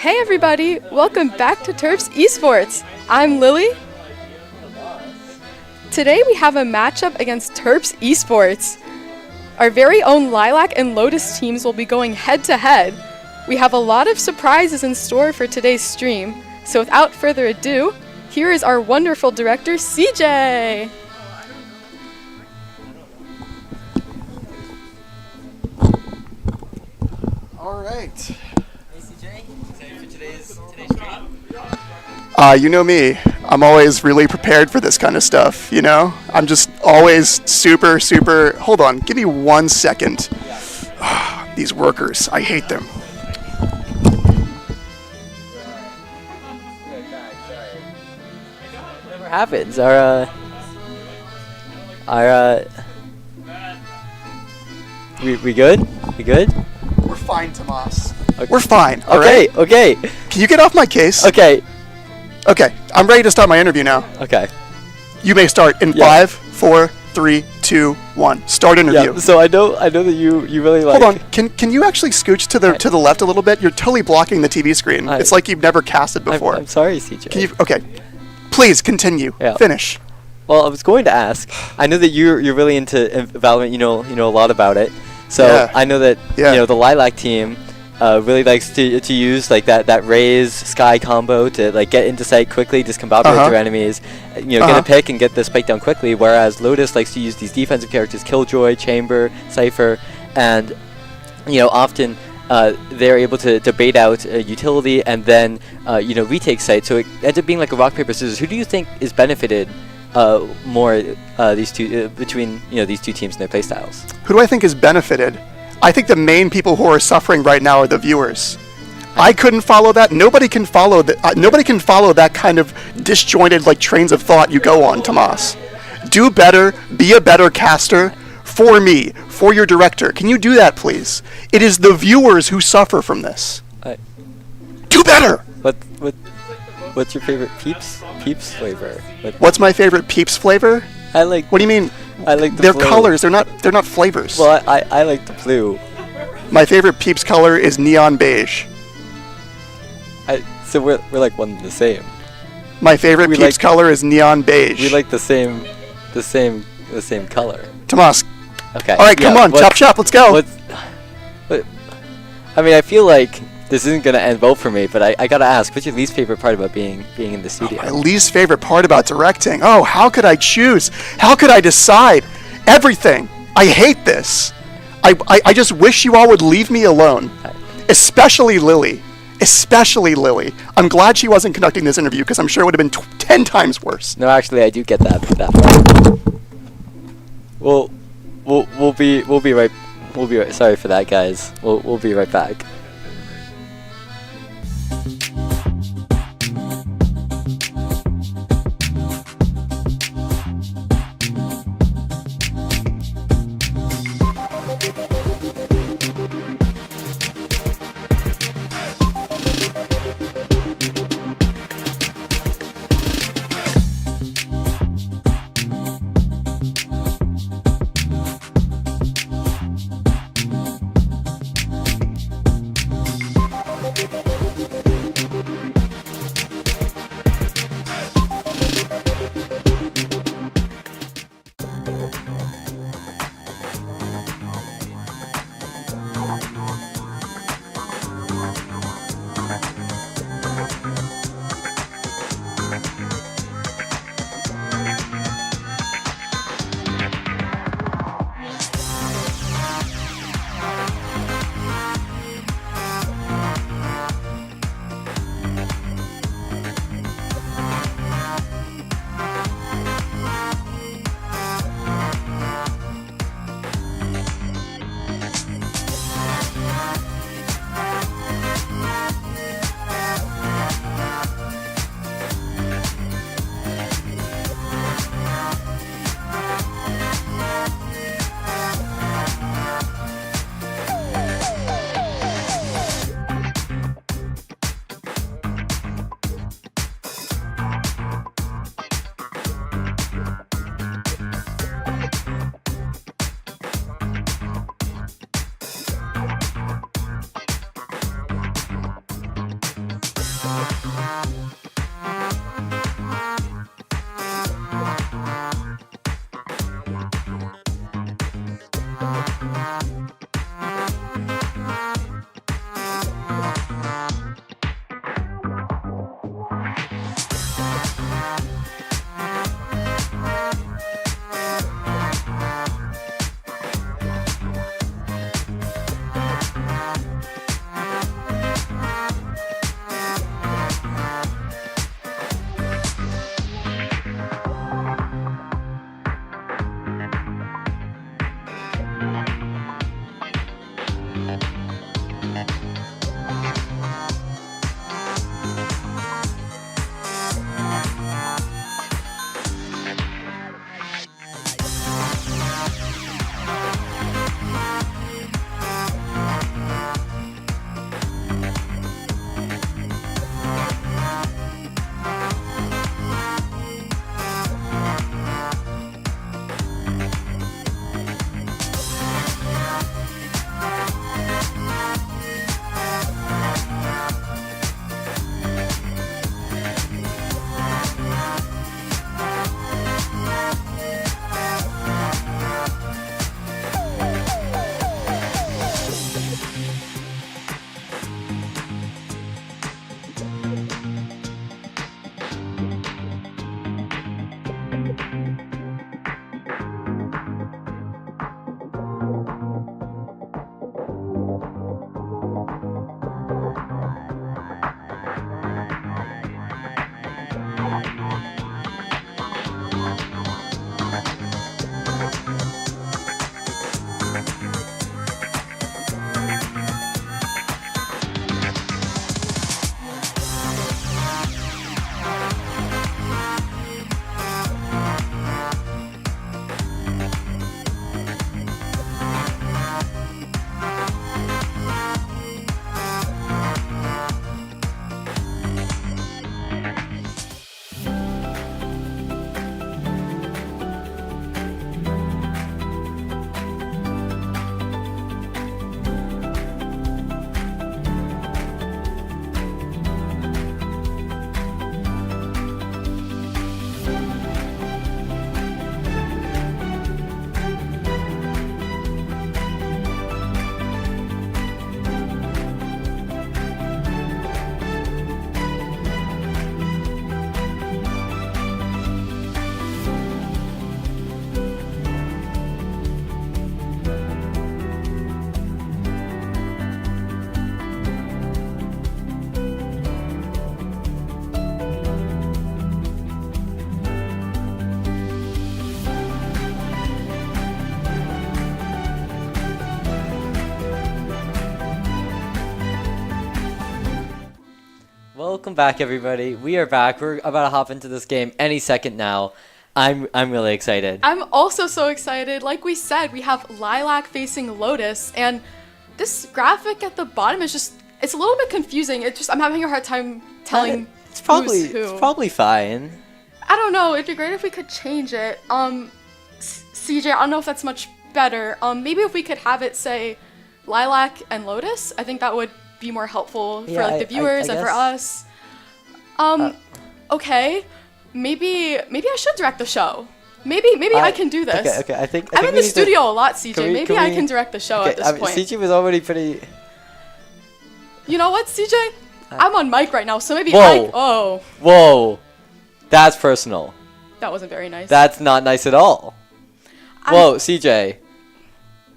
Hey everybody, welcome back to Terps Esports. I'm Lily. Today we have a matchup against Terps Esports. Our very own Lilac and Lotus teams will be going head to head. We have a lot of surprises in store for today's stream, so without further ado, here is our wonderful director, CJ. All right. Hey CJ, excited for today's stream? You know me. I'm always really prepared for this kind of stuff, you know? I'm just always super... Hold on, give me 1 second. These workers, I hate them. Whatever happens, we good? We good? We're fine, Tomas. Okay. We're fine, all right? Okay. Can you get off my case? Okay. Okay, I'm ready to start my interview now. Okay. You may start in Yeah. 5, 4, 3, 2, 1. Start interview. Yeah. So I know that you really like. Hold on. Can you actually scooch to the left a little bit? You're totally blocking the TV screen. It's like you've never casted before. I'm sorry, CJ. Can you? Okay. Please continue. Yeah. Finish. Well, I was going to ask. I know that you're really into Valorant. You know a lot about it. So Yeah. I know that Yeah. the Lilac team really likes to use like that raise sky combo to like get into sight quickly, discombobulate their enemies, get a pick and get the spike down quickly. Whereas Lotus likes to use these defensive characters, Killjoy, Chamber, Cypher, and often they're able to bait out a utility and then retake sight. So it ends up being like a rock paper scissors. Who do you think is benefited more between these two teams and their playstyles? Who do I think is benefited? I think the main people who are suffering right now are the viewers. I couldn't follow that. Nobody can follow that. Nobody can follow that kind of disjointed trains of thought you go on, Tomas. Do better. Be a better caster. For me, for your director. Can you do that, please? It is the viewers who suffer from this. Do better. What's your favorite Peeps flavor? What's my favorite Peeps flavor? I like. What do you mean? I like the They're blue. colors. They're not flavors. Well, I like the blue. My favorite Peeps color is neon beige. So we're like one and the same. My favorite Peeps color is neon beige. We like the same color. Tomas. Okay. All right, come on, chop, let's go. I mean, I feel like this isn't gonna end well for me, but I gotta ask, what's your least favorite part about being in the studio? My least favorite part about directing. Oh, how could I choose? How could I decide? Everything. I hate this. I just wish you all would leave me alone. Especially Lily. Especially Lily. I'm glad she wasn't conducting this interview because I'm sure it would have been 10 times worse. No, actually, I do get that part. We'll be right. Sorry for that, guys. We'll be right back. Welcome back, everybody. We are back. We're about to hop into this game any second now. I'm really excited. I'm also so excited. Like we said, we have Lilac facing Lotus, and this graphic at the bottom is just, it's a little bit confusing. I'm having a hard time telling It's probably who's who. It's probably fine. I don't know. It'd be great if we could change it. CJ, I don't know if that's much better. Maybe if we could have it say Lilac and Lotus, I think that would be more helpful for like the viewers and for us. Okay. Maybe I should direct the show. Maybe I can do this. Okay. I think I'm in the studio a lot, CJ. Maybe I can direct the show at this point. CJ was already pretty. You know what, CJ? I'm on mic right now, so maybe Whoa. That's personal. That wasn't very nice. That's not nice at all. Whoa, CJ.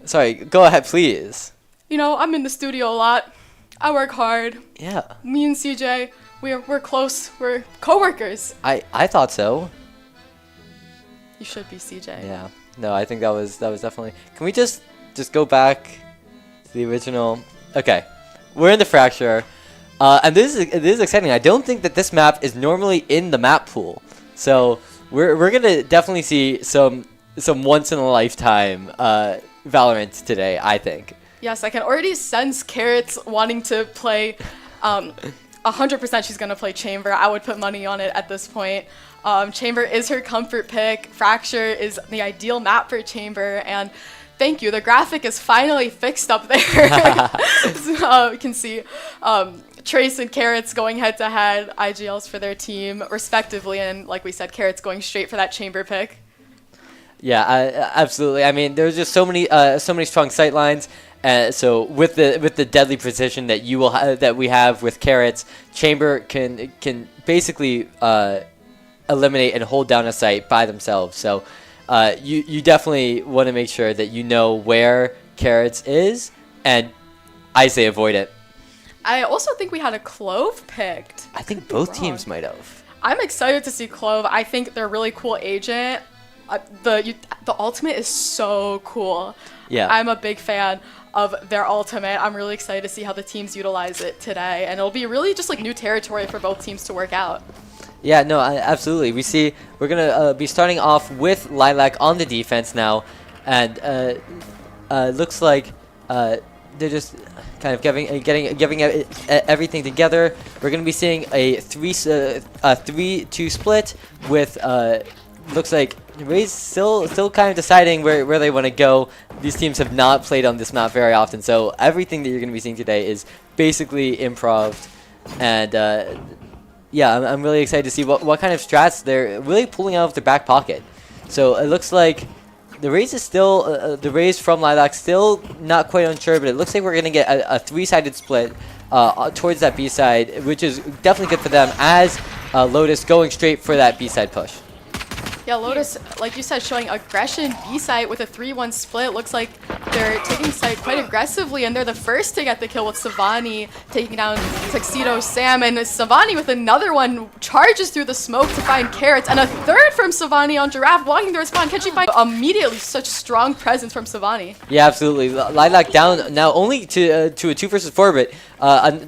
Sorry, go ahead, please. You know, I'm in the studio a lot. I work hard. Yeah. Me and CJ, we're close. We're coworkers. I thought so. You should be, CJ. Yeah. No, I think that was definitely. Can we just go back to the original? Okay. We're in the fracture. And this is exciting. I don't think that this map is normally in the map pool. So, we're going to definitely see some once in a lifetime Valorant today, I think. Yes, I can already sense Carrots wanting to play 100% she's going to play Chamber. I would put money on it at this point. Chamber is her comfort pick. Fracture is the ideal map for Chamber. And thank you. The graphic is finally fixed up there. So, you can see Trace and Carrots going head to head. IGLs for their team, respectively. And like we said, Carrots going straight for that Chamber pick. Yeah, absolutely. I mean, there's just so many strong sight lines. So with the deadly precision that that we have with Carrots, Chamber can basically eliminate and hold down a site by themselves. So you definitely want to make sure that you know where Carrots is, and I say avoid it. I also think we had a Clove picked. I think both teams might have. I'm excited to see Clove. I think they're a really cool agent. The ultimate is so cool. Yeah. I'm a big fan of their ultimate. I'm really excited to see how the teams utilize it today, and it'll be really just like new territory for both teams to work out. Yeah, no, absolutely. We're gonna be starting off with Lilac on the defense now, and looks like they're just kind of giving everything together. We're gonna be seeing a 3-2 split with looks like Ray's still kind of deciding where they want to go. These teams have not played on this map very often, so everything that you're going to be seeing today is basically improv. And yeah, I'm really excited to see what kind of strats they're really pulling out of their back pocket. So it looks like the Rays is still the Rays from Lilac still not quite unsure, but it looks like we're going to get a 3-sided split towards that B side, which is definitely good for them, as Lotus going straight for that B side push. Yeah, Lotus, like you said, showing aggression B site with a 3-1 split. Looks like they're taking site quite aggressively, and they're the first to get the kill with Savani taking down Tuxedo Sam. And Savani with another one charges through the smoke to find Carrots, and a third from Savani on Giraffe walking through his spawn. Can she find immediately such strong presence from Savani? Yeah, absolutely. Lilac down now only to a 2 versus 4, but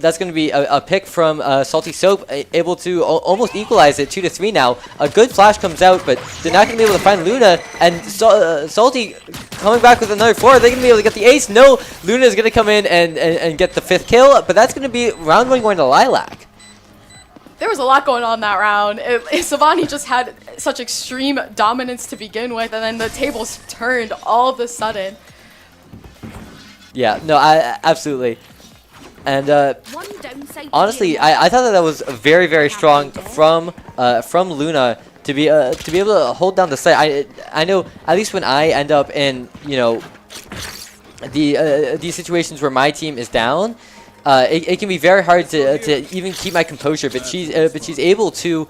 that's going to be a pick from Salty Soap, able to almost equalize it 2-3 now. A good flash comes out, but they're not going to be able to find Luna, and Salty coming back with another 4. Are they going to be able to get the ace? No, Luna is going to come in and get the 5th kill, but that's going to be round 1 going to Lilac. There was a lot going on that round. Savani just had such extreme dominance to begin with, and then the tables turned all of a sudden. Yeah, no, absolutely. And honestly, I thought that was very, very strong from Luna to be able to hold down the site. I know, at least when I end up in these situations where my team is down, it can be very hard to even keep my composure. But she's able to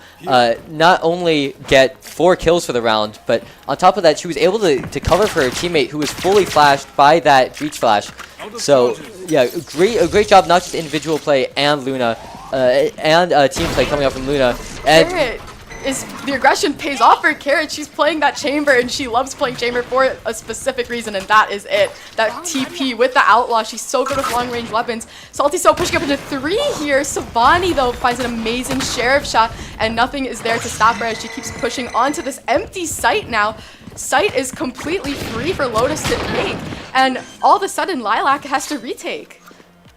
not only get 4 kills for the round, but on top of that, she was able to cover for her teammate who was fully flashed by that breach flash. So yeah, a great job, not just individual play and Luna and team play coming up from Luna. And the aggression pays off for Carrot. She's playing that chamber, and she loves playing chamber for a specific reason, and that is it. That TP with the Outlaw. She's so good with long-range weapons. Salty so pushing up into 3 here. Savani, though, finds an amazing Sheriff shot, and nothing is there to stop her as she keeps pushing onto this empty site now. Site is completely free for Lotus to take, and all of a sudden, Lilac has to retake.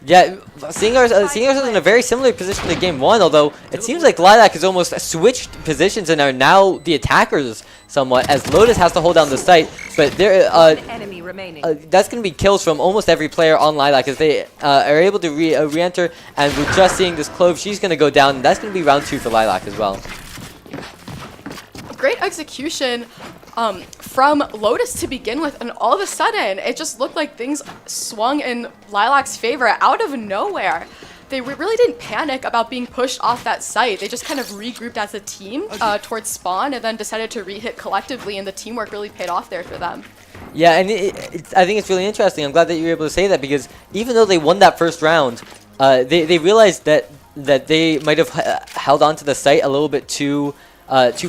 Yeah, seeing ourselves in a very similar position to game 1, although it seems like Lilac has almost switched positions and are now the attackers somewhat, as Lotus has to hold down the site, but there that's going to be kills from almost every player on Lilac as they are able to re-enter, and we're just seeing this Clove. She's going to go down, and that's going to be round 2 for Lilac as well. Great execution from Lotus to begin with, and all of a sudden it just looked like things swung in Lilac's favor out of nowhere. They really didn't panic about being pushed off that site. They just kind of regrouped as a team towards spawn and then decided to re-hit collectively, and the teamwork really paid off there for them. Yeah, and I think it's really interesting. I'm glad that you were able to say that, because even though they won that first round, they realized that they might have held on to the site a little bit too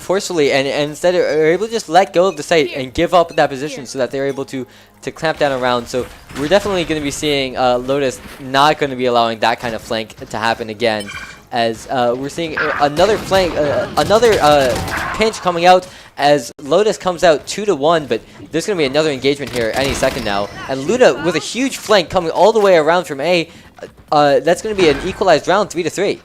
forcefully, and instead are able to just let go of the site and give up that position so that they're able to clamp down around. So we're definitely going to be seeing Lotus not going to be allowing that kind of flank to happen again, as we're seeing another flank, another pinch coming out as Lotus comes out 2-1, but there's going to be another engagement here any second now, and Luna with a huge flank coming all the way around from A. That's going to be an equalized round, 3-3.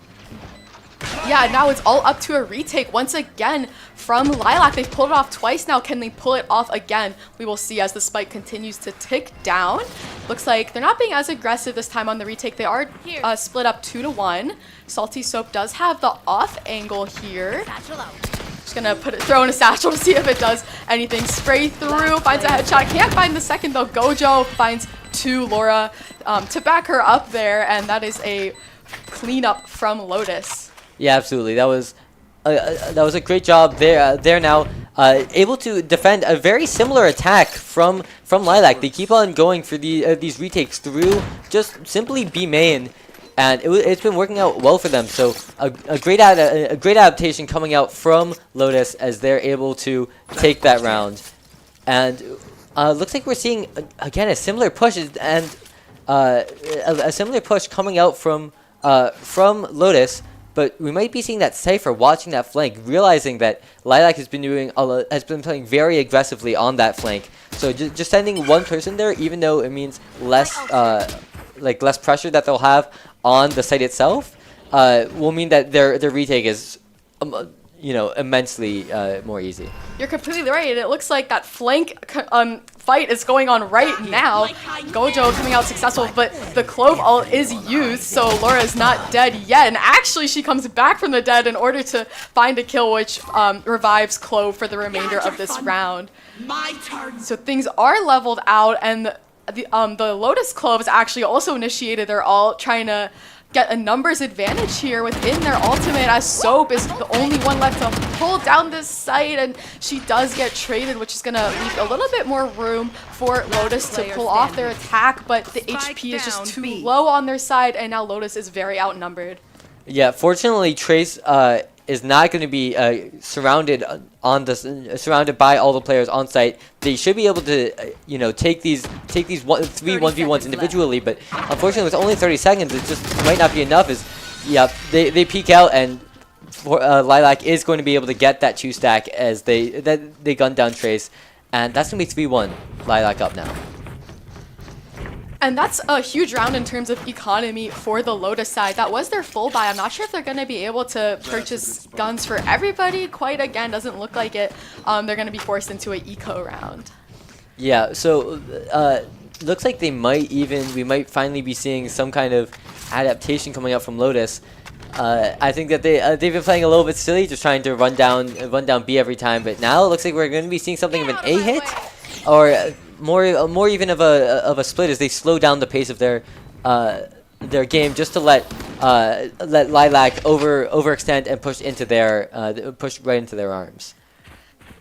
Yeah, now it's all up to a retake once again from Lilac. They've pulled it off twice now. Can they pull it off again? We will see as the spike continues to tick down. Looks like they're not being as aggressive this time on the retake. They are split up 2-1. Salty Soap does have the off angle here. Just gonna throw in a satchel to see if it does anything. Spray through, finds a headshot. Can't find the second though. Gojo finds 2 Laura to back her up there, and that is a cleanup from Lotus. Yeah, absolutely. That was a great job there. They're now able to defend a very similar attack from Lilac. They keep on going for these retakes through just simply B main, and it's been working out well for them. So a great adaptation coming out from Lotus as they're able to take that round, and looks like we're seeing again a similar push and a similar push coming out from Lotus. But we might be seeing that Cypher watching that flank, realizing that Lilac has been playing very aggressively on that flank. So just sending one person there, even though it means less pressure that they'll have on the site itself, will mean that their retake is immensely more easy. You're completely right, and it looks like that flank fight is going on right now. Gojo coming out successful, but the Clove ult is used, so Laura is not dead yet, and actually she comes back from the dead in order to find a kill, which revives Clove for the remainder of this round. So things are leveled out, and the Lotus Cloves actually also initiated their ult, trying to get a numbers advantage here within their ultimate, as Soap is the only one left to pull down this site, and she does get traded, which is going to leave a little bit more room for Lotus to pull off their attack, but the HP is just too low on their side, and now Lotus is very outnumbered. Yeah, fortunately Trace is not going to be surrounded by all the players on site. They should be able to take these 3 1v1s individually, but unfortunately with only 30 seconds it just might not be enough. They peek out, and Lilac is going to be able to get that 2 stack as they gun down Trace, and that's going to be 3-1 Lilac up now. And that's a huge round in terms of economy for the Lotus side. That was their full buy. I'm not sure if they're going to be able to purchase guns for everybody quite again. Doesn't look like it. They're going to be forced into an eco round. Yeah, so looks like we might finally be seeing some kind of adaptation coming out from Lotus. I think that they've been playing a little bit silly, just trying to run down B every time. But now it looks like we're going to be seeing something of an A hit, or more even of a split, as they slow down the pace of their game just to let Lilac overextend and push right into their arms.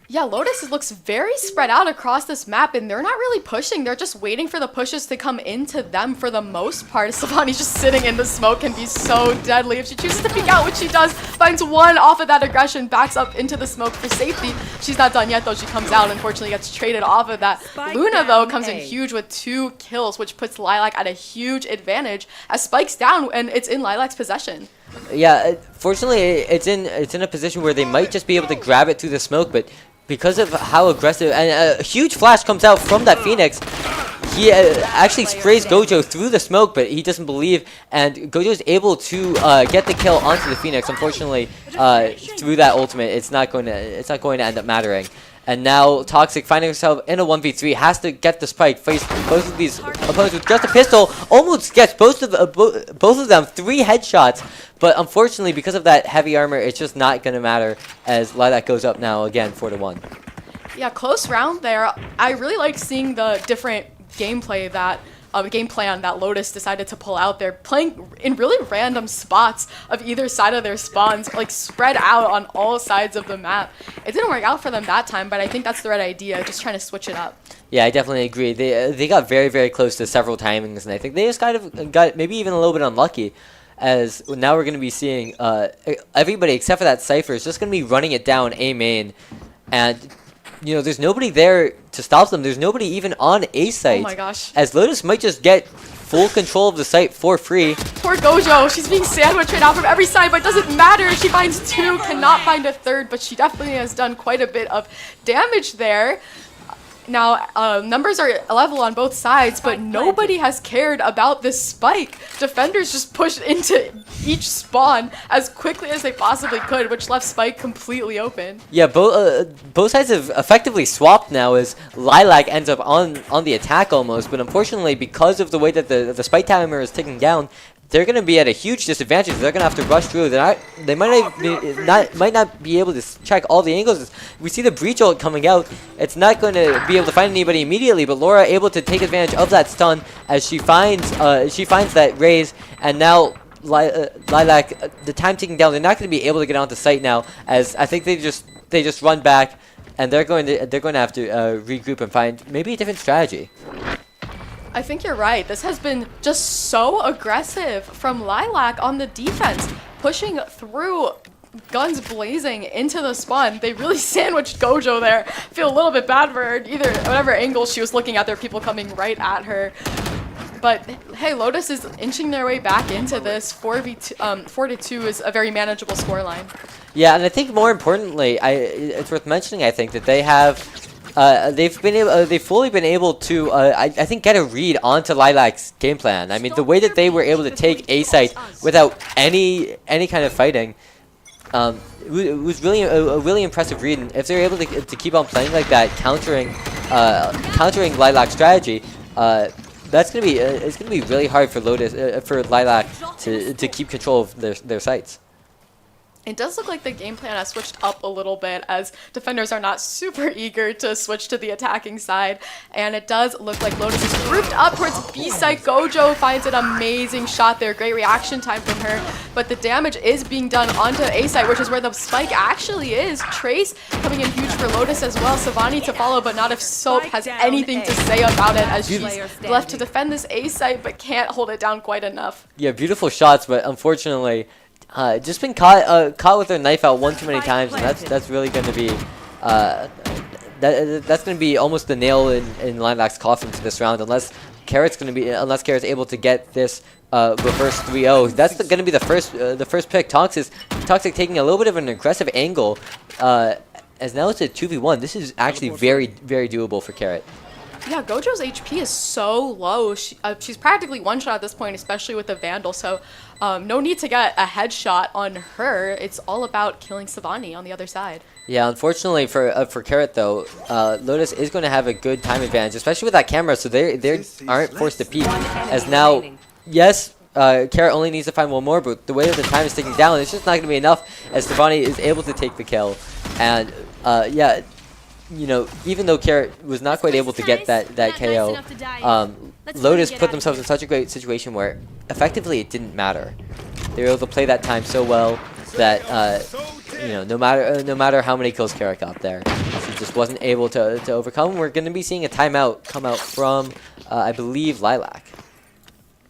Yeah, Lotus looks very spread out across this map, and they're not really pushing. They're just waiting for the pushes to come into them for the most part. Savani's just sitting in the smoke can be so deadly. If she chooses to peek out, which she does, finds one off of that aggression, backs up into the smoke for safety. She's not done yet, though. She comes out, unfortunately gets traded off of that. Luna, though, comes in huge with 2 kills, which puts Lilac at a huge advantage as Spike's down, and it's in Lilac's possession. Yeah, fortunately, it's in a position where they might just be able to grab it through the smoke, but because of how aggressive, and a huge flash comes out from that Phoenix, he actually sprays Gojo through the smoke, but he doesn't believe, and Gojo is able to get the kill onto the Phoenix. Unfortunately, through that ultimate, it's not going to end up mattering. And now Toxic, finding himself in a 1v3, has to get the spike, face both of these opponents with just a pistol, almost gets both of them 3 headshots, but unfortunately, because of that heavy armor, it's just not going to matter as Lilac goes up now again 4-1. Yeah, close round there. I really like seeing the different gameplay that game plan that Lotus decided to pull out there, playing in really random spots of either side of their spawns, like spread out on all sides of the map. It didn't work out for them that time, but I think that's the right idea, just trying to switch it up. Yeah, I definitely agree. They got very, very close to several timings, and I think they just kind of got maybe even a little bit unlucky, as now we're going to be seeing everybody except for that Cypher is just going to be running it down A main, and you know, there's nobody there to stop them. There's nobody even on A site. Oh my gosh. As Lotus might just get full control of the site for free. Poor Gojo. She's being sandwiched right now from every side, but it doesn't matter. She finds 2, cannot find a 3rd, but she definitely has done quite a bit of damage there. Now, numbers are level on both sides, but nobody has cared about this spike. Defenders just pushed into each spawn as quickly as they possibly could, which left Spike completely open. Yeah, both sides have effectively swapped now as Lilac ends up on the attack almost, but unfortunately, because of the way that the spike timer is ticking down, they're going to be at a huge disadvantage. They're going to have to rush through. They might not be able to check all the angles. We see the breach ult coming out. It's not going to be able to find anybody immediately, but Laura able to take advantage of that stun as she finds that raise, and now Lilac, the time ticking down. They're not going to be able to get onto site now, as I think they just run back, and they're going to have to regroup and find maybe a different strategy. I think you're right. This has been just so aggressive from Lilac on the defense, pushing through, guns blazing into the spawn. They really sandwiched Gojo there. Feel a little bit bad for her. Either whatever angle she was looking at, there are people coming right at her. But hey, Lotus is inching their way back into this. 4-2 is a very manageable scoreline. Yeah, and I think more importantly, it's worth mentioning, I think, that they have they've fully been able to I think get a read onto Lilac's game plan. I mean, the way that they were able to take A site without any kind of fighting, it was really a really impressive read. And if they're able to keep on playing like that, countering Lilac's strategy, that's gonna be it's gonna be really hard for Lotus for Lilac to keep control of their sites. It does look like the game plan has switched up a little bit as defenders are not super eager to switch to the attacking side. And it does look like Lotus is grouped up towards B site. Gojo finds an amazing shot there. Great reaction time from her. But the damage is being done onto A site, which is where the spike actually is. Trace coming in huge for Lotus as well. Savani to follow, but not if Soap has anything to say about it, as she's left to defend this A site but can't hold it down quite enough. Yeah, beautiful shots, but unfortunately, just been caught with their knife out one too many times, and that's really going to be that's going to be almost the nail in Lilac's coffin to this round, unless Carrot's able to get this reverse 3-0. That's going to be the first pick. Toxic taking a little bit of an aggressive angle, as now it's a 2v1. This is actually very, very doable for Carrot. Yeah, Gojo's HP is so low. She's practically one-shot at this point, especially with the Vandal, so no need to get a headshot on her. It's all about killing Savani on the other side. Yeah, unfortunately for Carrot, though, Lotus is going to have a good time advantage, especially with that camera, so they aren't forced to peek. As now, yes, Carrot only needs to find one more, but the way that the time is ticking down, it's just not going to be enough, as Savani is able to take the kill. And, yeah, you know, even though Carrot was not quite able to get that KO, Lotus put themselves in such a great situation where effectively it didn't matter. They were able to play that time so well that you know, no matter how many kills Carrot got there, just wasn't able to overcome. We're going to be seeing a timeout come out from, I believe, Lilac.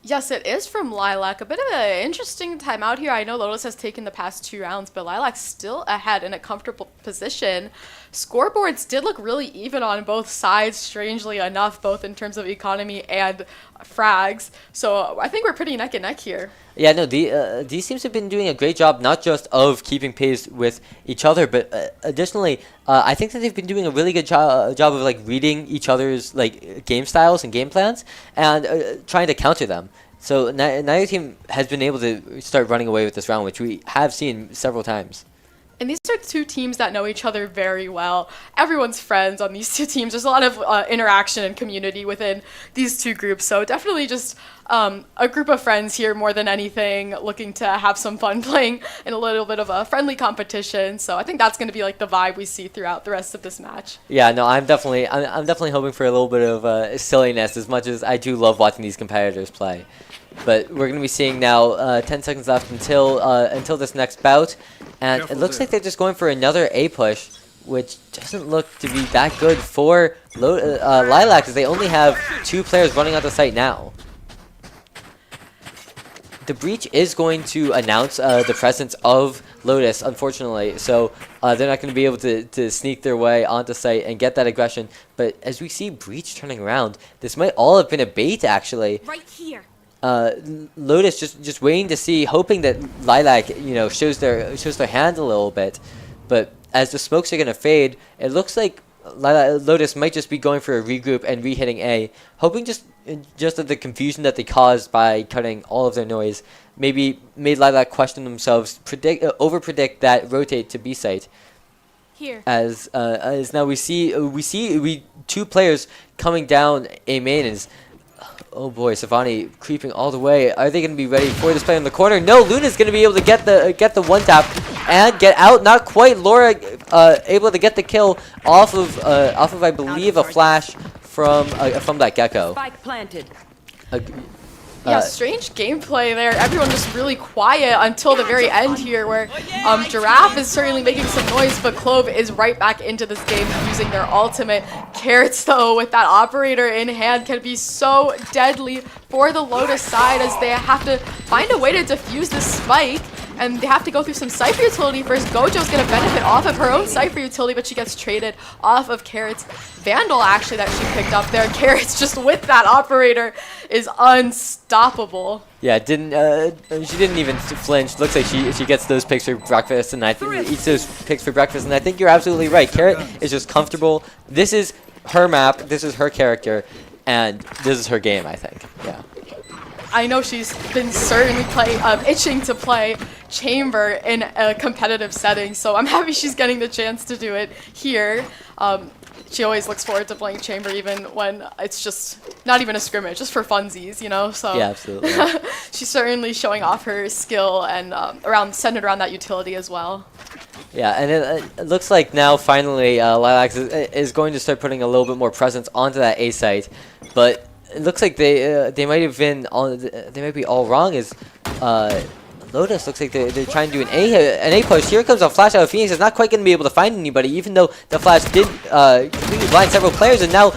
Yes, it is from Lilac. A bit of an interesting timeout here. I know Lotus has taken the past 2 rounds, but Lilac's still ahead in a comfortable position. Scoreboards did look really even on both sides, strangely enough, both in terms of economy and frags. So I think we're pretty neck and neck here. Yeah, no, these teams have been doing a great job, not just of keeping pace with each other, but additionally, I think that they've been doing a really good job of like reading each other's like game styles and game plans and trying to counter them. So neither team has been able to start running away with this round, which we have seen several times. And these are 2 teams that know each other very well. Everyone's friends on these 2 teams. There's a lot of interaction and community within these 2 groups. So definitely just a group of friends here more than anything, looking to have some fun playing in a little bit of a friendly competition. So I think that's going to be like the vibe we see throughout the rest of this match. Yeah, no, I'm definitely hoping for a little bit of silliness, as much as I do love watching these competitors play. But we're going to be seeing now 10 seconds left until this next bout. And it looks like they're just going for another A push, which doesn't look to be that good for Lilac, as they only have 2 players running on the site now. The breach is going to announce the presence of Lotus, unfortunately, so they're not going to be able to sneak their way onto site and get that aggression. But as we see breach turning around, this might all have been a bait, actually. Right here. Lotus just waiting to see, hoping that Lilac, shows their hand a little bit. But as the smokes are going to fade, it looks like Lotus might just be going for a regroup and re-hitting A, hoping just that the confusion that they caused by cutting all of their noise maybe made Lilac question themselves, over-predict that rotate to B site. Here. As now we see 2 players coming down A main. Is oh boy, Savani creeping all the way. Are they going to be ready for this play in the corner? No, Luna's going to be able to get the one tap and get out. Not quite. Laura able to get the kill off of I believe a flash from that Gecko. Spike planted. Yeah, strange gameplay there. Everyone just really quiet until the very end here, where Giraffe is certainly making some noise, but Clove is right back into this game using their ultimate. Carrots, though, with that operator in hand, can be so deadly for the Lotus side, as they have to find a way to defuse this spike. And they have to go through some Cypher utility first. Gojo's going to benefit off of her own Cypher utility, but she gets traded off of Carrot's Vandal, actually, that she picked up there. Carrot's just with that operator is unstoppable. Yeah, she didn't even flinch. Looks like she gets those picks for breakfast, and I think eats those picks for breakfast. And I think you're absolutely right. Carrot is just comfortable. This is her map. This is her character, and this is her game, I think. Yeah. I know she's been certainly itching to play Chamber in a competitive setting, so I'm happy she's getting the chance to do it here. She always looks forward to playing Chamber, even when it's just not even a scrimmage, just for funsies, So yeah, absolutely. She's certainly showing off her skill and centered around that utility as well. Yeah, and it looks like now finally Lilac is going to start putting a little bit more presence onto that A site, but it looks like they might have been they might be all wrong. As Lotus looks like they're trying to do an A push. Here comes a flash out of Phoenix. Is not quite going to be able to find anybody, even though the flash did completely blind several players. And now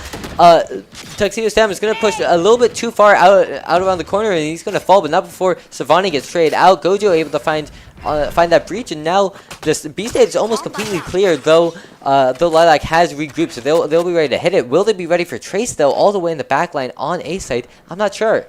Tuxedo Sam is going to push a little bit too far out around the corner, and he's going to fall, but not before Savani gets traded out. Gojo able to find that breach, and now this B stage is almost completely clear, though Lilac has regrouped, so they'll be ready to hit it. Will they be ready for Trace, though, all the way in the back line on A site? I'm not sure.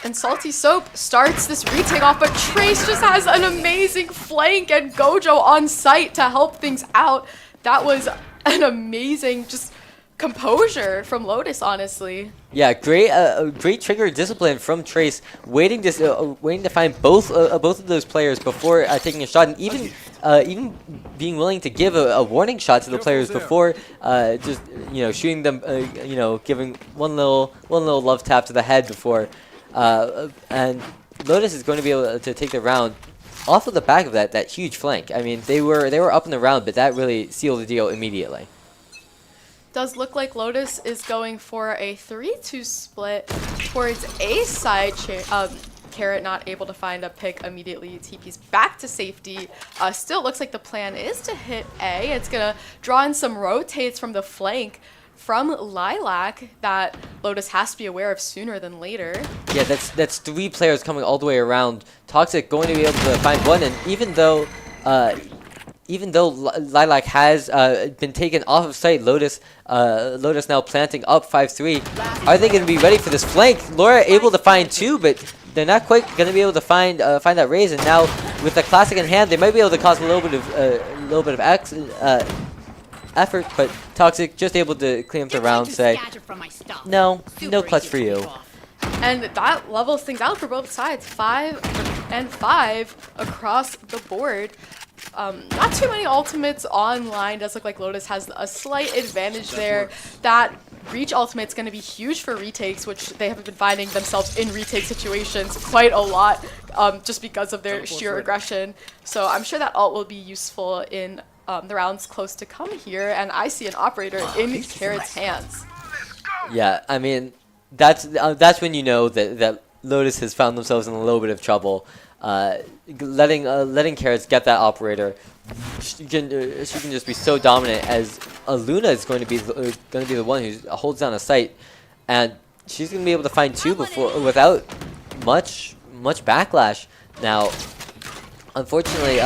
And Salty Soap starts this retake off, but Trace just has an amazing flank and Gojo on site to help things out. That was an amazing just composure from Lotus, honestly. Yeah, great trigger discipline from Trace, waiting to find both of those players before taking a shot, and even being willing to give a warning shot to the players before just shooting them, giving one little love tap to the head before, and Lotus is going to be able to take the round off of the back of that huge flank. I mean, they were up in the round, but that really sealed the deal immediately. Does look like Lotus is going for a 3-2 split towards A side. Carrot not able to find a pick immediately. TP's back to safety. Still looks like the plan is to hit A. It's going to draw in some rotates from the flank from Lilac that Lotus has to be aware of sooner than later. Yeah, that's 3 players coming all the way around. Toxic going to be able to find one, and even though Lilac has been taken off of site, Lotus now planting up 5-3. Are they going to be ready for this flank? Laura able to find 2, but they're not quite going to be able to find that raise. And now with the classic in hand, they might be able to cause a little bit of effort, but Toxic just able to clean up the round, say, no clutch for you. And that levels things out for both sides. 5 and 5 across the board. Not too many ultimates online. Does look like Lotus has a slight advantage there. That reach ultimate's going to be huge for retakes, which they have been finding themselves in retake situations quite a lot, just because of their sheer aggression. So I'm sure that ult will be useful in the rounds close to come here, and I see an operator in Carrot's hands. Yeah, I mean, that's when you know that Lotus has found themselves in a little bit of trouble. Letting Carrots get that operator, she can just be so dominant, as Luna is going to be the one who holds down a site, and she's going to be able to find 2 without much backlash. Now, unfortunately,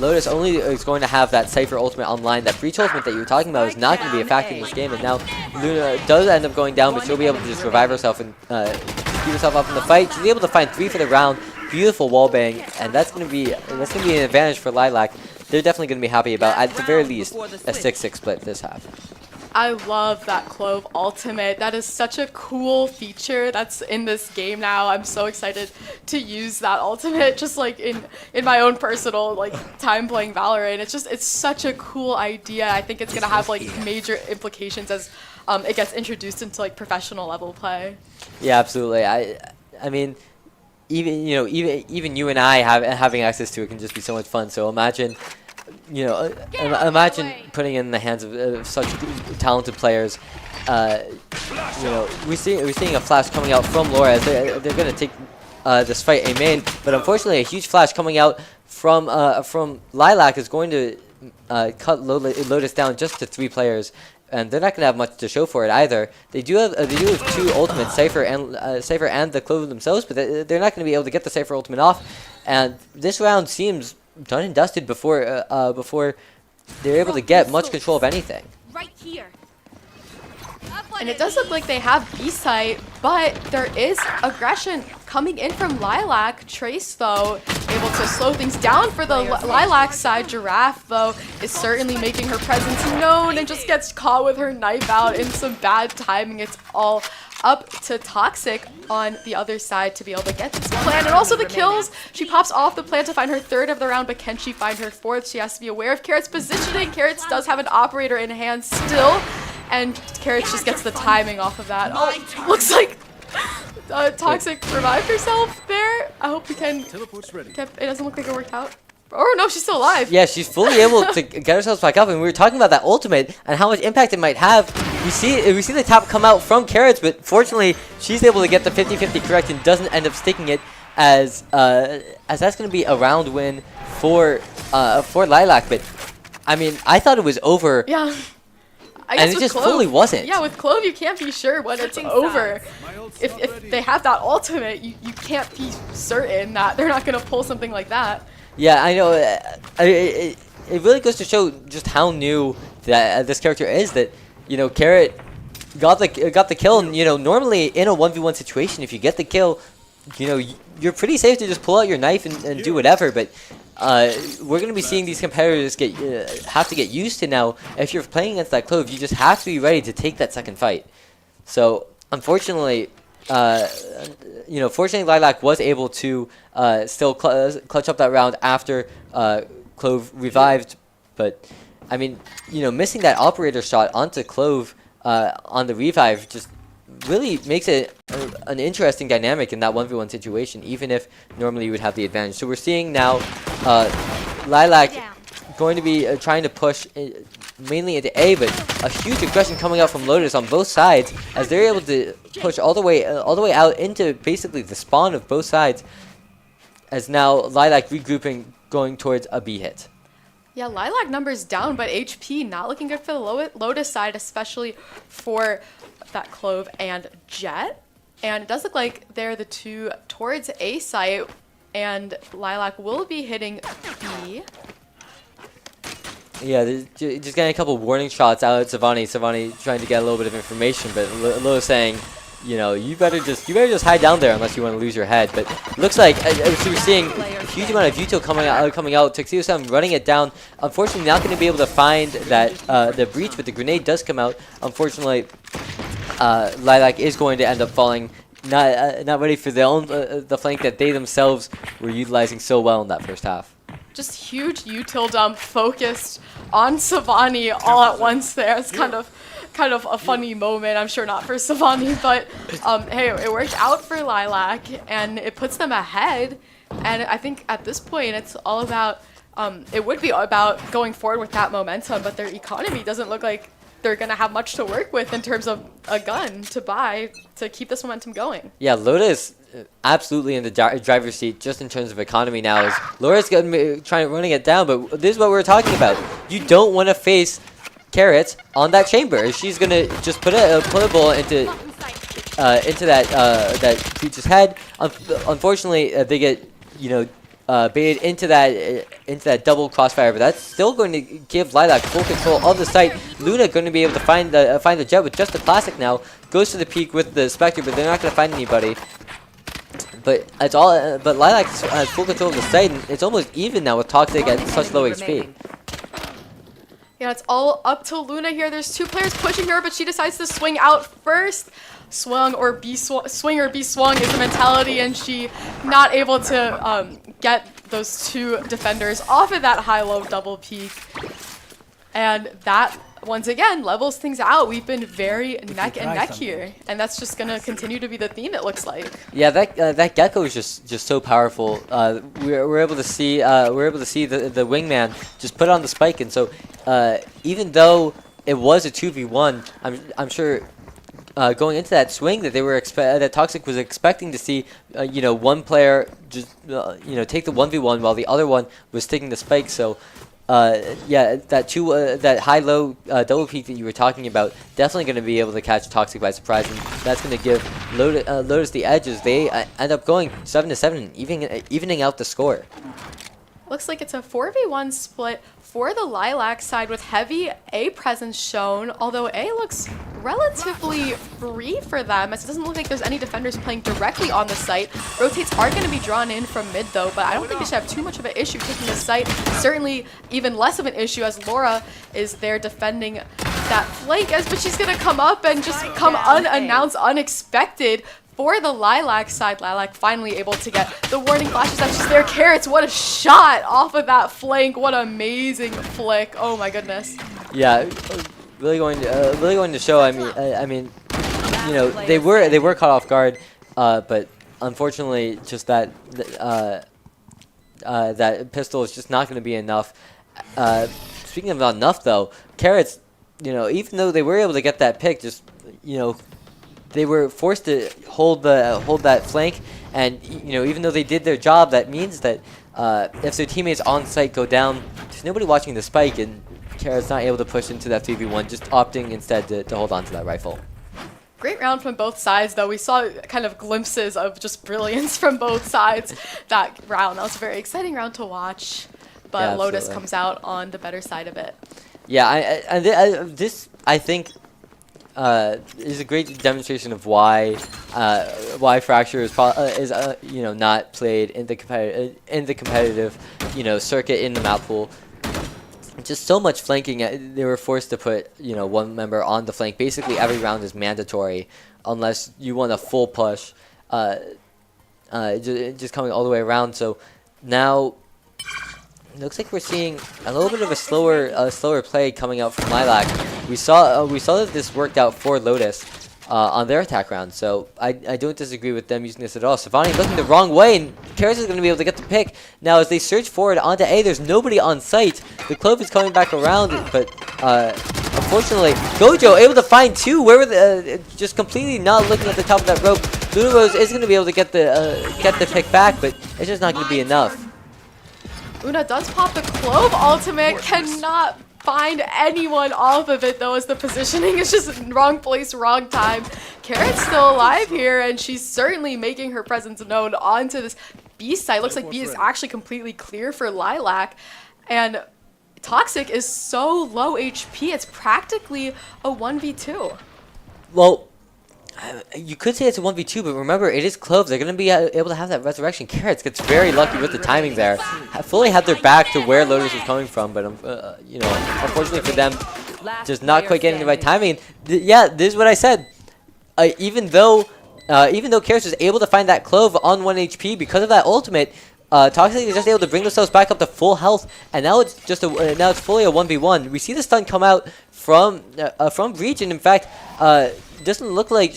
Lotus only is going to have that Cypher ultimate online. That breach ultimate that you were talking about is not going to be a factor in this game, and now Luna does end up going down, but she'll be able to just revive herself and keep herself up in the fight. She's able to find 3 for the round. Beautiful wall bang, and that's going to be an advantage for Lilac. They're definitely going to be happy about, at the very least, a 6-6 split this half. I love that Clove ultimate. That is such a cool feature that's in this game now. I'm so excited to use that ultimate, just like in my own personal time playing Valorant. It's such a cool idea. I think it's gonna have major implications as it gets introduced into professional level play. Yeah, absolutely. I mean, even you and I having access to it can just be so much fun. So imagine putting it in the hands of such talented players. We're seeing a flash coming out from Laura as they're going to take this fight a main, but unfortunately a huge flash coming out from Lilac is going to cut Lotus down just to 3 players. And they're not going to have much to show for it either. They do have 2 ultimates, Cypher and the Clove themselves, but they're not going to be able to get the Cypher ultimate off. And this round seems done and dusted before they're able to get much control of anything. Right here. And it does look like they have B-site, but there is aggression coming in from Lilac. Trace, though, able to slow things down for the Lilac side. Giraffe, though, is certainly making her presence known and just gets caught with her knife out in some bad timing. It's all up to Toxic on the other side to be able to get this plan. And also the kills. She pops off the plan to find her 3rd of the round, but can she find her 4th? She has to be aware of Carrot's positioning. Carrots does have an operator in hand still. And Carrots just gets the timing off of that. Oh, looks like Toxic revived herself there. I hope we can. It doesn't look like it worked out. Oh no, she's still alive. Yeah, she's fully able to get herself back up, and we were talking about that ultimate and how much impact it might have. We see the tap come out from Carrots, but fortunately she's able to get the 50-50 correct and doesn't end up sticking it, as that's going to be a round win for Lilac. But I mean, I thought it was over. Yeah. And it just fully wasn't. Yeah, with Clove, you can't be sure when it's over. If they have that ultimate, you can't be certain that they're not going to pull something like that. Yeah, I know. It really goes to show just how new that this character is. That Carrot got the kill, and normally in a 1v1 situation, if you get the kill, you're pretty safe to just pull out your knife and do whatever. But we're going to be seeing these competitors have to get used to now. If you're playing against that Clove, you just have to be ready to take that second fight. So unfortunately, fortunately Lilac was able to still clutch up that round after Clove revived. But I mean, missing that operator shot onto Clove on the revive just really makes it an interesting dynamic in that 1v1 situation, even if normally you would have the advantage. So we're seeing now Lilac going to be trying to push mainly into A, but a huge aggression coming out from Lotus on both sides as they're able to push all the way out into basically the spawn of both sides. as now Lilac regrouping, going towards a B hit. Yeah, Lilac numbers down, but HP not looking good for the Lotus side, especially for that Clove and Jet. And it does look like they're the two towards A site, and Lilac will be hitting B. Yeah, just getting a couple warning shots out at Savani. Savani trying to get a little bit of information, but Lo saying, you know, you better just hide down there unless you want to lose your head. But looks like as we were seeing a huge amount of util coming out. Tuxedo Sam running it down. Unfortunately, not going to be able to find that the breach, but the grenade does come out. Unfortunately, Lilac is going to end up falling. Not ready for the flank that they themselves were utilizing so well in that first half. Just huge util dump focused on Savani all at once there. It's kind of a funny moment, I'm sure not for Savani, but hey, it worked out for Lilac and it puts them ahead. And I think at this point it's all about, it would be about going forward with that momentum, but their economy doesn't look like they're going to have much to work with in terms of a gun to buy to keep this momentum going. Yeah, Lotus absolutely in the driver's seat just in terms of economy now. Is Laura's going to be running it down, but this is what we're talking about. You don't want to face Carrot on that chamber. She's going to just put a bullet into that Peach's head. Unfortunately, they get, baited into that double crossfire, but that's still going to give Lilac full control of the site. Luna going to be able to find the Jet with just a classic now. Goes to the peak with the Spectre, but they're not going to find anybody. But it's all. But Lilac has full control of the site, and it's almost even now with Toxic at such low HP. Yeah, it's all up to Luna here. There's two players pushing her, but she decides to swing out first. Swing or be swung is the mentality, and she not able to get those two defenders off of that high-low double peak. And that, once again, levels things out. We've been very neck and neck here, and that's just going to continue to be the theme, it looks like. Yeah, that Gecko is just so powerful. We're able to see the wingman just put on the spike, and so even though it was a 2v1, I'm sure going into that swing that that Toxic was expecting to see, one player just take the 1v1 while the other one was taking the spike. So yeah, that high-low double peak that you were talking about, definitely going to be able to catch Toxic by surprise, and that's going to give Lotus the edge as they end up going 7-7, evening out the score. Looks like it's a 4v1 split for the Lilac side with heavy A presence shown, although A looks relatively free for them as it doesn't look like there's any defenders playing directly on the site. Rotates are going to be drawn in from mid though, but I don't think they should have too much of an issue taking the site. Certainly even less of an issue as Laura is there defending that flank, but she's going to come up and just come unannounced, unexpected. For the Lilac side, Lilac finally able to get the warning flashes that she's there. Carrots, what a shot off of that flank. What an amazing flick. Oh my goodness. Yeah, really going to show. I mean, they were caught off guard, but unfortunately, just that pistol is just not going to be enough. Speaking of not enough though, Carrots, even though they were able to get that pick, just they were forced to hold that flank, and even though they did their job, that means that if their teammates on site go down, there's nobody watching the spike, and Kara's not able to push into that 3v1, just opting instead to hold on to that rifle. Great round from both sides, though. We saw kind of glimpses of just brilliance from both sides that round. That was a very exciting round to watch, but yeah, Lotus comes out on the better side of it. Yeah, this I think is a great demonstration of why Fracture is not played in the competitive circuit in the map pool. Just so much flanking. They were forced to put one member on the flank. Basically every round is mandatory unless you want a full push. Just coming all the way around. So now it looks like we're seeing a little bit of a slower play coming out from Lilac. We saw that this worked out for Lotus on their attack round, so I don't disagree with them using this at all. Savani looking the wrong way, and Karis is going to be able to get the pick. Now as they surge forward onto A, there's nobody on site. The Clove is coming back around, but unfortunately, Gojo able to find two. Where were just completely not looking at the top of that rope. Lunarose is going to be able to get the pick back, but it's just not going to be enough. Una does pop the Clove ultimate, cannot find anyone off of it though, as the positioning is just wrong place, wrong time. Carrot's still alive here, and she's certainly making her presence known onto this B site. Looks like B is actually completely clear for Lilac, and Toxic is so low HP, it's practically a 1v2. Well, you could say it's a 1v2, but remember, it is Clove. They're going to be able to have that resurrection. Carrots gets very lucky with the timing there. Fully had their back to where Lotus was coming from, but you know, unfortunately for them, just not quite getting the right timing. Yeah, this is what I said. Even though Carrots was able to find that Clove on 1 HP because of that ultimate, Toxic is just able to bring themselves back up to full health, and now it's just now it's fully a 1v1. We see the stun come out from Breach, and in fact, doesn't look like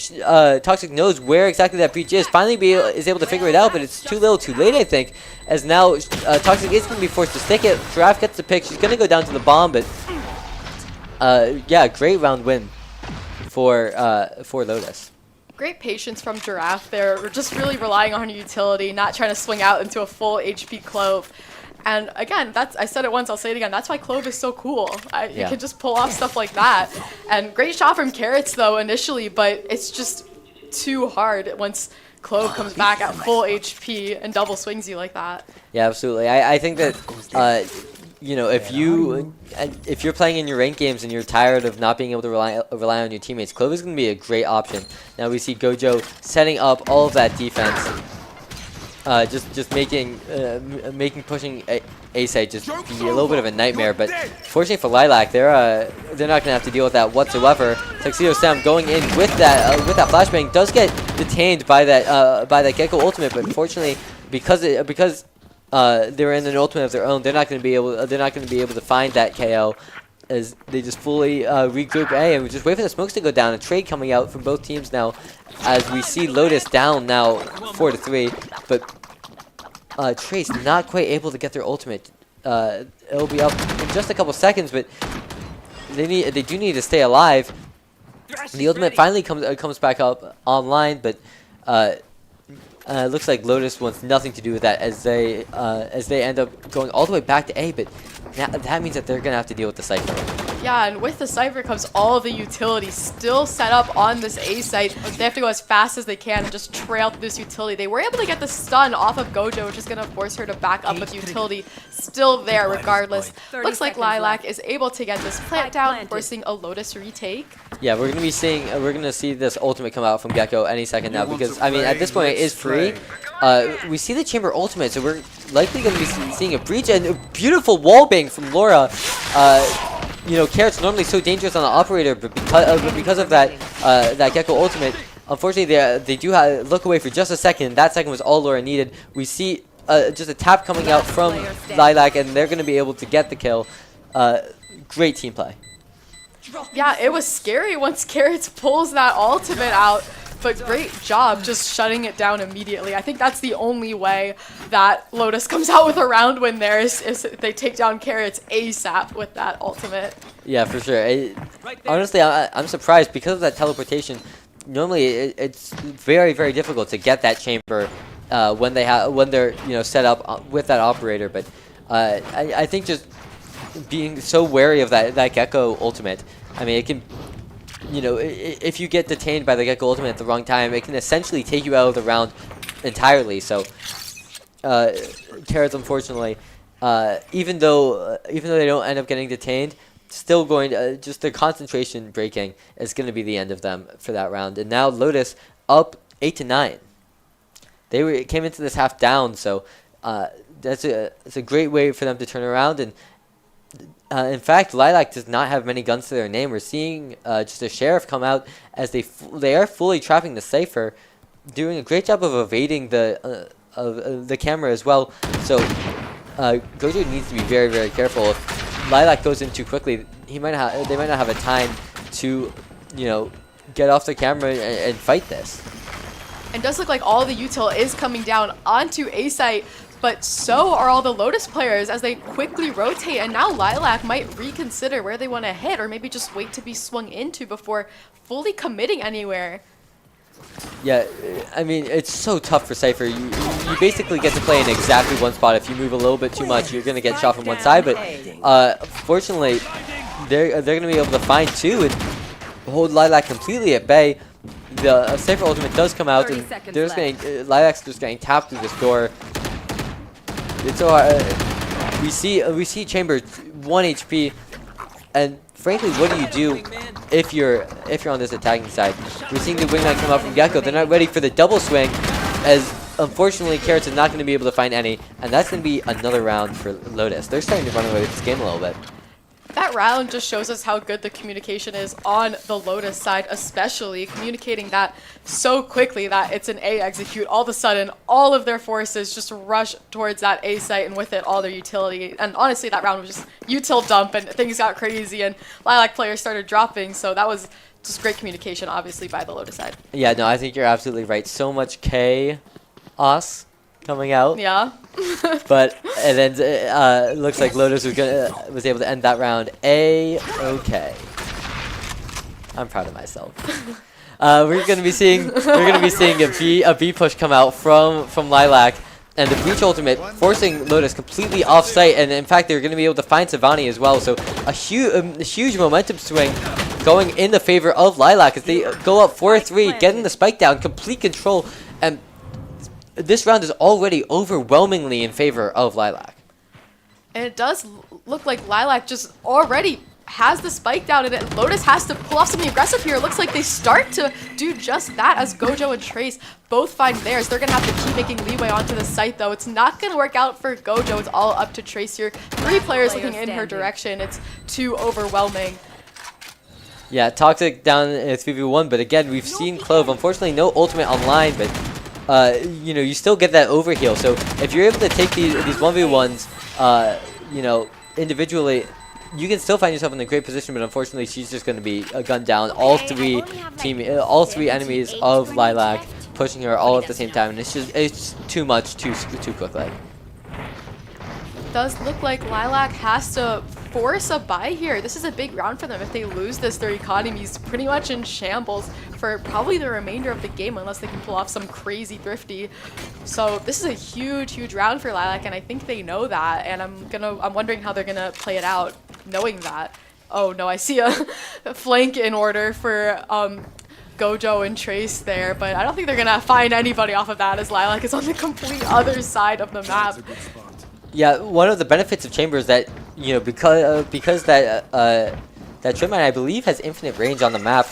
Toxic knows where exactly that breach is. Finally is able to figure it out, but it's too little too late, I think, as now Toxic is going to be forced to stick it. Giraffe gets the pick. She's going to go down to the bomb, but yeah, great round win for Lotus. Great patience from Giraffe there. We're just really relying on her utility, not trying to swing out into a full HP Clove. And again, I said it once, I'll say it again, that's why Clove is so cool. You can just pull off stuff like that. And great shot from Carrots though initially, but it's just too hard once Clove comes back at full HP and double swings you like that. Yeah, absolutely. I think that you know, if you're playing in your ranked games and you're tired of not being able to rely on your teammates, Clove is going to be a great option. Now we see Gojo setting up all of that defense. Just making pushing A site just be a little bit of a nightmare, but fortunately for Lilac, they're not gonna have to deal with that whatsoever. Tuxedo Sam going in with that flashbang does get detained by that Gecko ultimate, but unfortunately because they're in an ultimate of their own, they're not gonna be able to find that KO, as they just fully regroup A and we just wait for the smokes to go down. A trade coming out from both teams now, as we see Lotus down now 4-3, but Trace not quite able to get their ultimate. It'll be up in just a couple seconds, but they do need to stay alive. The ultimate finally comes back up online, but looks like Lotus wants nothing to do with that, as they end up going all the way back to A, but now that means that they're gonna have to deal with the Cypher. Yeah, and with the Cypher comes all of the utility still set up on this A site. They have to go as fast as they can and just trail through this utility. They were able to get the stun off of Gojo, which is going to force her to back up with utility still there regardless. Looks like Lilac is able to get this plant down, forcing a Lotus retake. Yeah, we're gonna see this ultimate come out from Gecko any second now, because I mean at this point it is free. We see the Chamber ultimate, so we're likely going to be seeing a breach and a beautiful wallbang from Laura. You know, Carrot's normally so dangerous on the operator, but because of that Gecko ultimate, unfortunately they do look away for just a second. That second was all Laura needed. We see just a tap coming out from Lilac, and they're going to be able to get the kill. Great team play. Yeah, it was scary once Carrots pulls that ultimate out, but great job just shutting it down immediately. I think that's the only way that Lotus comes out with a round win there is if they take down Carrots ASAP with that ultimate. Yeah, for sure. Honestly, I'm surprised because of that teleportation. Normally, it's very, very difficult to get that chamber when they're set up with that operator. But I think just being so wary of that Gecko ultimate, I mean, it can, if you get detained by the Gecko ultimate at the wrong time, it can essentially take you out of the round entirely. So, Terps, unfortunately, even though they don't end up getting detained, still going to just their concentration breaking is going to be the end of them for that round. And now Lotus up 8-9. They came into this half down, so it's a great way for them to turn around. And in fact, Lilac does not have many guns to their name. We're seeing just a Sheriff come out as they are fully trapping the Cypher, doing a great job of evading the camera as well. So Gojo needs to be very, very careful. If Lilac goes in too quickly, they might not have a time to get off the camera and fight this. And it does look like all the util is coming down onto A site, but so are all the Lotus players as they quickly rotate, and now Lilac might reconsider where they want to hit, or maybe just wait to be swung into before fully committing anywhere. Yeah, I mean, it's so tough for Cypher. You basically get to play in exactly one spot. If you move a little bit too much, you're going to get shot from one side. But fortunately, they're going to be able to find two and hold Lilac completely at bay. The Cypher ultimate does come out, and they're just getting, Lilac's just getting tapped through this door. It's so we see Chamber 1 HP, and frankly, what do you do if you're on this attacking side? We're seeing the wingman come out from Gecko. They're not ready for the double swing, as unfortunately Carrots is not going to be able to find any, and that's going to be another round for Lotus. They're starting to run away with this game a little bit. That round just shows us how good the communication is on the Lotus side, especially communicating that so quickly that it's an A execute. All of a sudden, all of their forces just rush towards that A site, and with it, all their utility. And honestly, that round was just util dump, and things got crazy, and Lilac players started dropping. So that was just great communication, obviously, by the Lotus side. Yeah, no, I think you're absolutely right. So much chaos coming out. Yeah. But and then looks like Lotus was able to end that round. Okay. I'm proud of myself. We're gonna be seeing a B push come out from Lilac, and the breach ultimate forcing Lotus completely off site, and in fact they're gonna be able to find Savani as well. So a huge momentum swing going in the favor of Lilac as they go up 4-3, getting the spike down, complete control, and this round is already overwhelmingly in favor of Lilac. And it does look like Lilac just already has the spike down, and Lotus has to pull off something aggressive here. It looks like they start to do just that as Gojo and Trace both find theirs. They're going to have to keep making leeway onto the site, though. It's not going to work out for Gojo. It's all up to Trace here. 3 players looking in her direction. It's too overwhelming. Yeah, Toxic down in 3v1, but again, we've seen Clove. Unfortunately, no ultimate online, but you know, you still get that overheal. So if you're able to take these 1v1s, you know, individually, you can still find yourself in a great position. But unfortunately, she's just going to be gunned down. All three enemies of Lilac pushing her all at the same time, and it's too much too quickly. Does look like Lilac has to force a buy here. This is a big round for them. If they lose this, their economy is pretty much in shambles for probably the remainder of the game, unless they can pull off some crazy thrifty. So this is a huge round for Lilac, and I think they know that, and I'm wondering how they're gonna play it out knowing that. Oh no, I see a flank in order for Gojo and Trace there, but I don't think they're gonna find anybody off of that, as Lilac is on the complete other side of the map. Yeah, one of the benefits of Chamber is that, you know, because that Trim Mine, I believe, has infinite range on the map,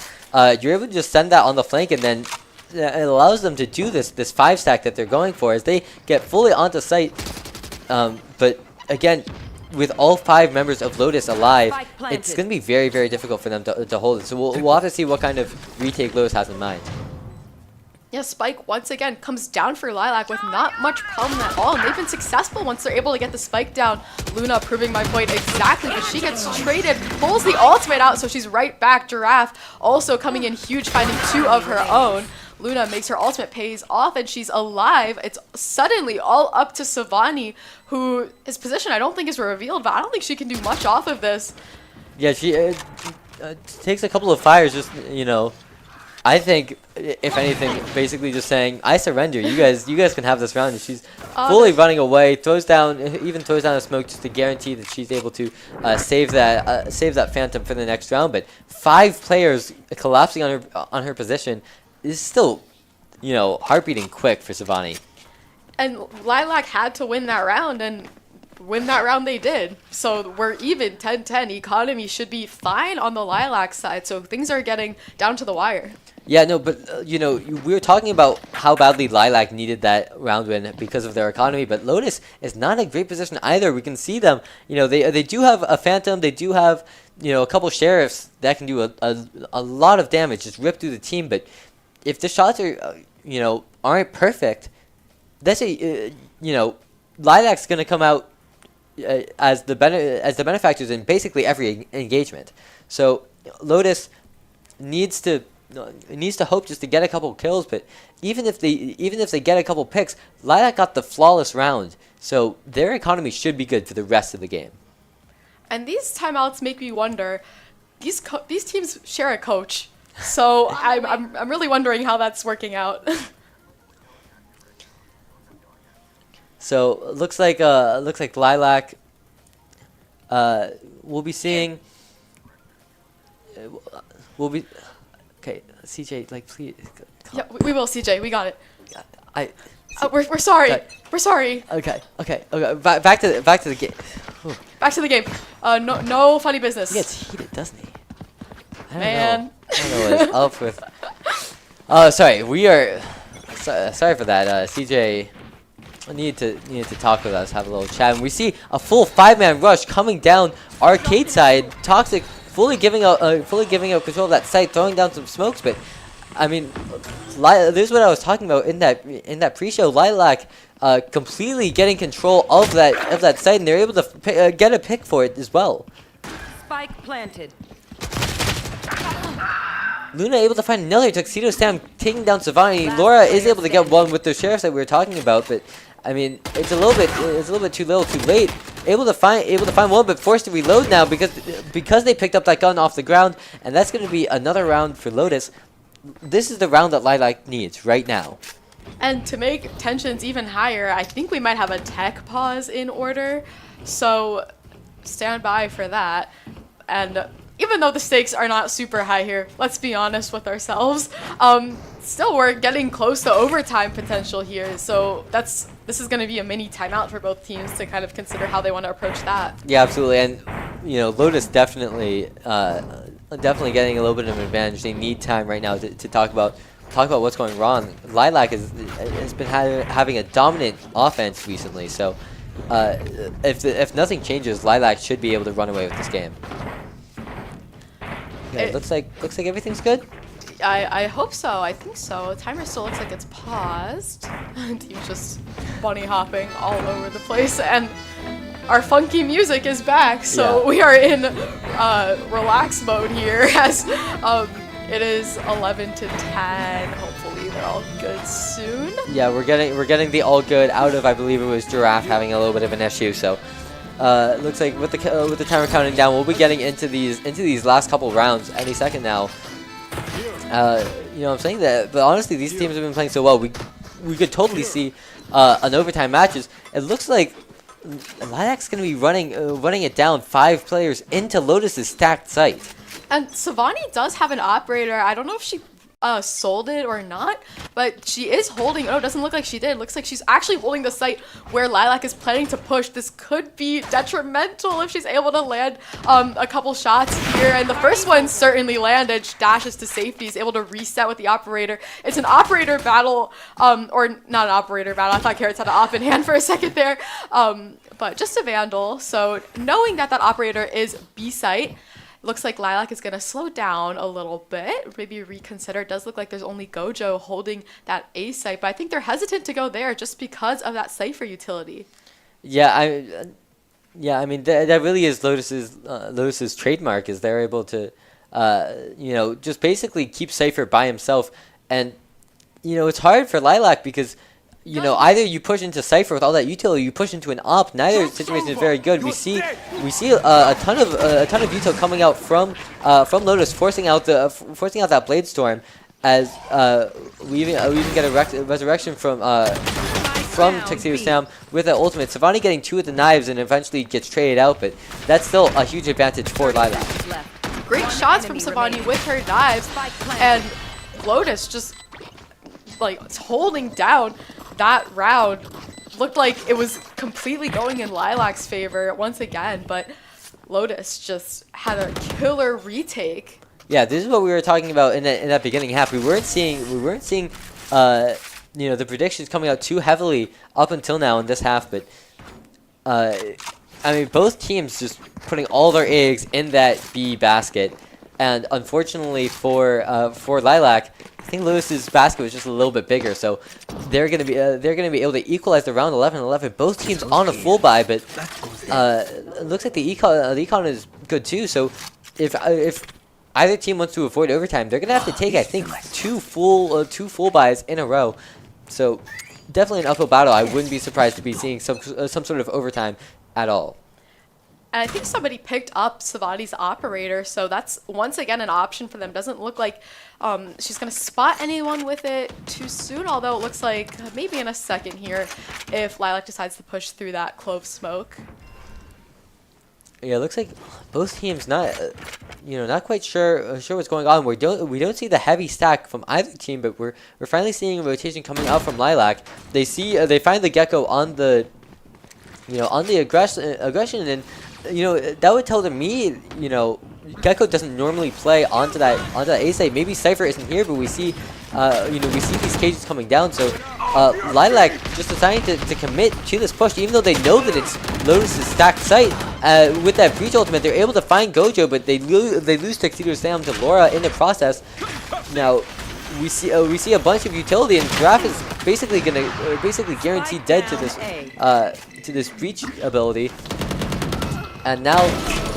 you're able to just send that on the flank, and then it allows them to do this 5-stack that they're going for as they get fully onto site. But again, with all 5 members of Lotus alive, it's going to be very difficult for them to hold it. So we'll have to see what kind of retake Lotus has in mind. Yeah, Spike once again comes down for Lilac with not much problem at all, and they've been successful once they're able to get the spike down. Luna proving my point exactly, but she gets traded, pulls the ultimate out, so she's right back. Giraffe also coming in huge, finding 2 of her own. Luna makes her ultimate, pays off, and she's alive. It's suddenly all up to Savani, who his position I don't think is revealed, but I don't think she can do much off of this. Yeah, she takes a couple of fires, just, you know. I think, if anything, basically just saying, I surrender. You guys can have this round. And she's fully running away. Even throws down a smoke just to guarantee that she's able to save that Phantom for the next round. But 5 players collapsing on her position is still, you know, heart-beating quick for Savani. And Lilac had to win that round, and win that round they did. So we're even 10-10. Economy should be fine on the Lilac side. So things are getting down to the wire. Yeah, no, but, you know, we were talking about how badly Lilac needed that round win because of their economy, but Lotus is not in a great position either. We can see them, you know, they do have a Phantom, they do have, you know, a couple Sheriffs that can do a lot of damage, just rip through the team, but if the shots are, you know, aren't perfect, that's you know, Lilac's going to come out as the benefactors in basically every engagement. So Lotus needs to hope just to get a couple kills, but even if they get a couple picks, Lilac got the flawless round, so their economy should be good for the rest of the game. And these timeouts make me wonder, these teams share a coach. So I'm really wondering how that's working out. So looks like Lilac. We'll be seeing. We'll be. Okay, CJ, like please. Yeah, we will, CJ. We got it. We're sorry. Okay. We're sorry. Okay. Back to the game. Back to the game. No funny business. He gets heated, doesn't he? I don't Man. know. I don't know what is up with. Oh, sorry. We are. Sorry for that. CJ needed to talk with us, have a little chat, and we see a full 5-man rush coming down arcade side. Toxic fully giving up control of that site, throwing down some smokes, but I mean, this is what I was talking about in that pre-show. Lilac completely getting control of that site, and they're able to get a pick for it as well. Spike planted. Luna able to find another Tuxedo Sam taking down Savani. Laura is able to get one with the sheriffs that we were talking about, but I mean, it's a little bit too little, too late. Able to find one, but forced to reload now because they picked up that gun off the ground, and that's going to be another round for Lotus. This is the round that Lilac needs right now. And to make tensions even higher, I think we might have a tech pause in order. So stand by for that. And even though the stakes are not super high here, let's be honest with ourselves. Still, we're getting close to overtime potential here. So this is going to be a mini timeout for both teams to kind of consider how they want to approach that. Yeah, absolutely. And Lotus definitely getting a little bit of an advantage. They need time right now to talk about what's going wrong. Lilac has been having a dominant offense recently, so if nothing changes, Lilac should be able to run away with this game. Yeah, it looks like everything's good. I hope so. I think so. Timer still looks like it's paused. Team's just bunny hopping all over the place, and our funky music is back. So we are in relax mode here as it is 11 to 10. Hopefully they're all good soon. Yeah, we're getting the all good out of, I believe it was Giraffe having a little bit of an issue. So looks like with the timer counting down, we'll be getting into these last couple rounds any second now. I'm saying that, but honestly, these teams have been playing so well. We could totally see an overtime matches. It looks like Lilac's going to be running it down 5 players into Lotus's stacked site. And Savani does have an operator. I don't know if she sold it or not, but she is holding. Oh, it doesn't look like she did. It looks like she's actually holding the site where Lilac is planning to push. This could be detrimental if she's able to land a couple shots here. And the first one certainly landed. She dashes to safety, is able to reset with the operator. It's an operator battle, or not an operator battle. I thought Carrots had an op in hand for a second there, but just a Vandal. So knowing that operator is B site, looks like Lilac is going to slow down a little bit, maybe reconsider. It does look like there's only Gojo holding that A site, but I think they're hesitant to go there just because of that Cypher utility. Yeah, I mean that really is Lotus's trademark, is they're able to, just basically keep Cypher by himself, and it's hard for Lilac because either you push into Cypher with all that util, or you push into an op. Neither situation is very good. We see a ton of util coming out from Lotus, forcing out that Blade Storm, as we even get a resurrection from Tuxedo Sam with an ultimate. Savani getting 2 of the knives and eventually gets traded out, but that's still a huge advantage for Lilac. Great shots from Savani with her knives, and Lotus just holding down that round. Looked like it was completely going in Lilac's favor once again, but Lotus just had a killer retake. Yeah, this is what we were talking about in that beginning half. We weren't seeing the predictions coming out too heavily up until now in this half, but both teams just putting all their eggs in that B basket, and unfortunately for Lilac, I think Lotus's basket was just a little bit bigger, so they're gonna be able to equalize the round 11-11. Both teams on a full buy, but it looks like the econ is good too. So if either team wants to avoid overtime, they're gonna have to take, I think, two full buys in a row. So definitely an uphill battle. I wouldn't be surprised to be seeing some sort of overtime at all. And I think somebody picked up Savati's operator, so that's once again an option for them. Doesn't look like she's going to spot anyone with it too soon, although it looks like maybe in a second here if Lilac decides to push through that clove smoke. Yeah, it looks like both teams not, not quite sure what's going on. We don't see the heavy stack from either team, but we're finally seeing a rotation coming out from Lilac. They find the Gecko on the, on the aggression, and that would tell me, Gecko doesn't normally play onto that A site. Maybe Cypher isn't here, but we see, we see these cages coming down. So Lilac just deciding to commit to this push, even though they know that it's Lotus' stacked site. With that breach ultimate, they're able to find Gojo, but they lose Tuxedo Sam to Laura in the process. Now we see a bunch of utility, and Giraffe is basically guaranteed dead to this breach ability. And now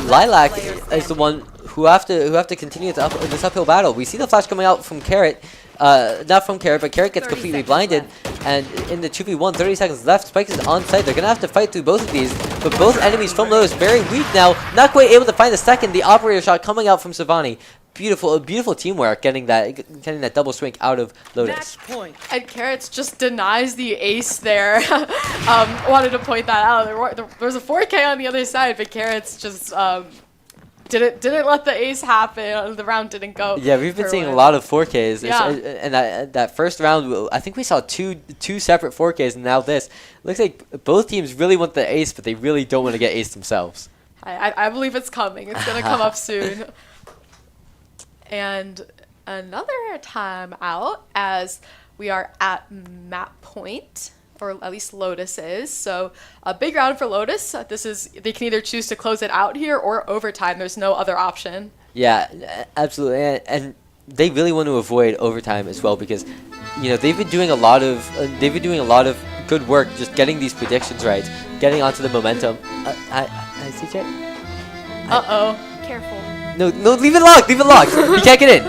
Lilac is the one who have to continue this uphill battle. We see the flash coming out from Carrot, not from Carrot, but Carrot gets completely blinded. And in the 2v1, 30 seconds left, Spike is on site. They're gonna have to fight through both of these, but both enemies from Lotus very weak now. Not quite able to find the second. The operator shot coming out from Savani. Beautiful teamwork, getting that double swing out of Lotus. And Carrots just denies the ace there. Wanted to point that out. There was a 4K on the other side, but Carrots just didn't let the ace happen. The round didn't go. Yeah, we've been seeing a lot of 4Ks. Yeah. And that first round, I think we saw two separate 4Ks, and now this. Looks like both teams really want the ace, but they really don't want to get ace themselves. I believe it's coming. It's gonna come up soon. And another time out as we are at map point, or at least Lotus is. So a big round for Lotus. They can either choose to close it out here or overtime. There's no other option. Yeah, absolutely. And they really want to avoid overtime as well, because they've been doing a lot of good work just getting these predictions right, getting onto the momentum. Hi, CJ. Careful. No, leave it locked. He can't get in.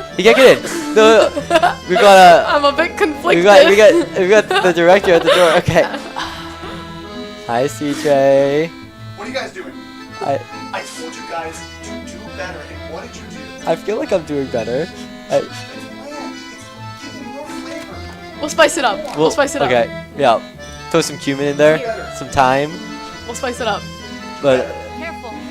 No, we got I'm a bit conflicted. We got the director at the door. Okay. Hi, CJ. What are you guys doing? I told you guys to do better, and what did you do? I feel like I'm doing better. It's bland. It's giving more flavor. We'll spice it up. We'll spice it up. Okay. Yeah. Throw some cumin in there. Some thyme. We'll spice it up. But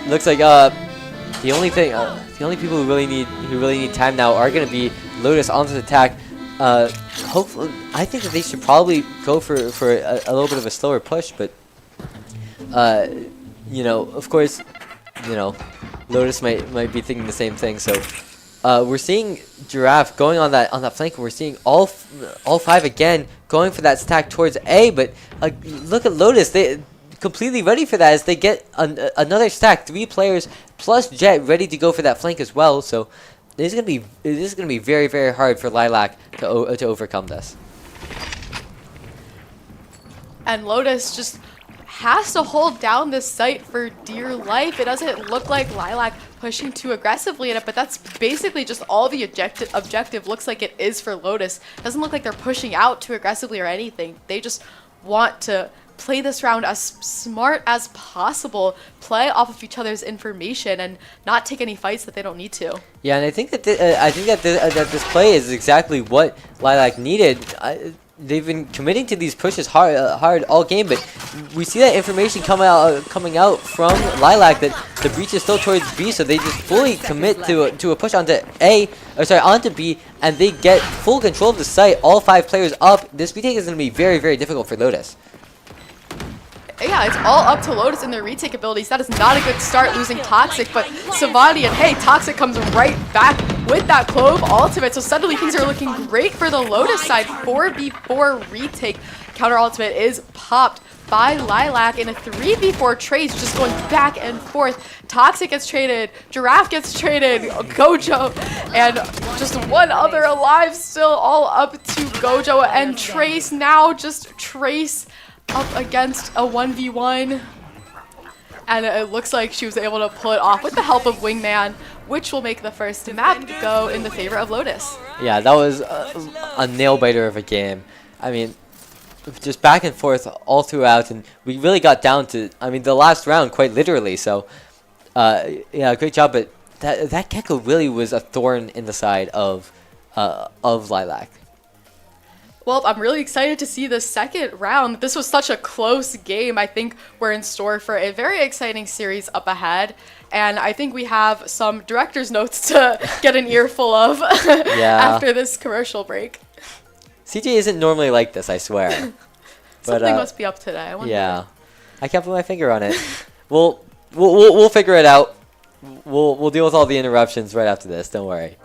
looks like the only people who really need time now are going to be Lotus onto the attack. Hopefully, I think that they should probably go for a little bit of a slower push, but of course, Lotus might be thinking the same thing. So we're seeing Giraffe going on that flank. We're seeing all five again going for that stack towards A, but look at Lotus. They completely ready for that as they get another stack, 3 players plus Jet ready to go for that flank as well. So this is gonna be very, very hard for Lilac to overcome this. And Lotus just has to hold down this site for dear life. It doesn't look like Lilac pushing too aggressively in it, but that's basically just all the objective looks like it is for Lotus. Doesn't look like they're pushing out too aggressively or anything. They just want to play this round as smart as possible, play off of each other's information, and not take any fights that they don't need to. Yeah, and I think that this play is exactly what Lilac needed. They've been committing to these pushes hard all game, but we see that information coming out from Lilac that the breach is still towards B, so they just fully commit to a push onto onto B, and they get full control of the site. All 5 players up. This retake is going to be very, very difficult for Lotus. Yeah, it's all up to Lotus and their retake abilities. That is not a good start, losing Toxic, but Savani and hey, Toxic comes right back with that Clove ultimate, so suddenly things are looking great for the Lotus side. 4v4 retake. Counter ultimate is popped by Lilac in a 3v4 trade, just going back and forth. Toxic gets traded, Giraffe gets traded, Gojo, and just one other alive still, all up to Gojo and Trace. Now just Trace up against a 1v1, and it looks like she was able to pull it off with the help of Wingman, which will make the first map go in the favor of Lotus. Yeah, that was a nail-biter of a game. I mean, just back and forth all throughout, and we really got down to, the last round quite literally. So Yeah, great job. But that Gecko really was a thorn in the side of Lilac. Well, I'm really excited to see the second round. This was such a close game. I think we're in store for a very exciting series up ahead. And I think we have some director's notes to get an earful of after this commercial break. CJ isn't normally like this, I swear. Something must be up today. I wonder. Yeah, I can't put my finger on it. We'll figure it out. We'll deal with all the interruptions right after this. Don't worry.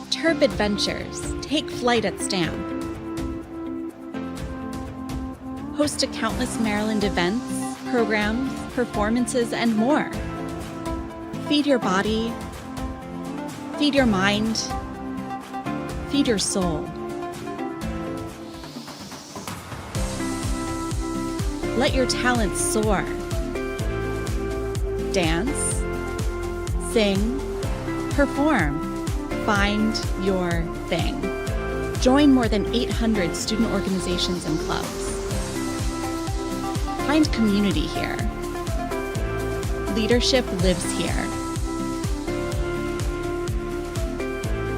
Terp adventures take flight at STAM. Host to countless Maryland events, programs, performances, and more. Feed your body, feed your mind, feed your soul. Let your talents soar. Dance, sing, perform. Find your thing. Join more than 800 student organizations and clubs. Find community here. Leadership lives here.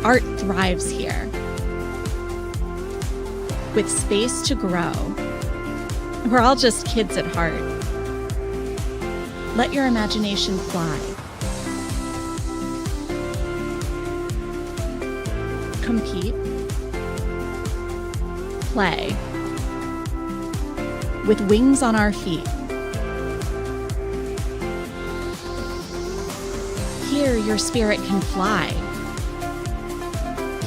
Art thrives here. With space to grow. We're all just kids at heart. Let your imagination fly. Compete, play, with wings on our feet. Here your spirit can fly.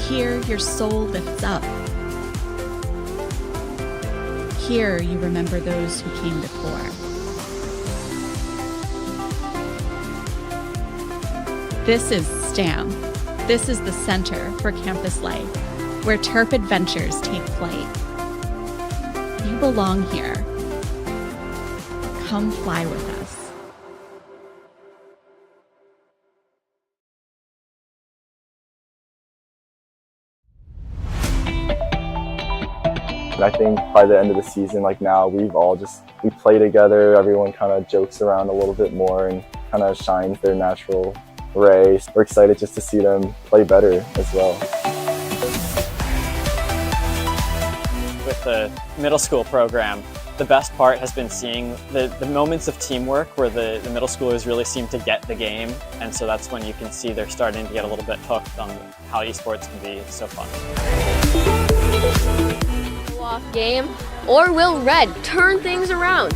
Here your soul lifts up. Here you remember those who came before. This is STAM. This is the center for campus life, where Terp adventures take flight. You belong here. Come fly with us. I think by the end of the season, like now, we play together, everyone kind of jokes around a little bit more and kind of shines their natural ray. We're excited just to see them play better as well. With the middle school program, the best part has been seeing the moments of teamwork where the middle schoolers really seem to get the game, and so that's when you can see they're starting to get a little bit hooked on how esports can be so fun. Off game, or will Red turn things around?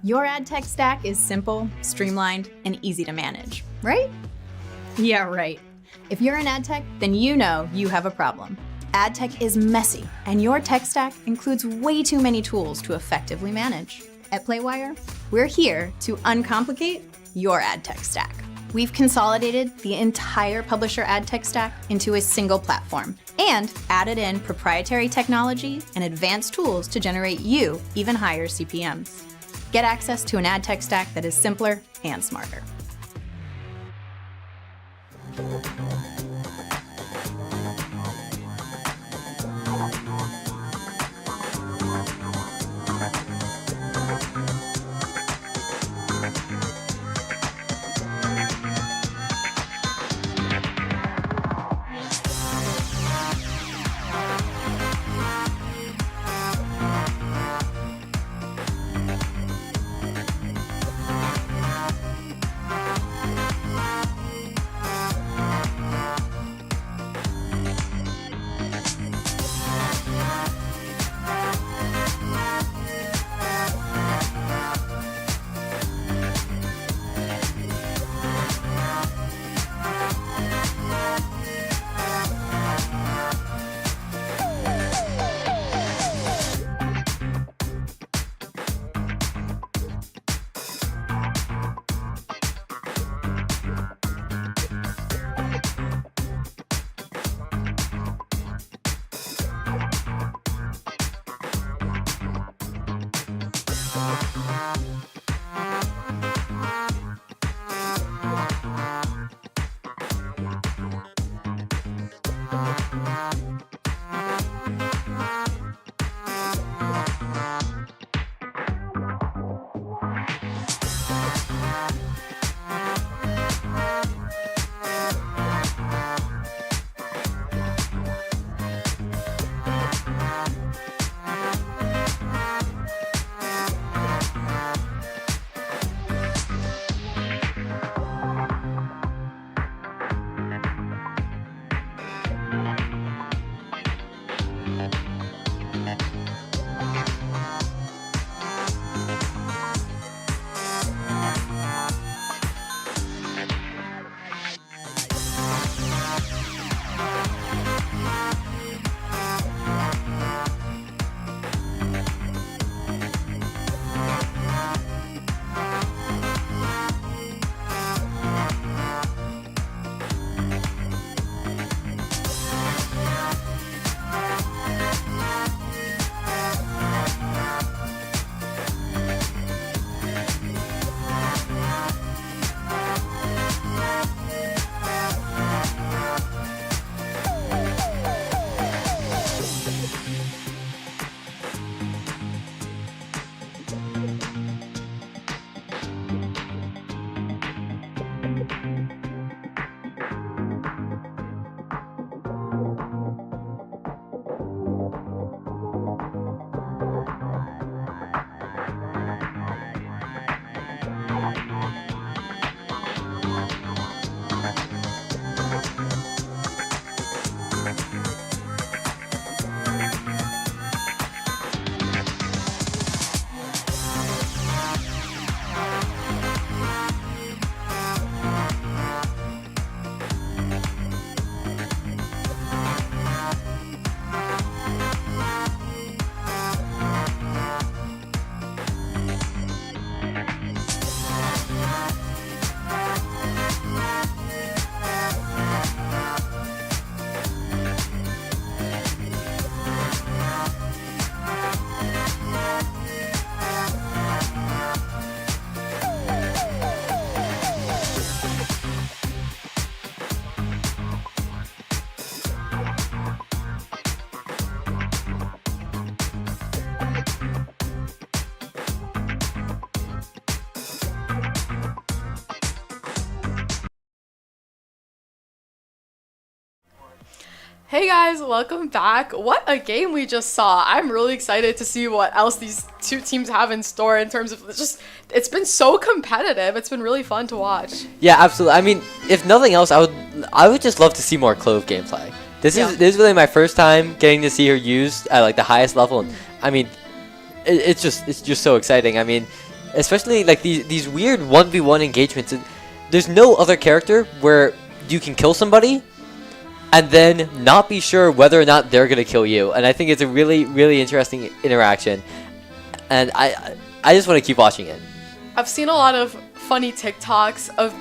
Your ad tech stack is simple, streamlined, and easy to manage, right? Yeah, right. If you're in ad tech, then you know you have a problem. Ad tech is messy, and your tech stack includes way too many tools to effectively manage. At Playwire, we're here to uncomplicate your ad tech stack. We've consolidated the entire publisher ad tech stack into a single platform and added in proprietary technology and advanced tools to generate you even higher CPMs. Get access to an ad tech stack that is simpler and smarter. Hey guys, welcome back. What a game we just saw. I'm really excited to see what else these two teams have in store in terms of it's been so competitive. It's been really fun to watch. Yeah, absolutely. I mean, if nothing else, I would just love to see more Clove gameplay. This is really my first time getting to see her used at like the highest level. And, I mean, it's just so exciting. I mean, especially like these weird 1v1 engagements. There's no other character where you can kill somebody and then not be sure whether or not they're gonna kill you. And I think it's a really interesting interaction. And I just want to keep watching it. I've seen a lot of funny TikToks of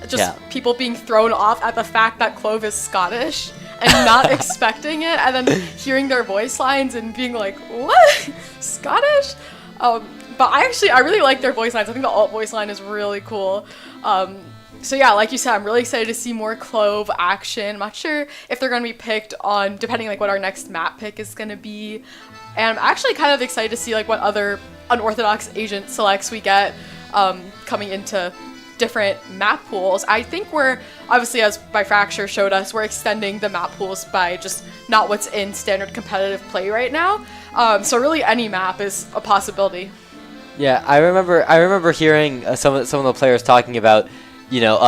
just people being thrown off at the fact that Clove is Scottish and not expecting it, and then hearing their voice lines and being like, what? Scottish? But I really like their voice lines. I think the alt voice line is really cool. So yeah, like you said, I'm really excited to see more Clove action. I'm not sure if they're going to be picked on, depending like what our next map pick is going to be. And I'm actually kind of excited to see like what other unorthodox agent selects we get coming into different map pools. I think we're, obviously as by Fracture showed us, we're extending the map pools by just not what's in standard competitive play right now. So really any map is a possibility. Yeah, I remember hearing some of the players talking about, you know,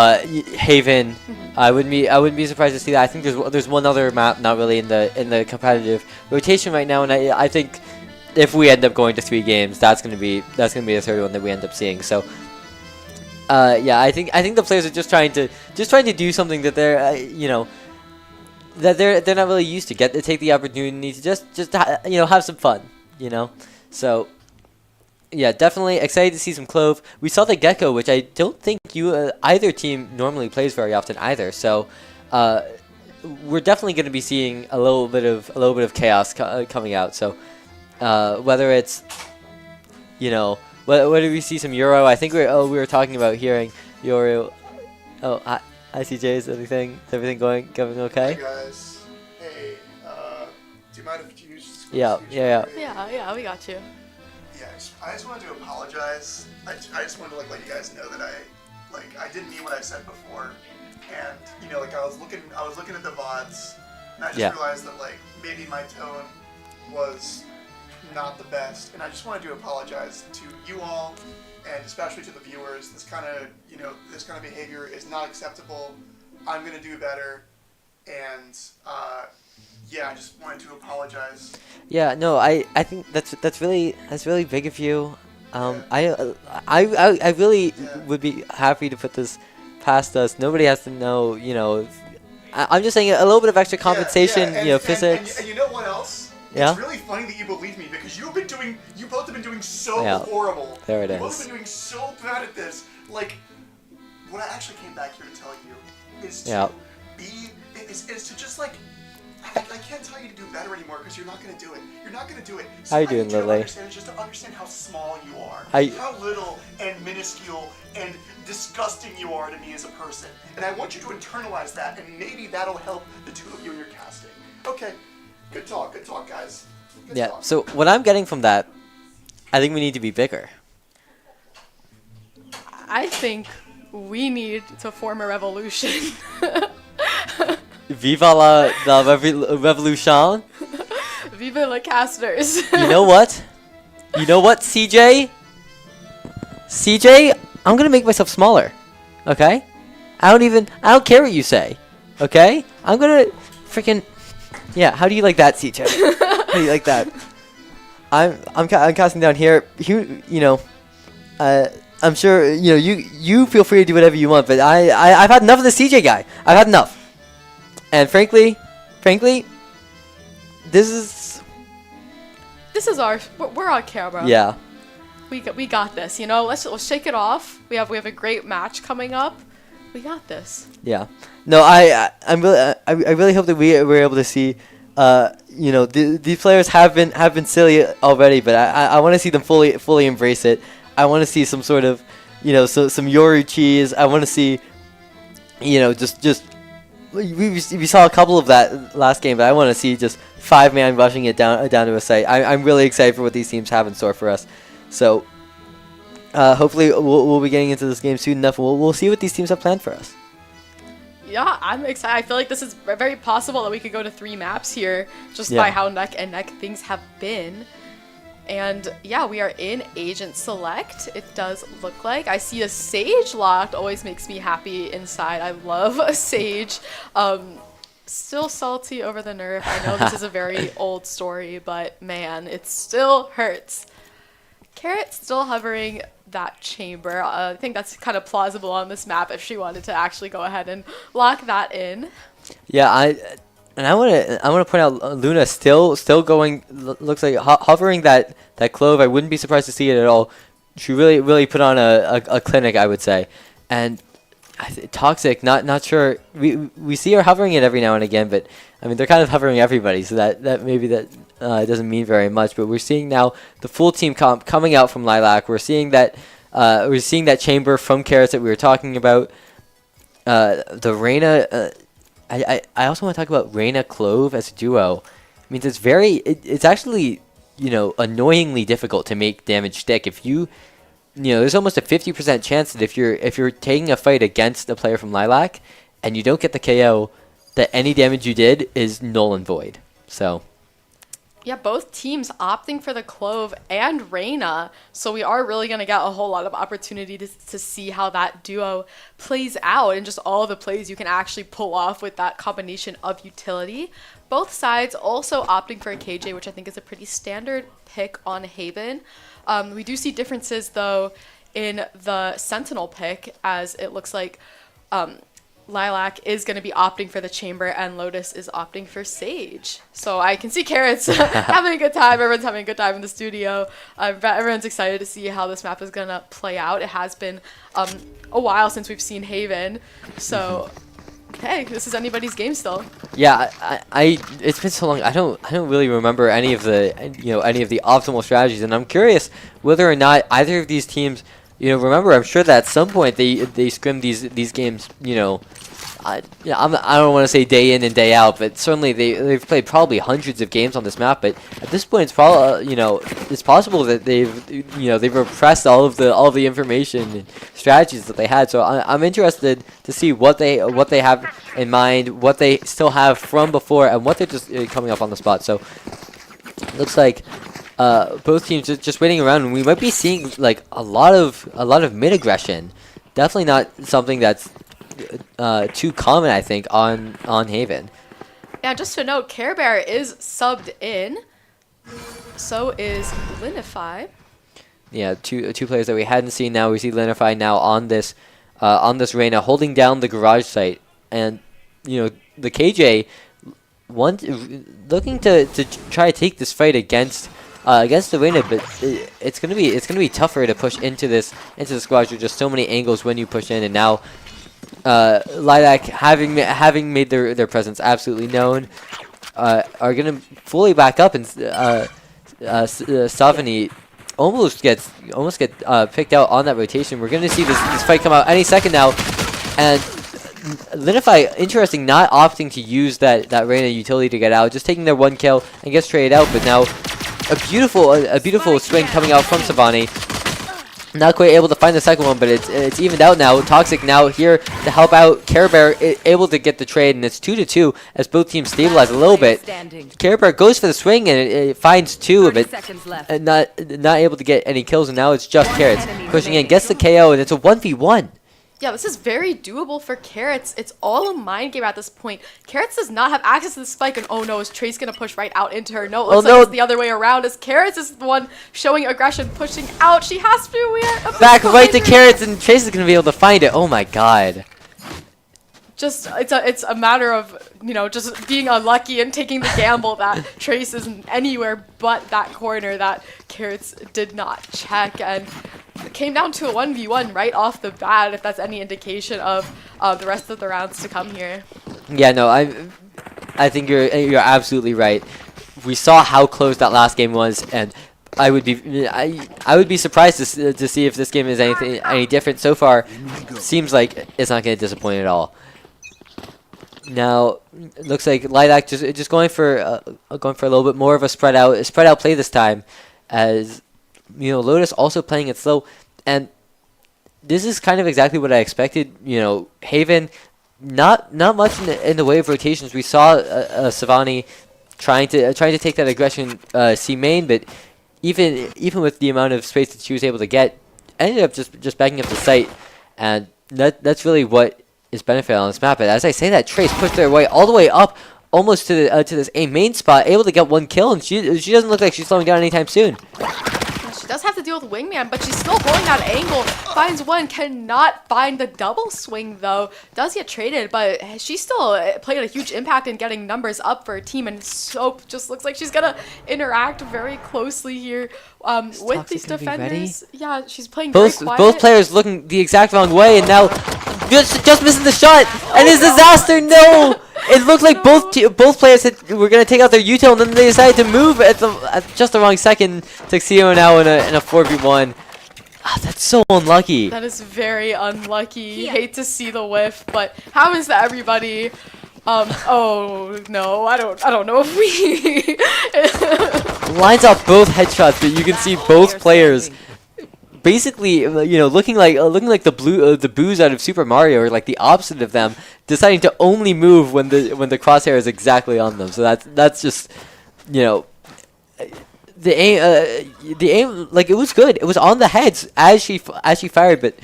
Haven. I wouldn't be surprised to see that. I think there's one other map not really in the competitive rotation right now, and I think if we end up going to 3 games, that's gonna be the third one that we end up seeing. So yeah, I think the players are just trying to do something that they're you know, that they're not really used to. Take the opportunity to just you know, have some fun, you know. So yeah, definitely excited to see some Clove. We saw the Gecko, which I don't think either team normally plays very often either. So we're definitely going to be seeing a little bit of chaos coming out. So whether it's, you know, whether we see some Euro, I think we were talking about hearing Euro. Oh, hi CJ, is everything going okay? Hey guys, hey, do you mind if you just Yeah, we got you. Yeah, I just wanted to apologize. I just wanted to let you guys know that I didn't mean what I said before, and you know, I was looking at the VODs, and I just realized that maybe my tone was not the best, and I just wanted to apologize to you all, and especially to the viewers. This kind of behavior is not acceptable. I'm gonna do better, and yeah, I just wanted to apologize. Yeah, no, I think that's really big of you. I really would be happy to put this past us. Nobody has to know, you know. I'm just saying a little bit of extra compensation, you know, physics. And you know what else? Yeah? It's really funny that you believe me, because you both have been doing so horrible. There it is. You both have been doing so bad at this. Like, what I actually came back here to tell you is to is to just I can't tell you to do better anymore, because you're not going to do it. You're not going to do it. So how you doing, Lily? Just to understand how small you are, how little and minuscule and disgusting you are to me as a person. And I want you to internalize that, and maybe that'll help the two of you in your casting. Okay, good talk, guys. Good talk. So what I'm getting from that, I think we need to be bigger. I think we need to form a revolution. Viva la revolution. Viva la casters. You know what, CJ? I'm gonna make myself smaller. Okay? I don't care what you say. Okay? I'm gonna freaking. Yeah, how do you like that, CJ? How do you like that? I'm casting down here. You know, I'm sure, you know, you feel free to do whatever you want, but I've had enough of the CJ guy. I've had enough. And frankly, this is we're on camera. Yeah. We got this. You know, let's shake it off. We have a great match coming up. We got this. Yeah. No, I really hope that we're able to see. You know, these players have been silly already, but I want to see them fully embrace it. I want to see some sort of, you know, some Yoru cheese. I want to see, you know, just we saw a couple of that last game, but I want to see just 5-man rushing it down to a site. I'm really excited for what these teams have in store for us. So hopefully we'll be getting into this game soon enough. We'll see what these teams have planned for us. Yeah, I'm excited. I feel like this is very possible that we could go to 3 maps here just by how neck and neck things have been. And yeah, we are in Agent Select. It does look like. I see a Sage locked. Always makes me happy inside. I love a Sage. Still salty over the nerf. I know this is a very old story, but man, it still hurts. Carrot still hovering that chamber. I think that's kind of plausible on this map if she wanted to actually go ahead and lock that in. Yeah, I want to point out Luna still going. Looks like hovering that clove. I wouldn't be surprised to see it at all. She really put on a clinic, I would say. And Toxic, not sure. We see her hovering it every now and again, but I mean they're kind of hovering everybody, so that maybe that doesn't mean very much. But we're seeing now the full team comp coming out from Lilac. We're seeing that chamber from Carrots that we were talking about. The Reyna. I also want to talk about Reyna Clove as a duo. I mean, it's actually, annoyingly difficult to make damage stick. If there's almost a 50% chance that if you're taking a fight against a player from Lilac and you don't get the KO, that any damage you did is null and void. So yeah, both teams opting for the Clove and Reyna, so we are really going to get a whole lot of opportunity to see how that duo plays out and just all the plays you can actually pull off with that combination of utility. Both sides also opting for a KJ, which I think is a pretty standard pick on Haven. We do see differences, though, in the Sentinel pick, as it looks like Lilac is going to be opting for the chamber and Lotus is opting for Sage. So I can see Carrots having a good time. Everyone's having a good time in the studio. Everyone's excited to see how this map is going to play out. It has been a while since we've seen Haven. So hey, this is anybody's game still. Yeah, it's been so long. I don't really remember any of the optimal strategies, and I'm curious whether or not either of these teams, remember, I'm sure that at some point they scrim these games, I don't want to say day in and day out, but certainly they've played probably hundreds of games on this map. But at this point, it's probably it's possible that they've repressed all of the information and strategies that they had. So I'm interested to see what they have in mind, what they still have from before, and what they're just coming up on the spot. So it looks like both teams just waiting around, and we might be seeing like a lot of mid aggression. Definitely not something that's too common, I think, on Haven. Yeah, just to note, Care Bear is subbed in. So is Linify. Yeah, two players that we hadn't seen. Now we see Linify now on this Reyna holding down the garage site, and the KJ looking to try to take this fight against the Reyna, but it's gonna be tougher to push into this garage. There's just so many angles when you push in, and now Lilac, having made their presence absolutely known, are gonna fully back up, and Savani almost get picked out on that rotation. We're gonna see this fight come out any second now, and Linify, interesting, not opting to use that Reyna utility to get out, just taking their 1 kill and gets traded out. But now a beautiful swing coming out from Savani. Not quite able to find the second one, but it's evened out now. Toxic now here to help out. Care Bear able to get the trade, and it's 2-2 as both teams stabilize a little bit. Care Bear goes for the swing, and it finds 2 of it, and not able to get any kills. And now it's just Carrots pushing in, gets the KO, and it's a 1v1. Yeah, this is very doable for Carrots. It's all a mind game at this point. Carrots does not have access to the spike, and oh no, is Trace going to push right out into her? No, it looks like it's the other way around, as Carrots is the one showing aggression, pushing out. She has to back right to Carrots, and Trace is going to be able to find it. Oh my god. Just, it's a matter of, just being unlucky and taking the gamble that Trace isn't anywhere but that corner that Carrots did not check, and it came down to a 1v1 right off the bat, if that's any indication of the rest of the rounds to come here. Yeah, no, I think you're absolutely right. We saw how close that last game was, and I would be surprised to see if this game is any different. So far, seems like it's not going to disappoint at all. Now, it looks like Lilac just going for a little bit more of a spread out play this time, as Lotus also playing it slow, and this is kind of exactly what I expected. Haven not much in the way of rotations. We saw Savani trying to take that aggression C main, but even with the amount of space that she was able to get, ended up just backing up the site, and that's really what is benefiting on this map. But as I say that, Trace pushed their way all the way up, almost to this A main spot, able to get one kill, and she doesn't look like she's slowing down anytime soon. She does have to deal with Wingman, but she's still holding that angle. Finds one, cannot find the double swing though. Does get traded, but she still played a huge impact in getting numbers up for her team, and Soap just looks like she's gonna interact very closely here with these defenders. Yeah, she's playing very quiet. Both players looking the exact wrong way, and now just missing the shot, and it's disaster. No! It looked like both players were going to take out their util, and then they decided to move at just the wrong second. Tuxedo now in a 4v1. That's so unlucky. That is very unlucky. Hate to see the whiff, but happens to everybody. Oh no, I don't know if we lines off both headshots, but you can see both players basically, looking like the boos out of Super Mario, or like the opposite of them, deciding to only move when the crosshair is exactly on them. So that's just, the aim, like, it was good. It was on the heads as she fired, but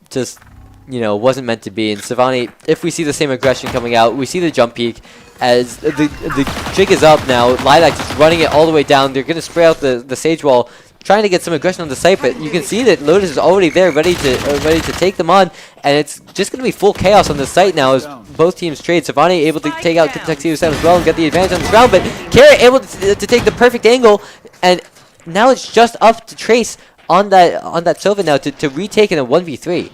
just, wasn't meant to be. And Savani, if we see the same aggression coming out, we see the jump peak as the jig is up now. Lilac just running it all the way down. They're gonna spray out the sage wall, trying to get some aggression on the site, but you can see that Lotus is already there, ready to take them on, and it's just going to be full chaos on the site now as both teams trade. Savani able to take out Tuxedo Sam as well and get the advantage on the ground, but Carrot able to take the perfect angle, and now it's just up to Trace on that Sylvan now to retake in a 1v3.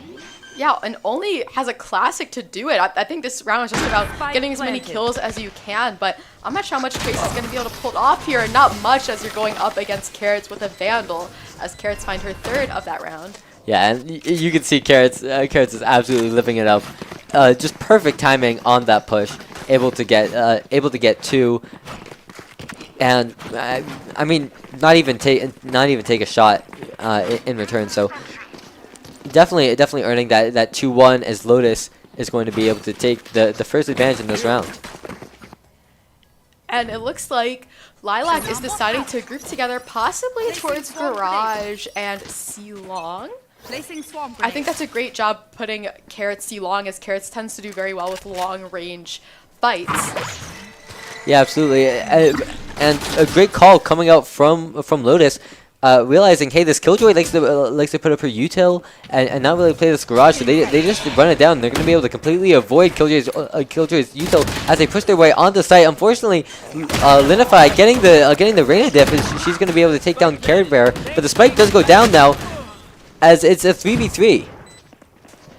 Yeah, and only has a classic to do it. I think this round is just about getting as many kills as you can, but I'm not sure how much Trace is going to be able to pull it off here, and not much as you're going up against Carrots with a Vandal, as Carrots find her third of that round. Yeah, and you can see Carrots is absolutely living it up. Just perfect timing on that push, able to get two, and I mean, not even take a shot in return. So definitely earning that 2-1, as Lotus is going to be able to take the first advantage in this round. And it looks like Lilac is deciding to group together, possibly towards Garage and C-Long. I think that's a great job putting Carrots C-Long, as Carrots tends to do very well with long-range fights. Yeah, absolutely. And a great call coming out from Lotus. Realizing, hey, this Killjoy likes to put up her util and not really play this Garage, so they just run it down. They're going to be able to completely avoid Killjoy's util as they push their way onto site. Unfortunately, Linify getting the Reyna diff, she's going to be able to take down Carrot Bear, but the spike does go down now, as it's a 3v3.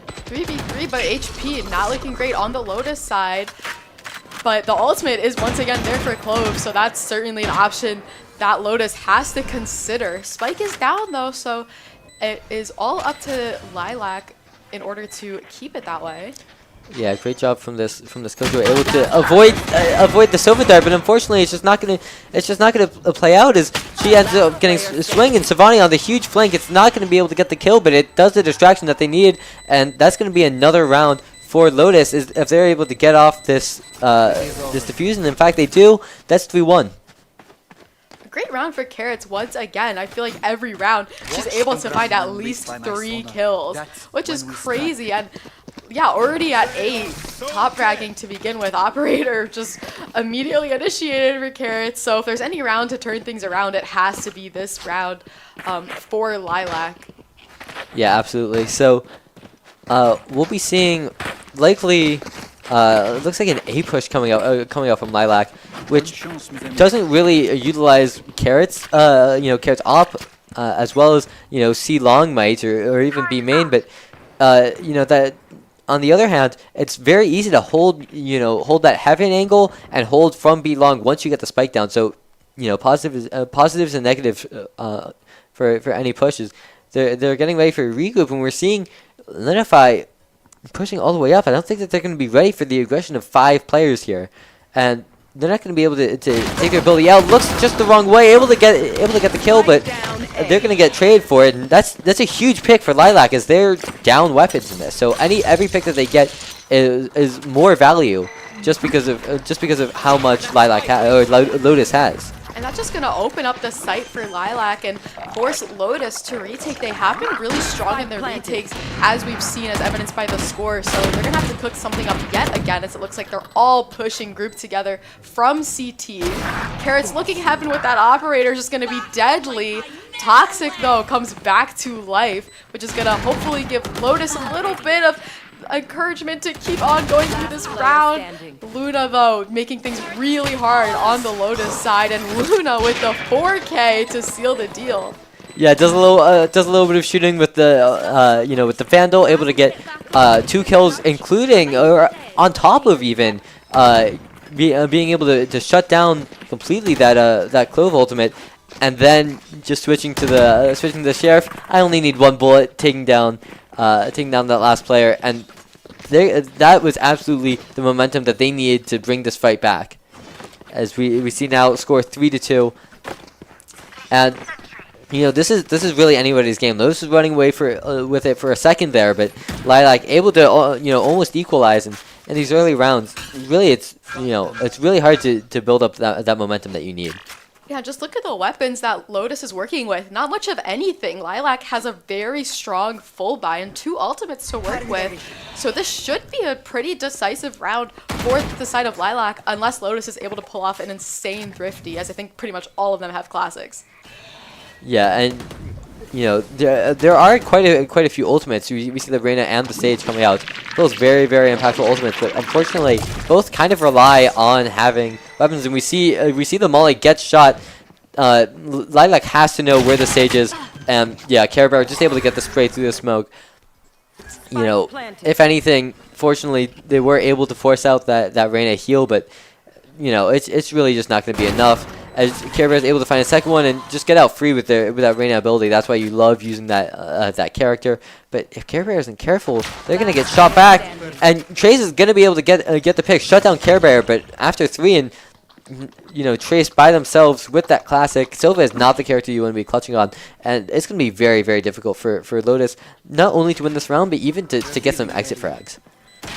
3v3, but HP not looking great on the Lotus side. But the ultimate is once again there for Clove, so that's certainly an option that Lotus has to consider. Spike is down though, so it is all up to Lilac in order to keep it that way. Yeah, great job from this Killjoy, able to avoid the Silver Dart, but unfortunately it's just not gonna play out, as she ends up getting swing, and Savani on the huge flank. It's not gonna be able to get the kill, but it does the distraction that they needed, and that's gonna be another round for Lotus, is if they're able to get off this diffusion. In fact, they do. That's 3-1. Great round for Carrots once again. I feel like every round she's able to find at least 3 kills, which is crazy. And yeah, already at 8, top fragging to begin with. Operator just immediately initiated for Carrots. So if there's any round to turn things around, it has to be this round for Lilac. Yeah, absolutely. So we'll be seeing likely. It looks like an A push coming out from Lilac, which doesn't really utilize Carrots, Carrots op, as well as C long might or even B main, but that on the other hand, it's very easy to hold that heaven angle and hold from B long once you get the spike down. So positives and negatives for any pushes. They're getting ready for a regroup, and we're seeing Linify pushing all the way up. I don't think that they're going to be ready for the aggression of 5 players here, and they're not going to be able to take their ability out. Looks just the wrong way, able to get the kill, but they're going to get traded for it, and that's a huge pick for Lilac, as they're down weapons in this. So every pick that they get is more value just because of how much Lilac Lotus has. And that's just going to open up the site for Lilac and force Lotus to retake. They have been really strong in their retakes, as we've seen, as evidenced by the score. So they're going to have to cook something up yet again, as it looks like they're all pushing grouped together from CT. Carrots looking heaven with that operator is just going to be deadly. Toxic, though, comes back to life, which is going to hopefully give Lotus a little bit of encouragement to keep on going through this round. Luna, though, making things really hard on the Lotus side, and Luna with the 4K to seal the deal. Yeah, does a little bit of shooting with the with the Vandal, able to get 2 kills, including on top of even being able to shut down completely that Clove ultimate, and then just switching to the Sheriff. I only need 1 bullet, taking down that last player, and that was absolutely the momentum that they needed to bring this fight back. As we see now score 3-2, and this is really anybody's game. Lotus is running away with it for a second there, but Lilac able to almost equalize, and in these early rounds, really it's really hard to build up that momentum that you need. Yeah, just look at the weapons that Lotus is working with. Not much of anything. Lilac has a very strong full buy and 2 ultimates to work with. So this should be a pretty decisive round for the side of Lilac, unless Lotus is able to pull off an insane Thrifty, as I think pretty much all of them have classics. Yeah, and there are quite a few ultimates. We see the Reyna and the Sage coming out. Those very, very impactful ultimates, but unfortunately, both kind of rely on having weapons. And we see the Molly get shot. Lilac has to know where the Sage is, and yeah, Care Bear just able to get the spray through the smoke. If anything, fortunately, they were able to force out that Reyna heal, but it's really just not going to be enough. As Care Bear is able to find a second one and just get out free with that Reyna ability. That's why you love using that character. But if Care Bear isn't careful, they're gonna get shot back, and Trace is gonna be able to get the pick, shut down Care Bear. But after 3, and Trace by themselves with that classic, Silva is not the character you want to be clutching on, and it's gonna be very, very difficult for Lotus not only to win this round, but even to get some exit frags.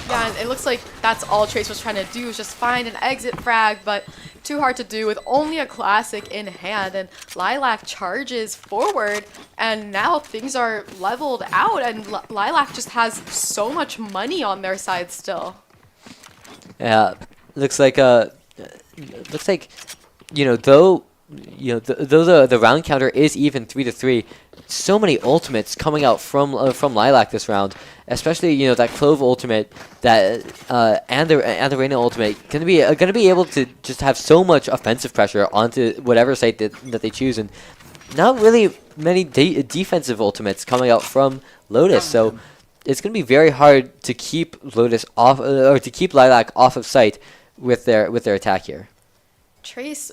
Yeah, and it looks like that's all Trace was trying to do, is just find an exit frag, but too hard to do with only a classic in hand. And Lilac charges forward, and now things are leveled out, and Lilac just has so much money on their side still. Yeah, looks like though the round counter is even 3-3. So many ultimates coming out from Lilac this round, especially that Clove ultimate and the Reyna ultimate gonna be able to just have so much offensive pressure onto whatever site that they choose, and not really many defensive ultimates coming out from Lotus. So it's gonna be very hard to keep Lotus off, or to keep Lilac off of site with their attack here. Trace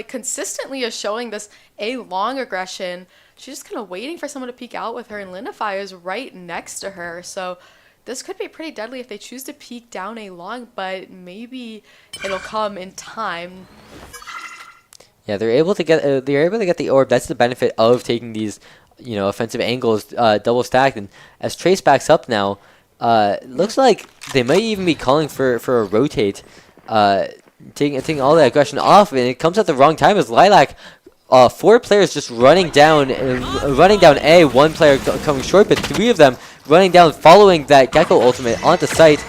consistently is showing this long aggression. She's just kind of waiting for someone to peek out with her, and Linify is right next to her. So this could be pretty deadly if they choose to peek down long, but maybe it'll come in time. Yeah, they're able to get the orb. That's the benefit of taking these offensive angles double stacked. And as Trace backs up now, looks like they might even be calling for a rotate, taking all the aggression off, and it comes at the wrong time as Lilac. 4 players just running down A, 1 player coming short, but 3 of them running down, following that Gecko ultimate onto site.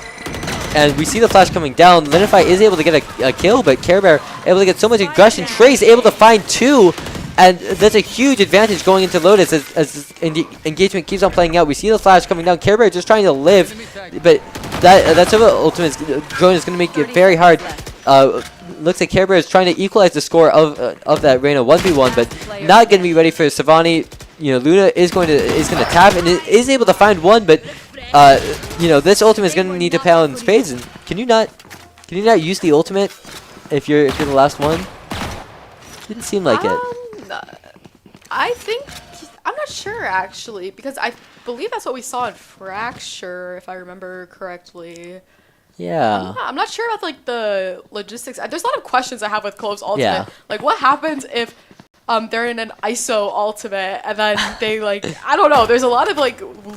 And we see the flash coming down. Linify is able to get a kill, but Care Bear able to get so much aggression. Trace able to find 2, and that's a huge advantage going into Lotus as the engagement keeps on playing out. We see the flash coming down. Care Bear just trying to live, but that Silva ultimate drone is going to make it very hard. Looks like Care Bear is trying to equalize the score of that Reyna 1v1, but not going to be ready for Savani. Luna is going to tap and is able to find 1, but this ultimate is going to need to pay out in spades. And can you not use the ultimate if you're the last one? Didn't seem like it. I think I'm not sure actually, because I believe that's what we saw in Fracture, if I remember correctly. Yeah. I'm not sure about the logistics. There's a lot of questions I have with Clove's ultimate. Yeah. What happens if they're in an ISO ultimate and then they I don't know. There's a lot of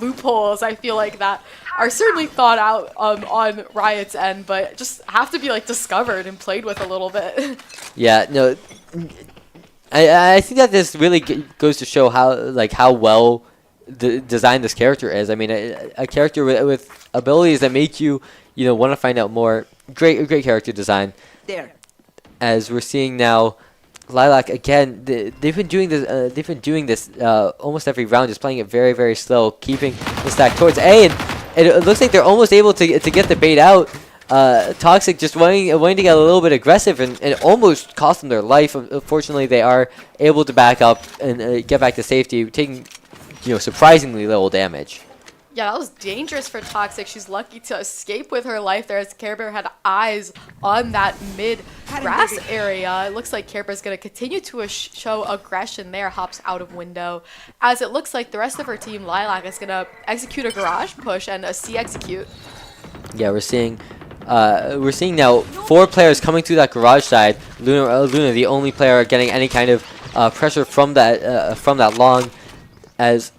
loopholes I feel like that are certainly thought out on Riot's end, but just have to be like discovered and played with a little bit. Yeah, no, I think that this really goes to show how well designed this character is. I mean, a character with abilities that make you want to find out more. Great character design. There. As we're seeing now, Lilac again. They've been doing this. Almost every round, just playing it very, very slow, keeping the stack towards A, and it looks like they're almost able to get the bait out. Toxic just wanting to get a little bit aggressive and almost cost them their life. Unfortunately, they are able to back up and get back to safety, taking surprisingly little damage. Yeah, that was dangerous for Toxic. She's lucky to escape with her life there as Care Bear had eyes on that mid grass area. It looks like Care Bear is going to continue to show aggression there. Hops out of window. As it looks like the rest of her team, Lilac, is going to execute a garage push and a C execute. Yeah, we're seeing now 4 players coming through that garage side. Luna, the only player getting any kind of pressure from that long. As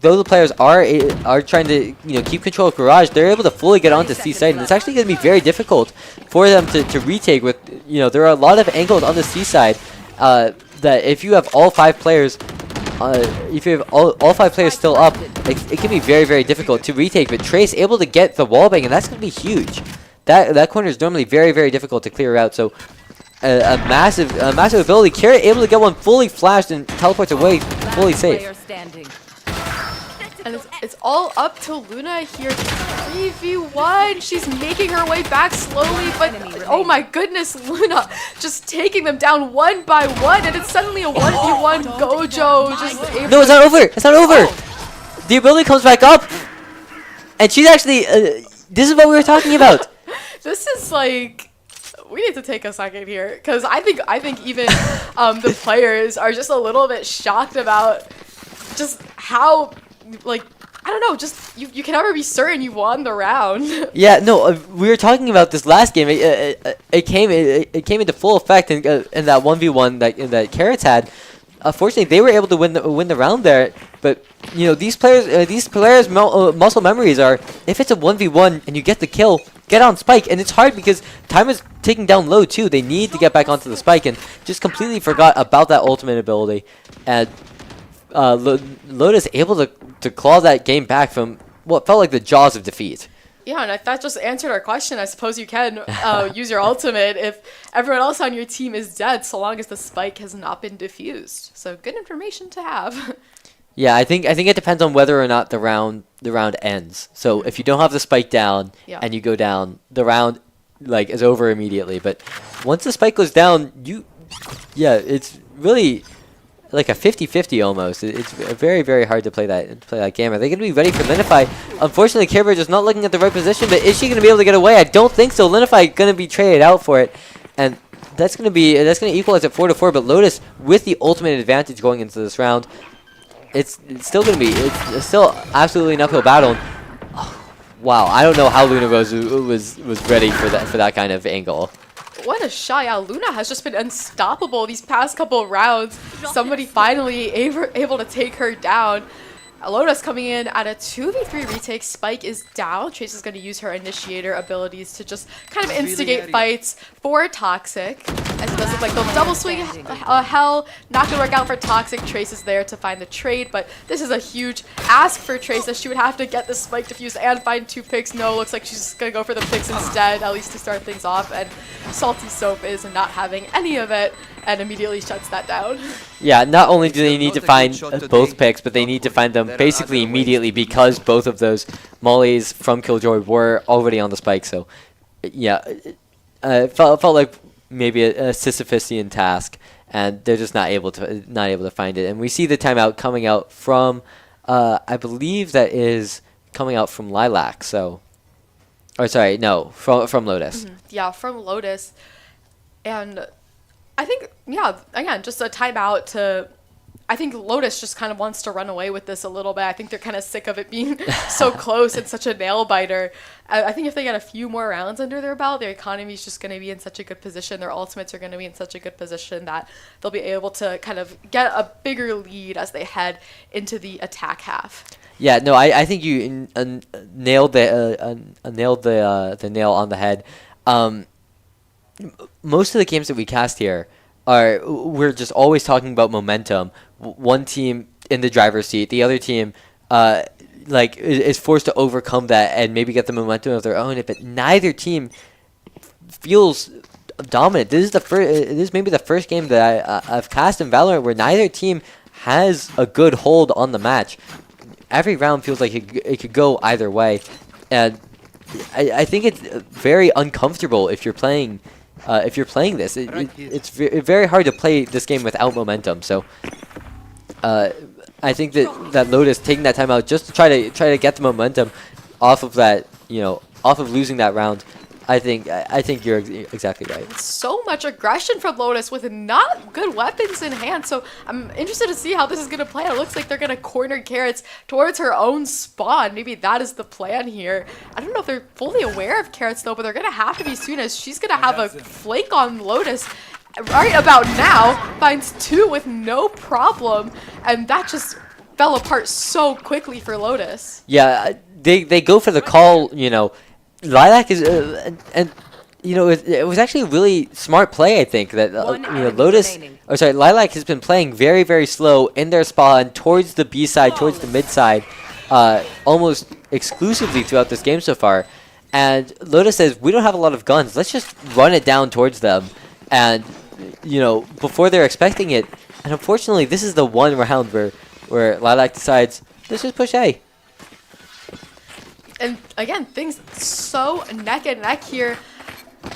though the players are trying to keep control of garage, they're able to fully get onto C side, and it's actually going to be very difficult for them to retake. With there are a lot of angles on the C side that if you have all 5 players, all 5 players still up, it can be very, very difficult to retake. But Trace able to get the wallbang, and that's going to be huge. That corner is normally very, very difficult to clear out. So a massive ability. Carrot able to get one fully flashed and teleports away, fully safe. And it's all up to Luna here. 3v1. She's making her way back slowly, but oh my goodness, Luna just taking them down one by one, and it's suddenly a 1v1 Gojo. No, it's not over. It's not over. Oh. The ability comes back up, and she's actually. This is what we were talking about. This is like. We need to take a second here, because I think even the players are just a little bit shocked about just how, like, I don't know, just you can never be certain you won the round. Yeah, no, we were talking about this last game. It came into full effect in that 1v1 that Carrots had. Unfortunately, they were able to win the round there. But these players' muscle memories are, if it's a 1v1 and you get the kill, get on spike. And it's hard because time is ticking down low too. They need to get back onto the spike and just completely forgot about that ultimate ability. And Lotus able to claw that game back from what felt like the jaws of defeat. Yeah, and if that just answered our question, I suppose you can use your ultimate if everyone else on your team is dead, so long as the spike has not been defused. So good information to have. Yeah, I think it depends on whether or not the round ends. So if you don't have the spike down and you go down, the round is over immediately. But once the spike goes down, it's really like a 50-50 almost. It's very, very hard to play that game. Are they going to be ready for Linify? Unfortunately, Care Bear just not looking at the right position, but is she going to be able to get away? I don't think so. Linify going to be traded out for it, and that's going to equalize at 4-4. But Lotus with the ultimate advantage going into this round, it's still going to be still absolutely an uphill battle. Wow, I don't know how Luna Rose was ready for that kind of angle. What a shot. Yeah, Luna has just been unstoppable these past couple of rounds. Somebody finally able to take her down. Lotus coming in at a 2v3 retake. Spike is down. Trace is going to use her initiator abilities to just kind of instigate fights for Toxic. As it does look like they'll double swing Hell. Not going to work out for Toxic. Trace is there to find the trade, but this is a huge ask for Trace as she would have to get the spike defused and find 2 picks. No, looks like she's just going to go for the picks instead, at least to start things off. And Salty Soap is not having any of it and immediately shuts that down. Yeah, not only do they need to find both picks, but they need to find them basically immediately because both of those mollies from Killjoy were already on the spike. So, yeah, it felt like maybe a Sisyphusian task, and they're just not able to find it. And we see the timeout coming out from, I believe that is coming out from Lilac. So, or sorry, no, from Lotus. Mm-hmm. Yeah, from Lotus, and I think, yeah, again, just a timeout to I think Lotus just kind of wants to run away with this a little bit. I think they're kind of sick of it being so close and such a nail biter. I think if they get a few more rounds under their belt, their economy is just going to be in such a good position. Their ultimates are going to be in such a good position that they'll be able to kind of get a bigger lead as they head into the attack half. Yeah, no, I think you nailed the nail on the head. Most of the games that we cast here we're just always talking about momentum. One team in the driver's seat, the other team is forced to overcome that and maybe get the momentum of their own. But neither team feels dominant. This is maybe the first game that I've cast in Valorant where neither team has a good hold on the match. Every round feels like it could go either way, and I think it's very uncomfortable if you're playing. This, it's very hard to play this game without momentum. So, I think that Lotus taking that time out just to try to get the momentum off of that, off of losing that round. I think you're exactly right. So much aggression from Lotus with not good weapons in hand. So I'm interested to see how this is going to play out. It looks like they're going to corner Carrots towards her own spawn. Maybe that is the plan here. I don't know if they're fully aware of Carrots though, but they're going to have to be soon as she's going to have a flank on Lotus. Right about now, finds 2 with no problem. And that just fell apart so quickly for Lotus. Yeah, they go for the call, Lilac is, it was actually a really smart play. I think that Lilac has been playing very, very slow in their spawn towards the B side, towards the mid side, almost exclusively throughout this game so far. And Lotus says, we don't have a lot of guns. Let's just run it down towards them, and before they're expecting it. And unfortunately, this is the one round where Lilac decides, let's just push A. And again, things so neck and neck here.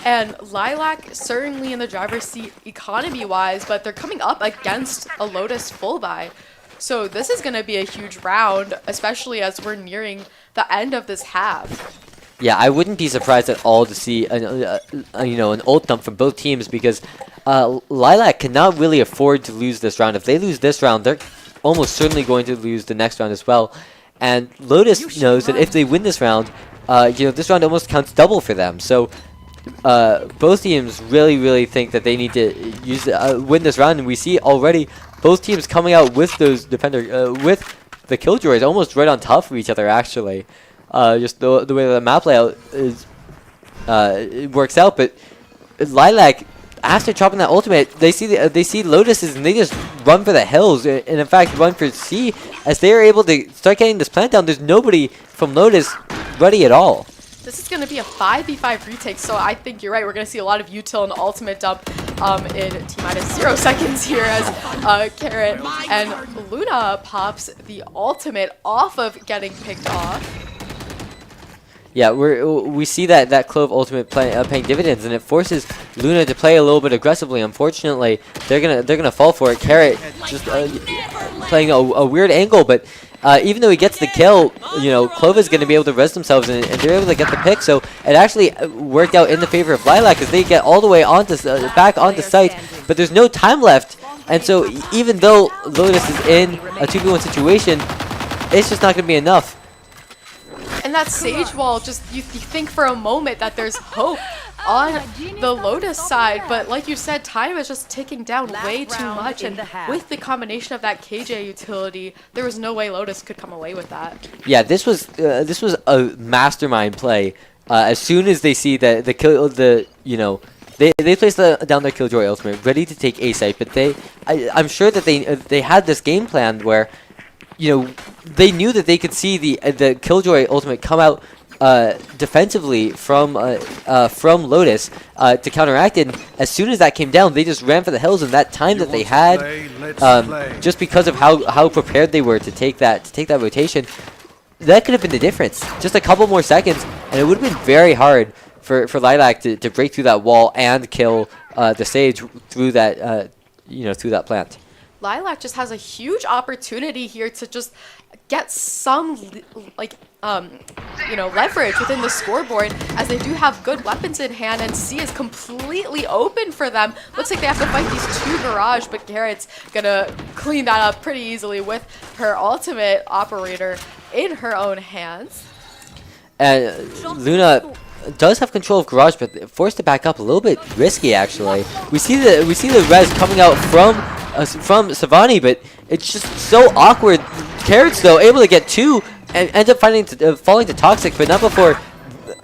And Lilac certainly in the driver's seat economy-wise, but they're coming up against a Lotus full buy. So this is going to be a huge round, especially as we're nearing the end of this half. Yeah, I wouldn't be surprised at all to see an ult dump from both teams because Lilac cannot really afford to lose this round. If they lose this round, they're almost certainly going to lose the next round as well. And Lotus knows that if they win this round, this round almost counts double for them. So both teams really, really think that they need to win this round. And we see already both teams coming out with those with the Killjoys almost right on top of each other, actually. Just the way the map layout is, it works out. But Lilac, after chopping that ultimate, they see Lotus's and they just run for the hills, and in fact run for C as they are able to start getting this plant down. There's nobody from Lotus ready at all. This is going to be a 5v5 retake, so I think you're right. We're going to see a lot of util and ultimate dump in T-minus 0 seconds here as Carrot and Luna pops the ultimate off of getting picked off. Yeah, we see that Clove ultimate paying dividends, and it forces Luna to play a little bit aggressively. Unfortunately, they're gonna fall for it. Carrot just playing a weird angle, but even though he gets the kill, Clove is gonna be able to res themselves, and they're able to get the pick. So it actually worked out in the favor of Lilac as they get all the way back onto site, but there's no time left, and so even though Lotus is in a 2v1 situation, it's just not gonna be enough. And that Sage Wall, just you think for a moment that there's hope on the Lotus side, but like you said, time is just ticking down way too much, and with the combination of that KJ utility, there was no way Lotus could come away with that. Yeah, this was a mastermind play. As soon as they see that they place down their Killjoy ultimate, ready to take A site, but I'm sure that they had this game plan where they knew that they could see the Killjoy ultimate come out defensively from Lotus to counteract it. And as soon as that came down, they just ran for the hills, and that time that they had, just because of how prepared they were to take that rotation, that could have been the difference. Just a couple more seconds, and it would have been very hard for Lilac to break through that wall and kill the Sage through that through that plant. Lilac just has a huge opportunity here to just get some leverage within the scoreboard, as they do have good weapons in hand, and C is completely open for them. Looks like they have to fight these 2 Garage, but Garrett's gonna clean that up pretty easily with her ultimate operator in her own hands. And Luna does have control of Garage, but forced to back up a little bit risky actually. We see the res coming out from Savani, but it's just so awkward. Carrots though able to get 2 and ends up falling to Toxic, but not before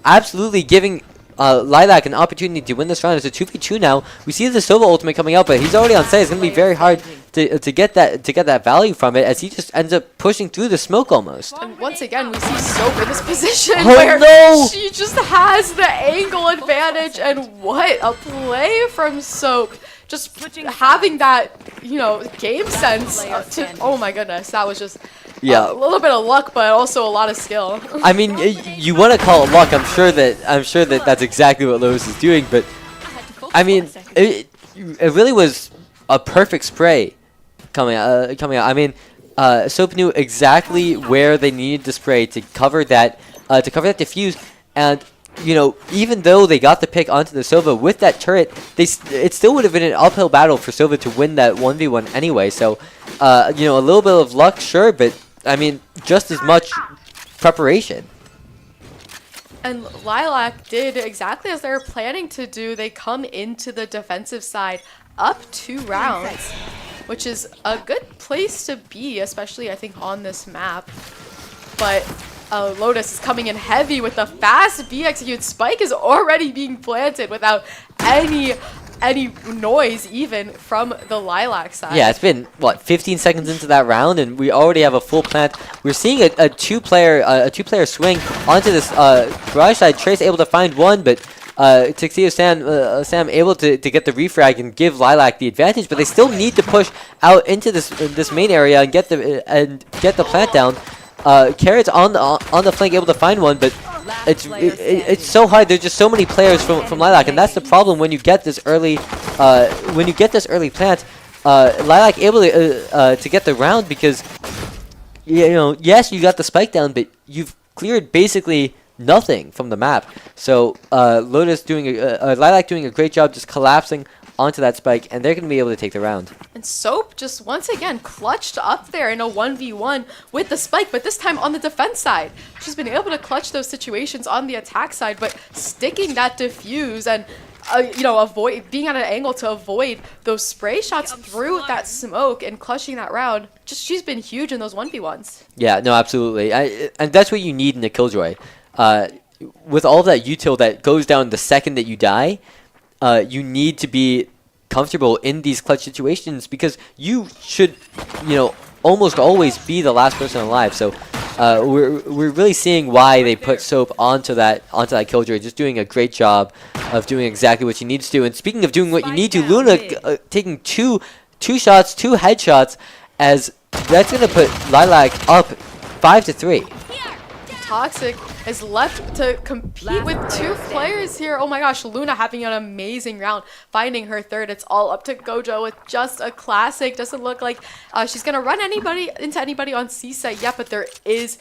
absolutely giving Lilac an opportunity to win this round. It's a 2v2 now. We see the Sova ultimate coming out, but he's already on site. It's going to be very hard to get that value from it, as he just ends up pushing through the smoke almost. And once again, we see Soap in this position where she just has the angle advantage, and what a play from Soap. Just having that, game sense oh my goodness, that was just a little bit of luck, but also a lot of skill. I mean, you want to call it luck. I'm sure that that's exactly what Lotus is doing, but I mean, it really was a perfect spray coming out. I mean, Soap knew exactly where they needed to spray to cover that diffuse, and even though they got the pick onto the Sova with that turret, it still would have been an uphill battle for Sova to win that 1v1 anyway. So, a little bit of luck, sure, but I mean, just as much preparation. And Lilac did exactly as they were planning to do. They come into the defensive side up 2 rounds, which is a good place to be, especially I think on this map. But Lotus is coming in heavy with the fast V execute. Spike is already being planted without any noise even from the Lilac side. Yeah, it's been what, 15 seconds into that round, and we already have a full plant. We're seeing a two-player swing onto this Garage side. Trace able to find one, but Tuxedo Sam able to get the refrag and give Lilac the advantage, but they still need to push out into this main area and get the plant down. Carrots on the flank able to find one, but it's so hard. There's just so many players from Lilac, and that's the problem when you get this early plant. Lilac able to get the round because yes, you got the spike down, but you've cleared basically nothing from the map. So Lotus Lilac doing a great job just collapsing onto that spike, and they're going to be able to take the round. And Soap just once again clutched up there in a 1v1 with the spike, but this time on the defense side. She's been able to clutch those situations on the attack side, but sticking that diffuse and avoid being at an angle to avoid those spray shots through that smoke and clutching that round. She's been huge in those 1v1s. Yeah, no, absolutely. And that's what you need in a Killjoy. With all that util that goes down the second that you die, you need to be comfortable in these clutch situations, because you should, almost always be the last person alive. So we're really seeing why they put Soap onto that Killjoy, just doing a great job of doing exactly what you need to do. And speaking of doing what you need to, Luna taking two headshots, as that's gonna put Lilac up 5-3. Toxic is left to compete with 2 players here. Oh my gosh, Luna having an amazing round, finding her third. It's all up to Gojo with just a classic. Doesn't look like she's gonna run into anybody on C site yet, but there is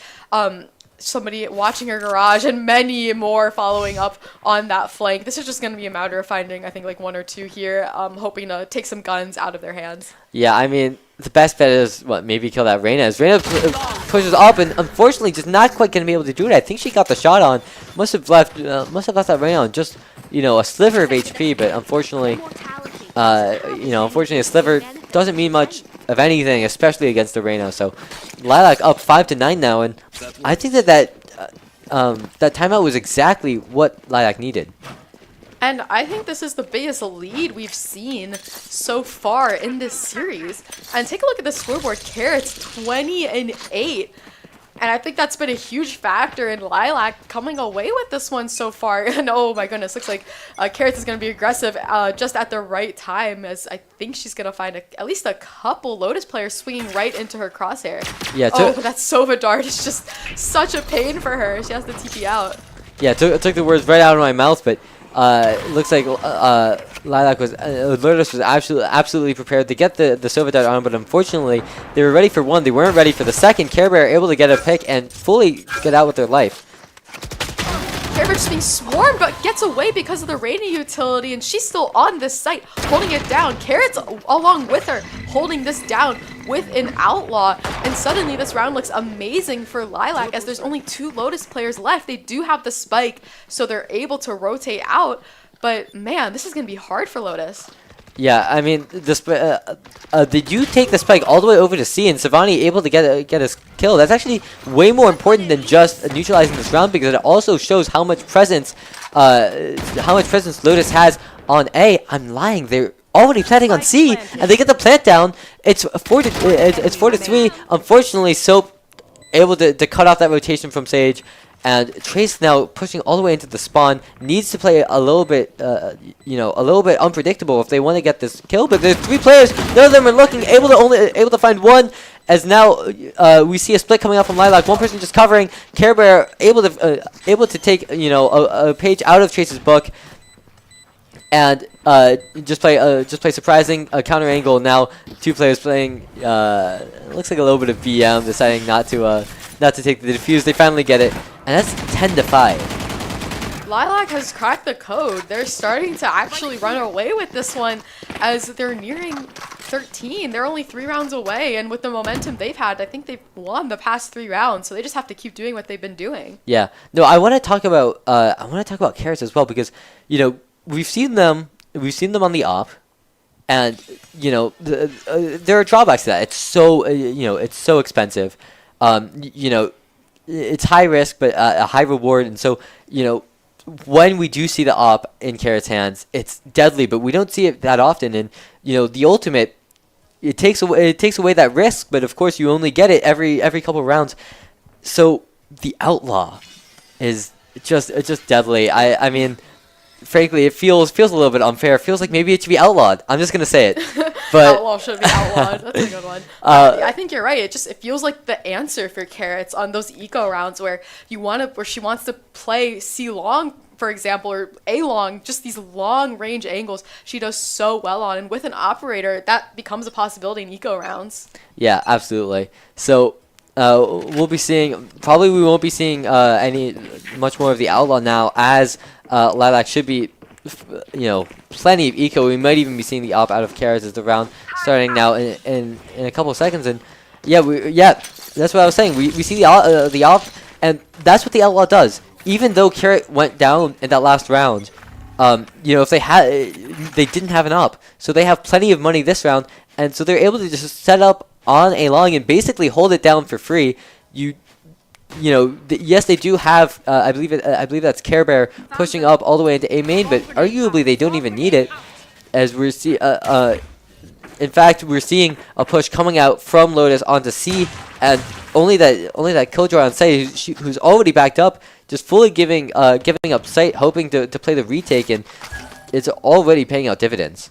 somebody watching her Garage and many more following up on that flank. This is just going to be a matter of finding, I think, like 1 or 2 here, hoping to take some guns out of their hands. Yeah, I mean, the best bet is, maybe kill that Reyna. As Reyna pushes up, and unfortunately just not quite going to be able to do it. I think she got the shot on. Must have left that Reyna on just, a sliver of HP, but unfortunately, a sliver doesn't mean much of anything, especially against the Reyna. So Lilac up 5-9 now, and I think that timeout was exactly what Lilac needed. And I think this is the biggest lead we've seen so far in this series. And take a look at the scoreboard. Carrots 20-8. And I think that's been a huge factor in Lilac coming away with this one so far. And oh my goodness, looks like Carrots is going to be aggressive just at the right time, as I think she's going to find at least a couple Lotus players swinging right into her crosshair. Yeah. That Sova dart is just such a pain for her. She has to TP out. Yeah, took the words right out of my mouth, but Looks like Lilac was Lotus was absolutely prepared to get the Sova Dart on, but unfortunately they were ready for one. They weren't ready for the second. Care Bear able to get a pick and fully get out with their life. Care Bear just being swarmed, but gets away because of the rating utility, and she's still on this site, holding it down. Carrot's along with her, holding this down with an Outlaw, and suddenly this round looks amazing for Lilac as there's only 2 Lotus players left. They do have the spike, so they're able to rotate out, but man, this is going to be hard for Lotus. Yeah, I mean, they do take the spike all the way over to C, and Savani able to get his kill. That's actually way more important than just neutralizing this round, because it also shows how much presence Lotus has on A. I'm lying. They're already planting on C, and they get the plant down. It's 4-3. Unfortunately, Soap able to cut off that rotation from Sage. And Trace now pushing all the way into the spawn, needs to play a little bit, a little bit unpredictable if they want to get this kill. But there's 3 players, none of them are looking, able to find one. As now we see a split coming out from Lilac, one person just covering. Care Bear able to take a page out of Trace's book, and just play surprising counter angle. Now 2 players playing. Looks like a little bit of VM, deciding not to take the defuse. They finally get it, and that's 10-5. Lilac has cracked the code. They're starting to actually run away with this one as they're nearing 13. They're only 3 rounds away, and with the momentum they've had, I think they've won the past 3 rounds. So they just have to keep doing what they've been doing. Yeah. No, I want to talk about Carrots as well, because we've seen them on the op, and there are drawbacks to that. It's so it's so expensive. It's high risk but a high reward, and so when we do see the op in Carrot's hands, it's deadly, but we don't see it that often. And the ultimate, it takes away that risk, but of course you only get it every couple rounds. So the Outlaw is just deadly. I mean, frankly, it feels a little bit unfair. It feels like maybe it should be outlawed. I'm just gonna say it. But Outlaw should be outlawed. That's a good one. I think you're right. It feels like the answer for Carrots on those eco rounds where she wants to play C long, for example, or A long, just these long range angles she does so well on, and with an operator that becomes a possibility in eco rounds. Yeah, absolutely. So we'll be seeing, probably we won't be seeing much more of the Outlaw now, as Lilac should be plenty of eco. We might even be seeing the op out of Carrots as the round starting now in a couple of seconds. And that's what I was saying. We see the op, and that's what the Outlaw does. Even though Carrot went down in that last round, if they didn't have an op, so they have plenty of money this round, and so they're able to just set up on a long and basically hold it down for free. Yes, they do have. I believe that's Care Bear pushing up all the way into A main, but arguably they don't even need it, as we're in fact, we're seeing a push coming out from Lotus onto C, and only that Killjoy on site, who's already backed up, just fully giving up sight, hoping to play the retake, and it's already paying out dividends.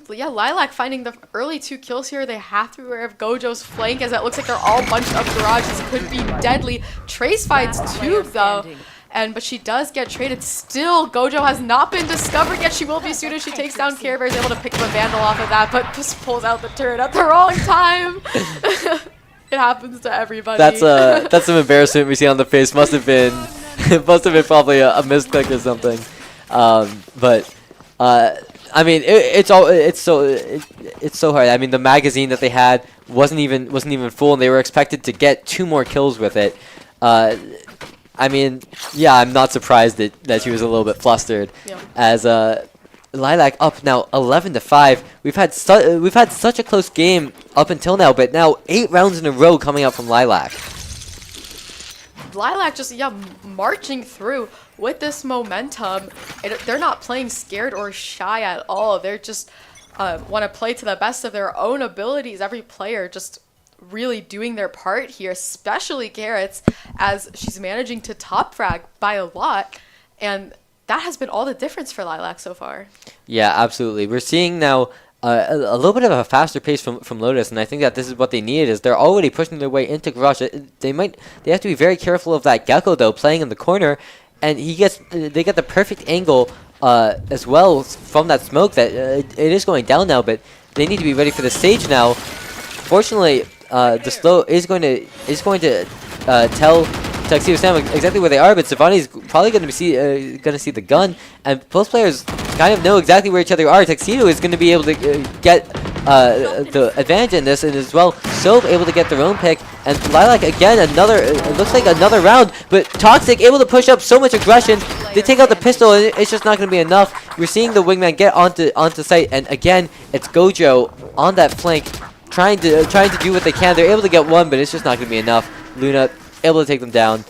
Yeah, Lilac finding the early 2 kills here. They have to be aware of Gojo's flank, as it looks like they're all bunched up garages. Could be deadly. Trace finds 2 though, but she does get traded. Still, Gojo has not been discovered yet. She will be soon as she takes down Care Bear. Is able to pick up a Vandal off of that, but just pulls out the turret at the wrong time. It happens to everybody. That's some embarrassment we see on the face. Must have been probably a misclick or something. I mean, it's so hard. I mean, the magazine that they had wasn't even full, and they were expected to get 2 more kills with it. I mean, yeah, I'm not surprised that she was a little bit flustered. Yeah. As Lilac up now 11-5. We've had such a close game up until now, but now 8 rounds in a row coming out from Lilac. Lilac just marching through with this momentum. They're not playing scared or shy at all. They're just want to play to the best of their own abilities. Every player just really doing their part here, especially Carrots, as she's managing to top frag by a lot, and that has been all the difference for Lilac so far. Yeah, absolutely. We're seeing now a little bit of a faster pace from Lotus, and I think that this is what they needed. Is they're already pushing their way into Garage. They have to be very careful of that Gecko though, playing in the corner, and they get the perfect angle as well from that smoke that it is going down now, but they need to be ready for the stage now. Fortunately, the slow is going to tell Tuxedo Sam exactly where they are, but Savani's probably going to see the gun, and both players kind of know exactly where each other are. Tuxedo is going to be able to get the advantage in this, and as well, Sove able to get their own pick, and Lilac again, it looks like another round, but Toxic able to push up so much aggression. They take out the pistol, and it's just not going to be enough. We're seeing the wingman get onto site, and again, it's Gojo on that flank, trying to do what they can. They're able to get one, but it's just not going to be enough. Luna able to take them down,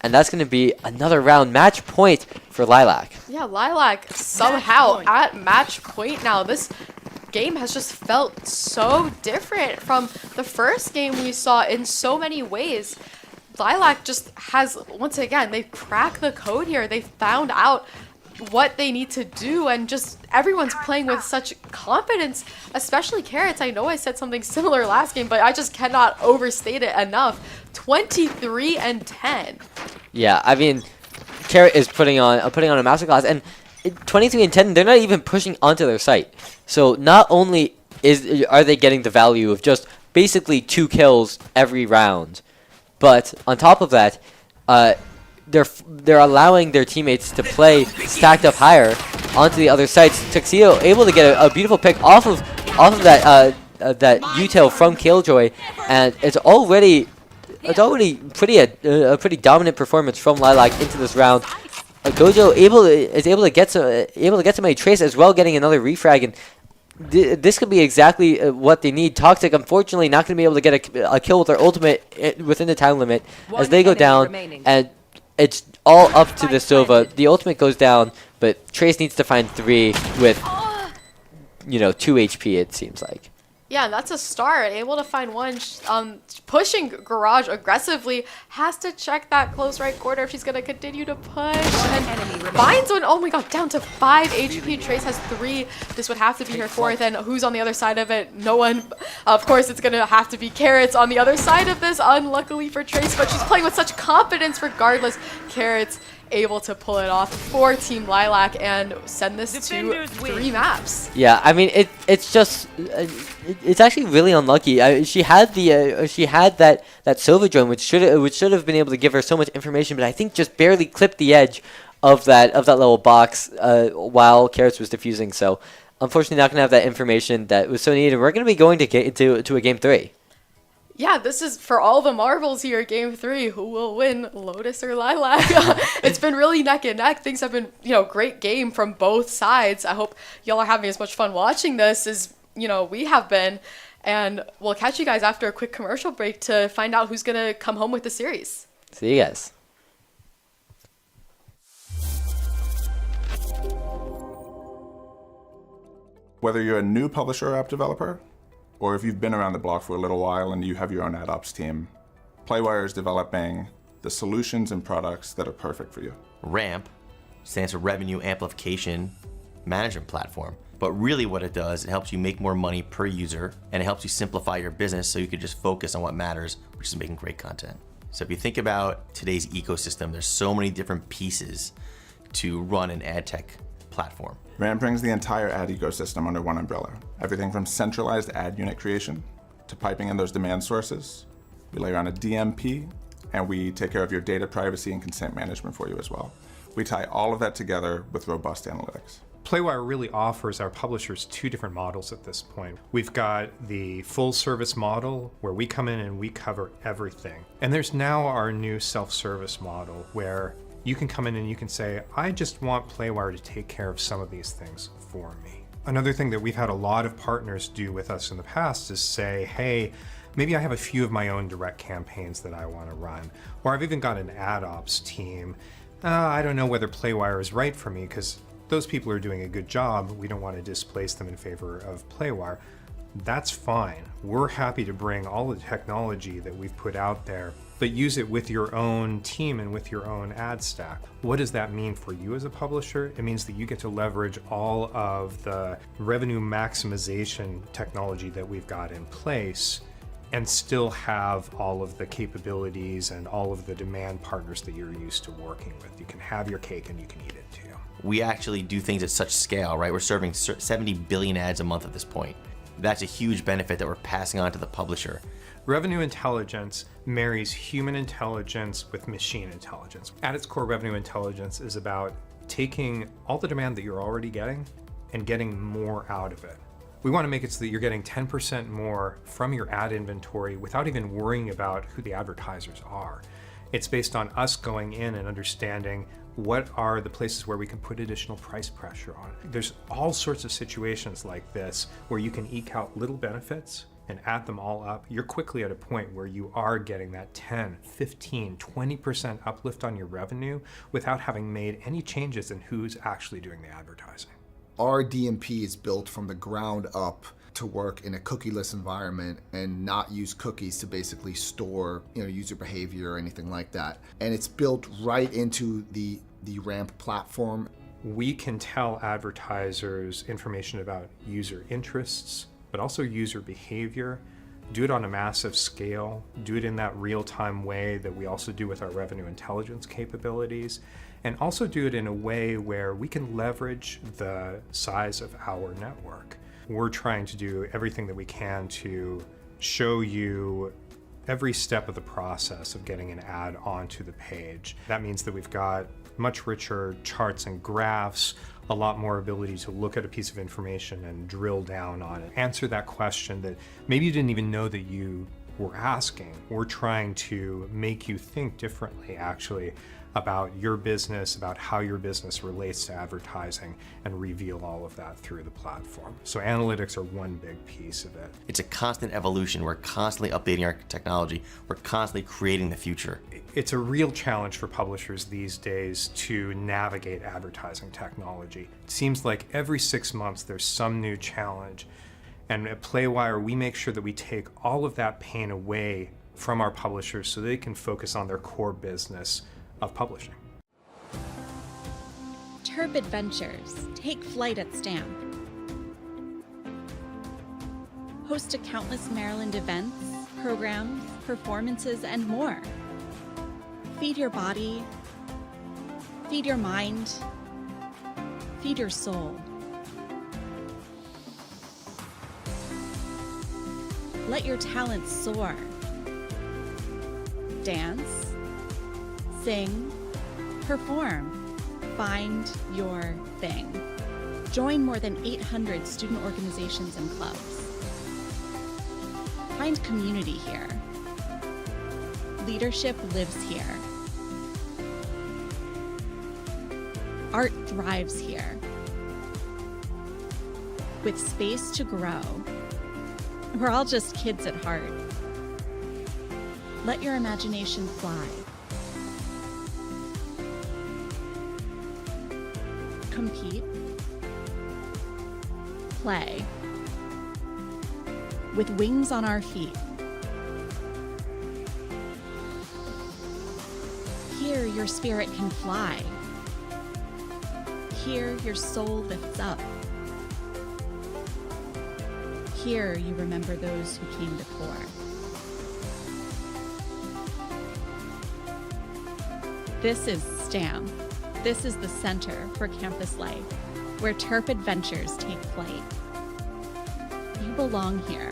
and that's going to be another round. Match point for Lilac. Yeah, Lilac somehow at match point now. This game has just felt so different from the first game we saw in so many ways. Lilac just has, once again, they've cracked the code here. They found out what they need to do, and just everyone's playing with such confidence, especially Carrots. I know I said something similar last game, but I just cannot overstate it enough. 23-10. Yeah, I mean, Carrot is putting on a masterclass, and 23-10, they're not even pushing onto their site. So not only are they getting the value of just basically 2 kills every round, but on top of that, they're allowing their teammates to play stacked up higher onto the other sites. Tuxedo able to get a beautiful pick off of that util from Killjoy, and it's already a pretty dominant performance from Lilac into this round. Gojo is able to get somebody trace as well, getting another refrag, and this could be exactly what they need. Toxic, unfortunately, not going to be able to get a kill with their ultimate within the time limit as they go down, and it's all up to the Sova. The ultimate goes down, but Trace needs to find 3 with, 2 HP, it seems like. Yeah, that's a start. Able to find one. Pushing Garage aggressively. Has to check that close right corner if she's going to continue to push. And finds one. Oh my god, down to 5 HP. Trace has 3. This would have to be her 4th. And who's on the other side of it? No one. Of course, it's going to have to be Carrots on the other side of this. Unluckily for Trace, but she's playing with such confidence regardless. Carrots able to pull it off for Team Lilac and send this to 3 maps. Yeah, I mean it's just it's actually really unlucky. She had that Sova drone, which should have been able to give her so much information, but I think just barely clipped the edge of that little box while Carrots was defusing. So unfortunately, not gonna have that information that was so needed. We're gonna be going to a game 3. Yeah, this is for all the marbles here, game 3. Who will win, Lotus or Lilac? It's been really neck and neck. Things have been, great game from both sides. I hope y'all are having as much fun watching this as, we have been. And we'll catch you guys after a quick commercial break to find out who's going to come home with the series. See you guys. Whether you're a new publisher or app developer, or if you've been around the block for a little while and you have your own ad ops team, Playwire is developing the solutions and products that are perfect for you. RAMP stands for Revenue Amplification Management Platform. But really what it does, it helps you make more money per user, and it helps you simplify your business so you can just focus on what matters, which is making great content. So if you think about today's ecosystem, there's so many different pieces to run an ad tech platform. RAMP brings the entire ad ecosystem under one umbrella. Everything from centralized ad unit creation to piping in those demand sources. We layer on a DMP, and we take care of your data privacy and consent management for you as well. We tie all of that together with robust analytics. Playwire really offers our publishers 2 different models at this point. We've got the full service model where we come in and we cover everything. And there's now our new self-service model where you can come in and you can say, I just want Playwire to take care of some of these things for me. Another thing that we've had a lot of partners do with us in the past is say, hey, maybe I have a few of my own direct campaigns that I want to run. Or I've even got an ad ops team. I don't know whether Playwire is right for me because those people are doing a good job. We don't want to displace them in favor of Playwire. That's fine. We're happy to bring all the technology that we've put out there, but use it with your own team and with your own ad stack. What does that mean for you as a publisher? It means that you get to leverage all of the revenue maximization technology that we've got in place and still have all of the capabilities and all of the demand partners that you're used to working with. You can have your cake and you can eat it too. We actually do things at such scale, right? We're serving 70 billion ads a month at this point. That's a huge benefit that we're passing on to the publisher. Revenue intelligence marries human intelligence with machine intelligence. At its core, revenue intelligence is about taking all the demand that you're already getting and getting more out of it. We want to make it so that you're getting 10% more from your ad inventory without even worrying about who the advertisers are. It's based on us going in and understanding what are the places where we can put additional price pressure on. There's all sorts of situations like this where you can eke out little benefits and add them all up. You're quickly at a point where you are getting that 10, 15, 20% uplift on your revenue without having made any changes in who's actually doing the advertising. Our DMP is built from the ground up to work in a cookieless environment and not use cookies to basically store, user behavior or anything like that. And it's built right into the RAMP platform. We can tell advertisers information about user interests, but also user behavior, do it on a massive scale, do it in that real-time way that we also do with our revenue intelligence capabilities, and also do it in a way where we can leverage the size of our network. We're trying to do everything that we can to show you every step of the process of getting an ad onto the page. That means that we've got much richer charts and graphs, a lot more ability to look at a piece of information and drill down on it. Answer that question that maybe you didn't even know that you were asking. We're trying to make you think differently, actually, about your business, about how your business relates to advertising, and reveal all of that through the platform. So analytics are one big piece of it. It's a constant evolution. We're constantly updating our technology. We're constantly creating the future. It's a real challenge for publishers these days to navigate advertising technology. It seems like every 6 months there's some new challenge. And at Playwire, we make sure that we take all of that pain away from our publishers so they can focus on their core business of publishing. Terp Adventures take flight at Stamp. Host to countless Maryland events, programs, performances, and more. Feed your body, feed your mind, feed your soul. Let your talents soar. Dance, sing, perform, find your thing. Join more than 800 student organizations and clubs. Find community here. Leadership lives here. Art thrives here. With space to grow. We're all just kids at heart. Let your imagination fly. Compete. Play. With wings on our feet. Here your spirit can fly. Here your soul lifts up. Here you remember those who came before. This is STAM. This is the Center for Campus Life, where Terp adventures take flight. You belong here.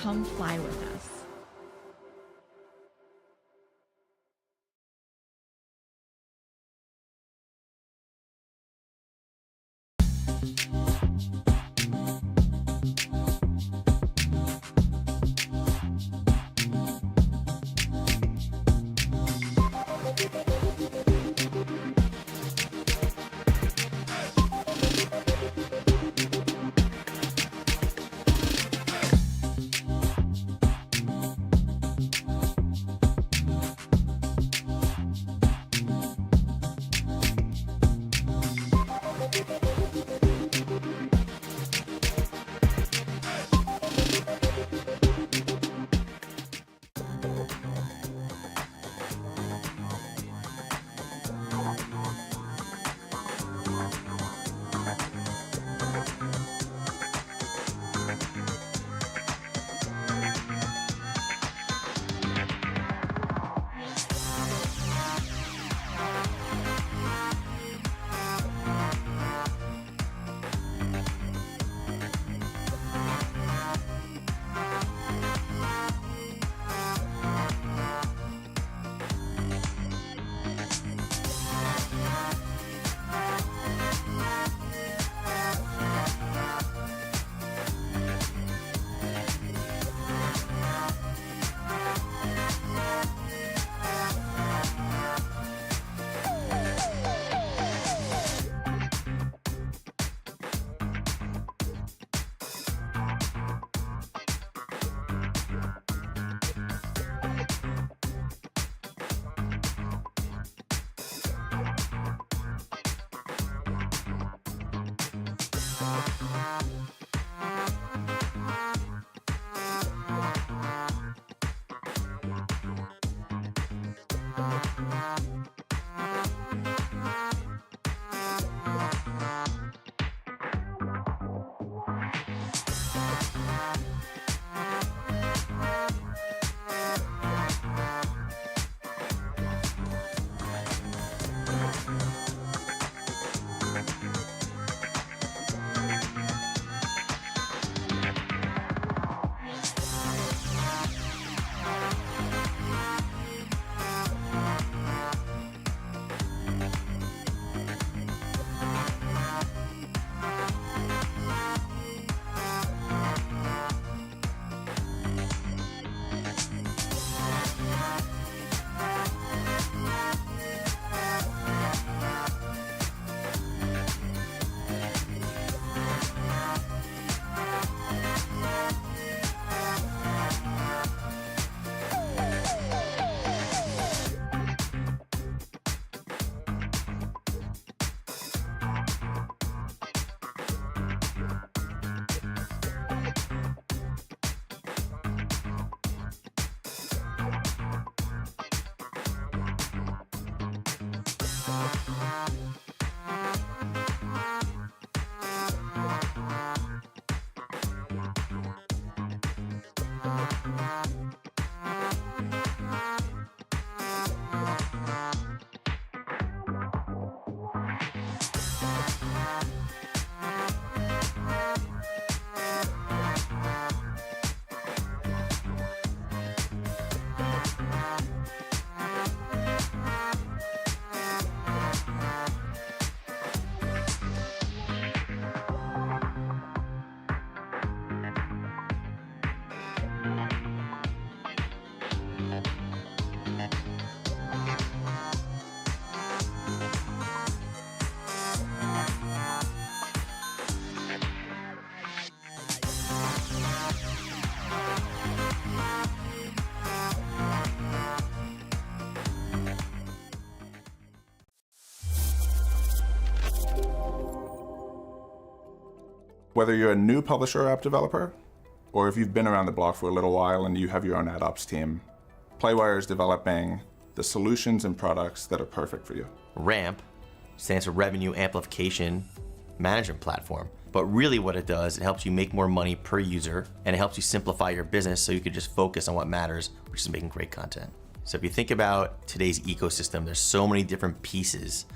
Come fly with us. Whether you're a new publisher or app developer, or if you've been around the block for a little while and you have your own ad ops team, Playwire is developing the solutions and products that are perfect for you. RAMP stands for Revenue Amplification Management Platform. But really what it does, it helps you make more money per user, and it helps you simplify your business so you can just focus on what matters, which is making great content. So if you think about today's ecosystem, there's so many different pieces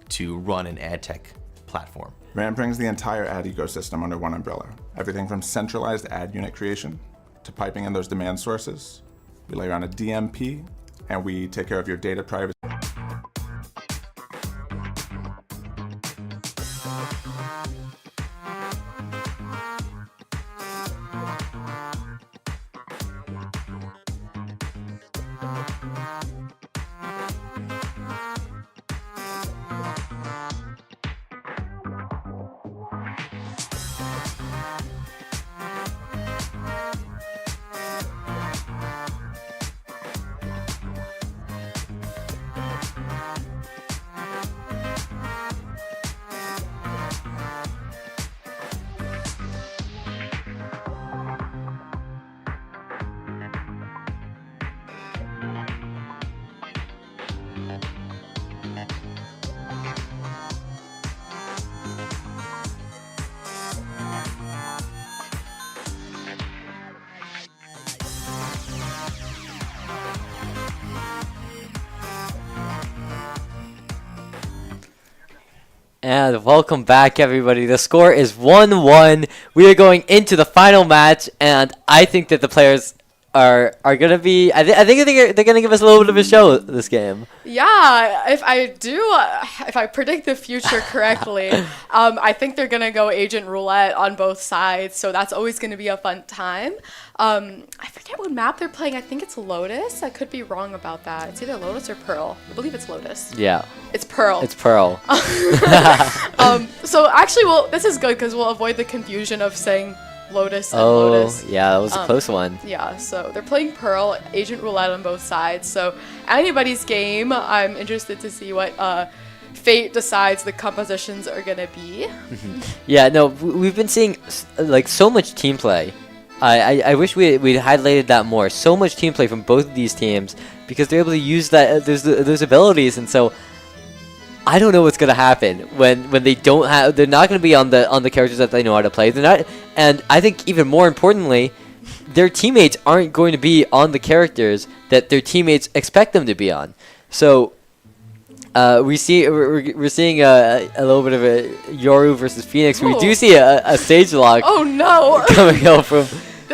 to run an ad tech platform. RAMP brings the entire ad ecosystem under one umbrella. Everything from centralized ad unit creation to piping in those demand sources. We layer on a DMP, and we take care of your data privacy. And welcome back, everybody. The score is 1-1. We are going into the final match, and I think that the players are gonna be. I think they're gonna give us a little bit of a show this game. Yeah, if I predict the future correctly, I think they're gonna go agent roulette on both sides. So that's always gonna be a fun time. I forget what map they're playing. I think it's Lotus. I could be wrong about that. It's either Lotus or Pearl. I believe it's Lotus. Yeah. It's Pearl. It's Pearl. So actually, this is good because we'll avoid the confusion of saying Lotus and Lotus. Yeah, that was a close one. Yeah, so they're playing Pearl, agent roulette on both sides. So anybody's game. I'm interested to see what fate decides the compositions are gonna be. Yeah, no, we've been seeing like so much team play. I wish we'd highlighted that more. So much team play from both of these teams because they're able to use those abilities, and so I don't know what's gonna happen when they don't have. They're not gonna be on the characters that they know how to play. They're not, and I think even more importantly, their teammates aren't going to be on the characters that their teammates expect them to be on. So we're seeing a little bit of a Yoru versus Phoenix. Ooh. We do see a stage lock. Oh no! Coming out from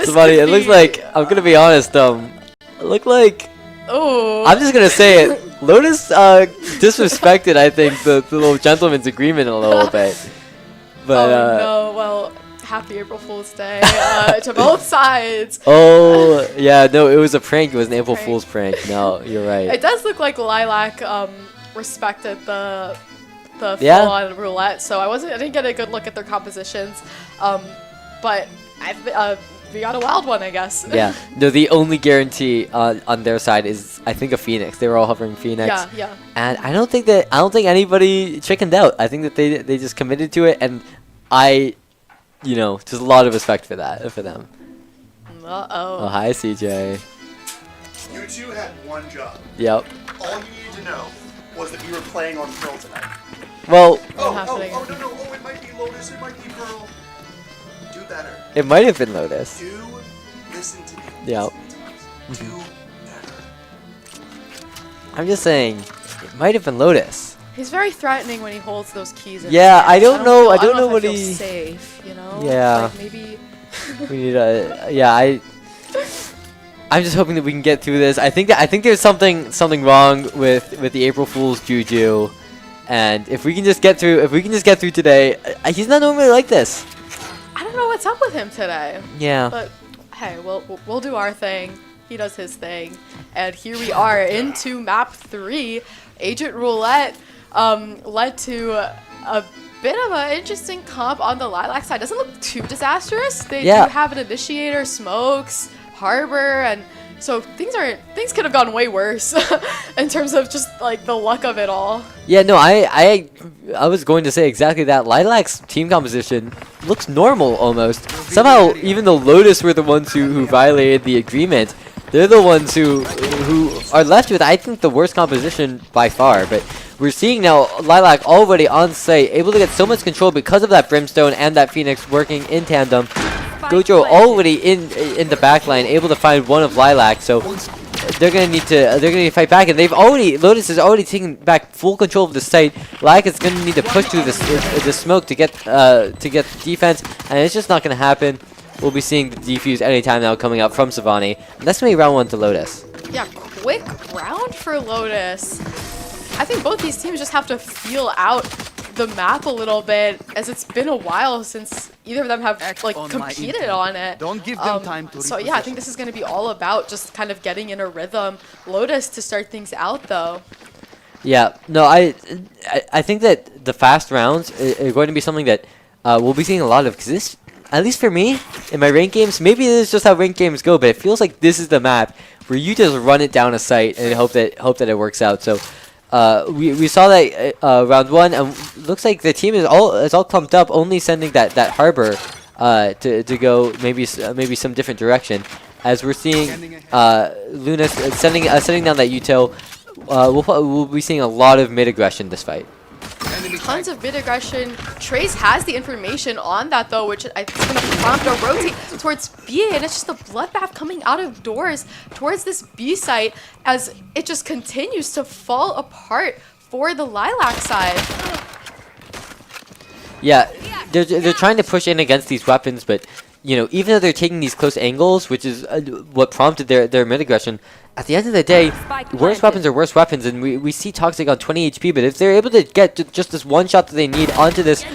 somebody. It looks like, I'm gonna be honest. It looked like. Oh. I'm just gonna say it. Lotus disrespected, I think, the little gentleman's agreement a little bit. But no, well, happy April Fool's Day to both sides. Oh yeah, no, it was a prank. It was an April Fool's prank. No, you're right. It does look like Lilac respected the full-on roulette, so I didn't get a good look at their compositions, but we got a wild one, I guess. Yeah. No, the only guarantee on their side is, I think, a Phoenix. They were all hovering Phoenix. Yeah. And I don't think anybody chickened out. I think that they just committed to it, and just a lot of respect for them. Oh, hi, CJ. You two had one job. Yep. All you needed to know was that we were playing on Pearl tonight. Well. No, it might be Lotus, it might be Pearl. Do better. It might have been Lotus. Do listen to me. Yep. Do better. I'm just saying, it might have been Lotus. He's very threatening when he holds those keys in Yeah, his hand. I don't know if what I feel he. safe, you know? Yeah. Like maybe. We need I'm just hoping that we can get through this. I think there's something wrong with the April Fool's juju, and if we can just get through today, he's not normally like this. I don't know what's up with him today. Yeah. But hey, we'll do our thing. He does his thing, and here we are into map 3. Agent Roulette led to a bit of an interesting comp on the Lilac side. Doesn't look too disastrous. They do have an Initiator, Smokes, Harbor, and So things could have gone way worse in terms of just like the luck of it all. Yeah, no, I was going to say exactly that. Lilac's team composition looks normal almost. Somehow, even though Lotus were the ones who violated the agreement, they're the ones who are left with, I think, the worst composition by far. But we're seeing now Lilac already on site, able to get so much control because of that Brimstone and that Phoenix working in tandem. Gojo already in the back line, able to find one of Lilac, so they're gonna need to fight back, and Lotus is already taking back full control of the site. Lilac is gonna need to push through the smoke to get defense, and it's just not gonna happen. We'll be seeing the defuse anytime now coming out from Savani. And that's gonna be round 1 to Lotus. Yeah, quick round for Lotus. I think both these teams just have to feel out the map a little bit, as it's been a while since either of them have like competed on it. Don't give them time to so yeah, I think this is going to be all about just kind of getting in a rhythm. Lotus to start things out though. Yeah, no, I think that the fast rounds are going to be something that we'll be seeing a lot of, because this, at least for me, in my ranked games, maybe this is just how ranked games go, but it feels like this is the map where you just run it down a site and hope that it works out. So we saw that round 1, and looks like the team is all clumped up, only sending that Harbor to go maybe some different direction. As we're seeing Luna sending down that util, we'll be seeing a lot of mid aggression this fight. Tons of mid aggression. Trace has the information on that though, which I think is going to prompt a rotate towards B, and it's just a bloodbath coming out of doors towards this B site as it just continues to fall apart for the Lilac side. Yeah, they're trying to push in against these weapons, but you know, even though they're taking these close angles, which is what prompted their mid aggression, at the end of the day, worse weapons are worse weapons, and we see Toxic on 20 HP, but if they're able to get just this one shot that they need onto this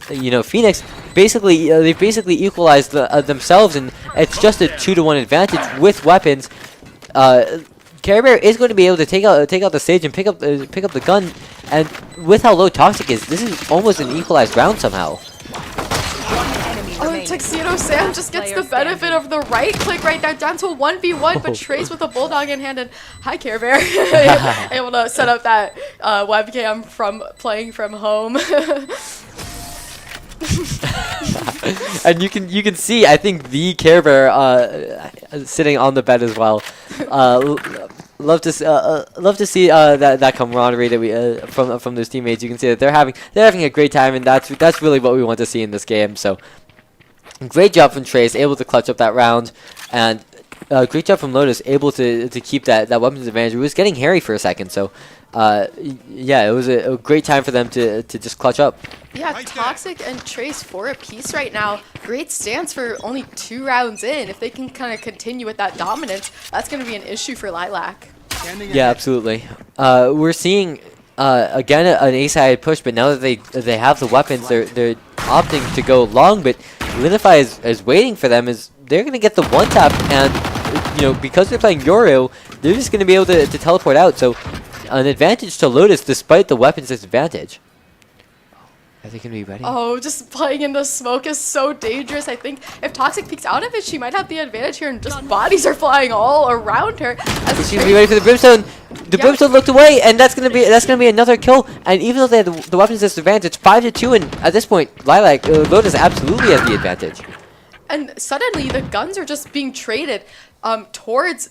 you know, Phoenix, basically they've basically equalized themselves, and it's just a 2-to-1 advantage with weapons. Care Bear is going to be able to take out the stage and pick up the gun, and with how low Toxic is, this is almost an equalized round somehow. Oh, Tuxedo Sam just gets the benefit of the right click right there, down to a 1v1, but Trace with a Bulldog in hand, and hi Care Bear, able to set up that webcam from playing from home. And you can see, I think, the Care Bear sitting on the bed as well. Love to see that camaraderie that we from those teammates. You can see that they're having a great time, and that's really what we want to see in this game. So great job from Trace, able to clutch up that round, and great job from Lotus, able to keep that weapons advantage. It was getting hairy for a second, so yeah, it was a great time for them to just clutch up. Yeah, Toxic and Trace 4 apiece right now. Great stance for only 2 rounds in. If they can kind of continue with that dominance, that's going to be an issue for Lilac. Yeah, absolutely. We're seeing again an A-side push, but now that they have the weapons, they're opting to go long. But Linify is waiting for them. They're going to get the one tap, and you know, because they're playing Yoru, they're just going to be able to teleport out. So an advantage to Lotus despite the weapons disadvantage. Are they going to be ready? Oh, just playing in the smoke is so dangerous. I think if Toxic peeks out of it, she might have the advantage here, and just bodies are flying all around her. She's going to be ready for the Brimstone. The Brimstone looked away, and that's going to be another kill. And even though they have the weapons disadvantage, 5-2, and at this point, Lotus absolutely has the advantage. And suddenly the guns are just being traded towards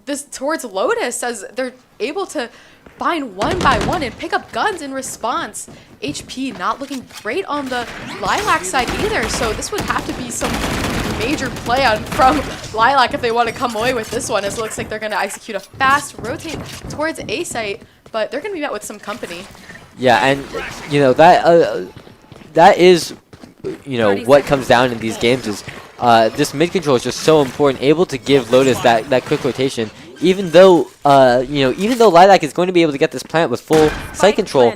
Lotus, as they're able to find one by one and pick up guns in response. HP not looking great on the Lilac side either, so this would have to be some major play from Lilac if they want to come away with this one, as it looks like they're going to execute a fast rotate towards A site, but they're going to be met with some company. Yeah, and you know, that is, you know, what comes down in these games is this mid control is just so important, able to give Lotus that quick rotation. Even though Lilac is going to be able to get this plant with full site control,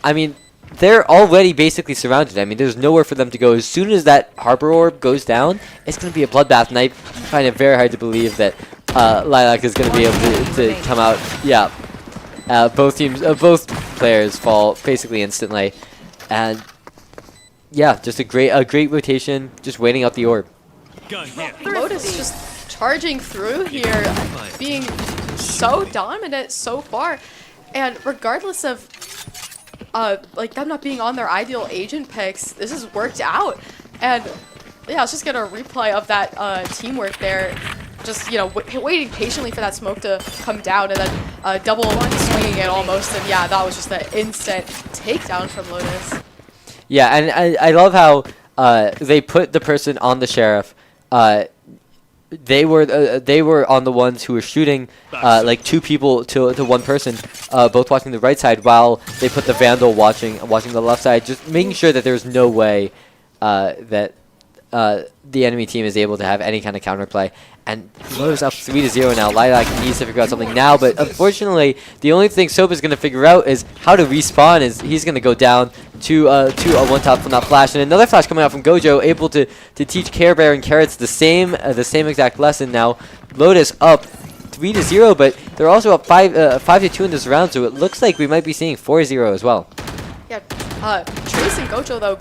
I mean, they're already basically surrounded. I mean, there's nowhere for them to go. As soon as that Harbor Orb goes down, it's going to be a bloodbath, and I find it very hard to believe that Lilac is going to be able to come out. Yeah, both players fall basically instantly, and yeah, just a great rotation, just waiting out the orb. Lotus just charging through here, being so dominant so far. And regardless of like them not being on their ideal agent picks, this has worked out. And yeah, let's just get a replay of that teamwork there. Just, you know, waiting patiently for that smoke to come down and then double swinging it almost. And yeah, that was just an instant takedown from Lotus. Yeah, and I love how they put the person on the sheriff. They were on the ones who were shooting like two people to one person, both watching the right side, while they put the Vandal watching the left side, just making sure that there's no way that the enemy team is able to have any kind of counterplay. And Lotus up 3-0 now. Lilac needs to figure out something now, but unfortunately, the only thing Soap is going to figure out is how to respawn. Is he's going to go down to a one-top from that flash, and another flash coming out from Gojo, able to teach Care Bear and Carrots the same exact lesson. Now Lotus up 3-0, but they're also up 5-2 in this round, so it looks like we might be seeing 4-0 as well. Yeah, Trace and Gojo though.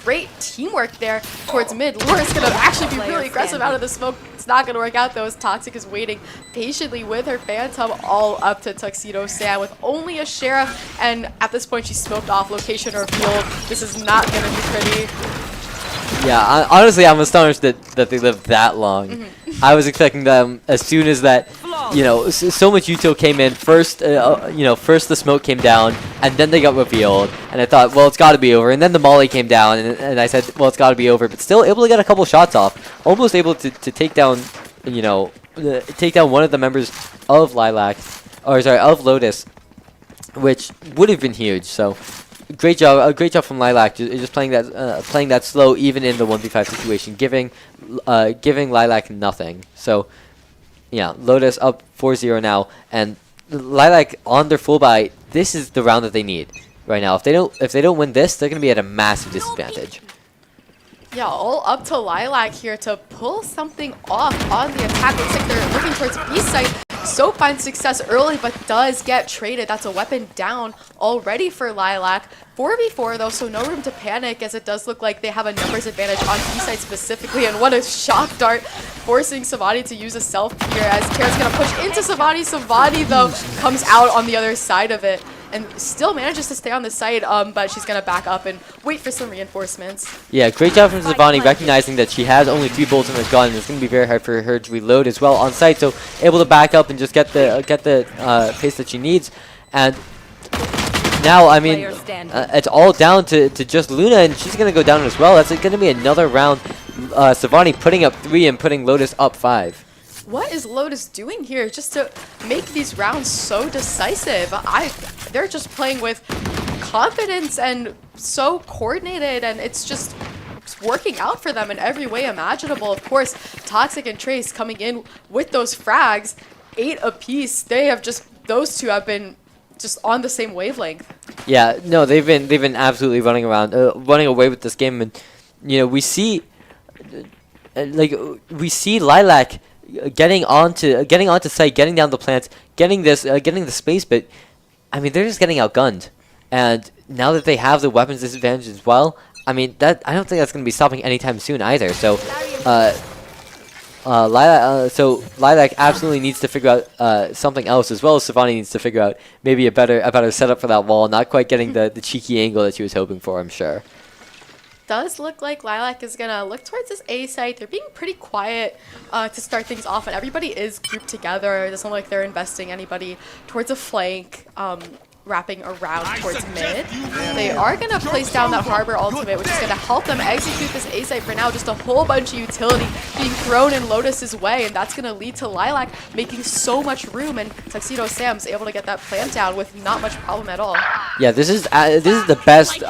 Great teamwork there towards mid. Laura's going to actually be really aggressive out of the smoke. It's not going to work out though, as Toxic is waiting patiently with her Phantom all up to Tuxedo Sam with only a Sheriff. And at this point, she's smoked off, location revealed. This is not going to be pretty. Yeah, honestly, I'm astonished that they lived that long. I was expecting them as soon as that, you know, so much util came in. First, first the smoke came down, and then they got revealed. And I thought, well, it's got to be over. And then the molly came down, and I said, well, it's got to be over. But still able to get a couple shots off, almost able to take down, take down one of the members of of Lotus, which would have been huge. So. Great job from Lilac, just playing that slow even in the 1v5 situation, giving Lilac nothing. So yeah, Lotus up 4-0 now, and Lilac on their full buy. This is the round that they need right now. If they don't win this, they're gonna be at a massive disadvantage. Yeah, all up to Lilac here to pull something off on the attack. Looks like they're looking towards B site. Soap finds success early, but does get traded. That's a weapon down already for Lilac. 4v4 though, so no room to panic, as it does look like they have a numbers advantage on B side specifically. And what a shock dart, forcing Savani to use a self here, as Carrot's gonna push into Savani. Savani though comes out on the other side of it and still manages to stay on the side, but she's gonna back up and wait for some reinforcements. Yeah, great job from Savani, recognizing that she has only 3 bullets in her gun, and it's gonna be very hard for her to reload as well on site. So able to back up and just get the pace that she needs. And now, I mean, it's all down to just Luna, and she's gonna go down as well. That's gonna be another round. Savani putting up 3 and putting Lotus up 5. What is Lotus doing here just to make these rounds so decisive? They're just playing with confidence and so coordinated, and it's just working out for them in every way imaginable. Of course, Toxic and Trace coming in with those frags, 8 apiece. Those two have been just on the same wavelength. Yeah, no, they've been absolutely running away with this game, and you know, we see Lilac getting onto site, getting down the plants, getting the space, but I mean, they're just getting outgunned. And now that they have the weapons disadvantage as well, I mean, I don't think that's going to be stopping anytime soon either. So Lilac absolutely needs to figure out something else, as well as Savani needs to figure out maybe a better setup for that wall, not quite getting the cheeky angle that she was hoping for, I'm sure. Does look like Lilac is going to look towards this A site. They're being pretty quiet to start things off, and everybody is grouped together. It doesn't look like they're investing anybody towards a flank, wrapping around towards mid. They are going to place down that Harbor ultimate, which is going to help them execute this A site for now. Just a whole bunch of utility being thrown in Lotus's way, and that's going to lead to Lilac making so much room, and Tuxedo Sam's able to get that plant down with not much problem at all. Yeah, this is the best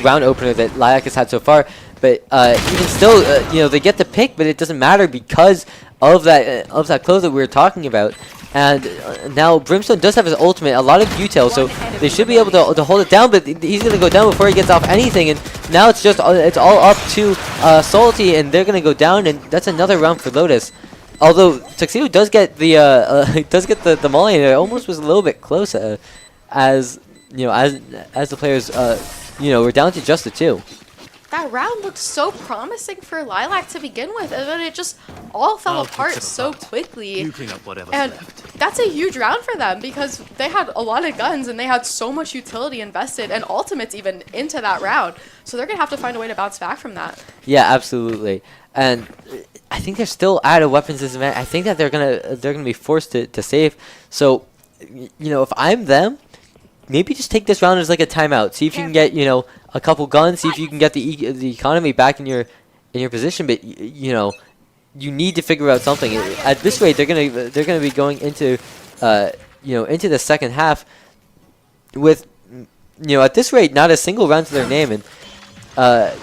round opener that Lilac has had so far. But even still, you know, they get the pick, but it doesn't matter because of that close that we were talking about. And now Brimstone does have his ultimate, a lot of util, so they should be able to hold it down, but he's going to go down before he gets off anything, and now it's all up to Salty, and they're going to go down, and that's another round for Lotus. Although Tuxedo does get the molly, and it almost was a little bit close, as you know, as the players, you know, we're down to just the 2. that round looked so promising for Lilac to begin with, and then it just all fell apart so quickly. You clean up whatever's And left. that's a huge round for them because they had a lot of guns and they had so much utility invested and ultimates even into that round. So they're going to have to find a way to bounce back from that. Yeah, absolutely. And I think they're still out of weapons this event. I think that they're gonna be forced to save. So, you know, if I'm them, maybe just take this round as like a timeout. See if you can get, you know, a couple guns. See if you can get the economy back in your position. But you know, you need to figure out something. At this rate, they're gonna be going into you know, into the second half with, you know, at this rate, not a single round to their name. And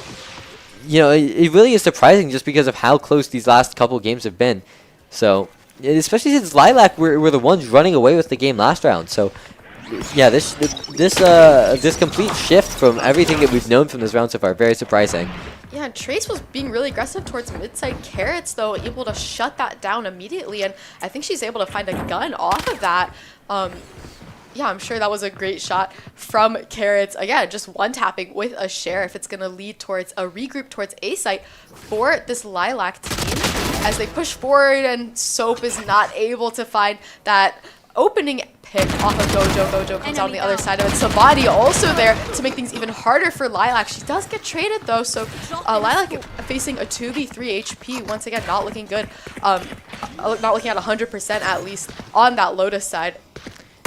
you know, it really is surprising just because of how close these last couple games have been. So, especially since Lilac were the ones running away with the game last round. So, yeah, this complete shift from everything that we've known from this round so far, very surprising. Yeah, Trace was being really aggressive towards mid-side Carrots, though, able to shut that down immediately, and I think she's able to find a gun off of that. Yeah, I'm sure that was a great shot from Carrots. Again, just one-tapping with a Sheriff. It's going to lead towards a regroup towards A site for this Lilac team as they push forward, and Soap is not able to find that opening pick off of Gojo. Gojo comes out on the other side of it. Savani also there to make things even harder for Lilac. She does get traded though, so Lilac facing a 2v3 HP. Once again, not looking good. Not looking at 100% at least on that Lotus side.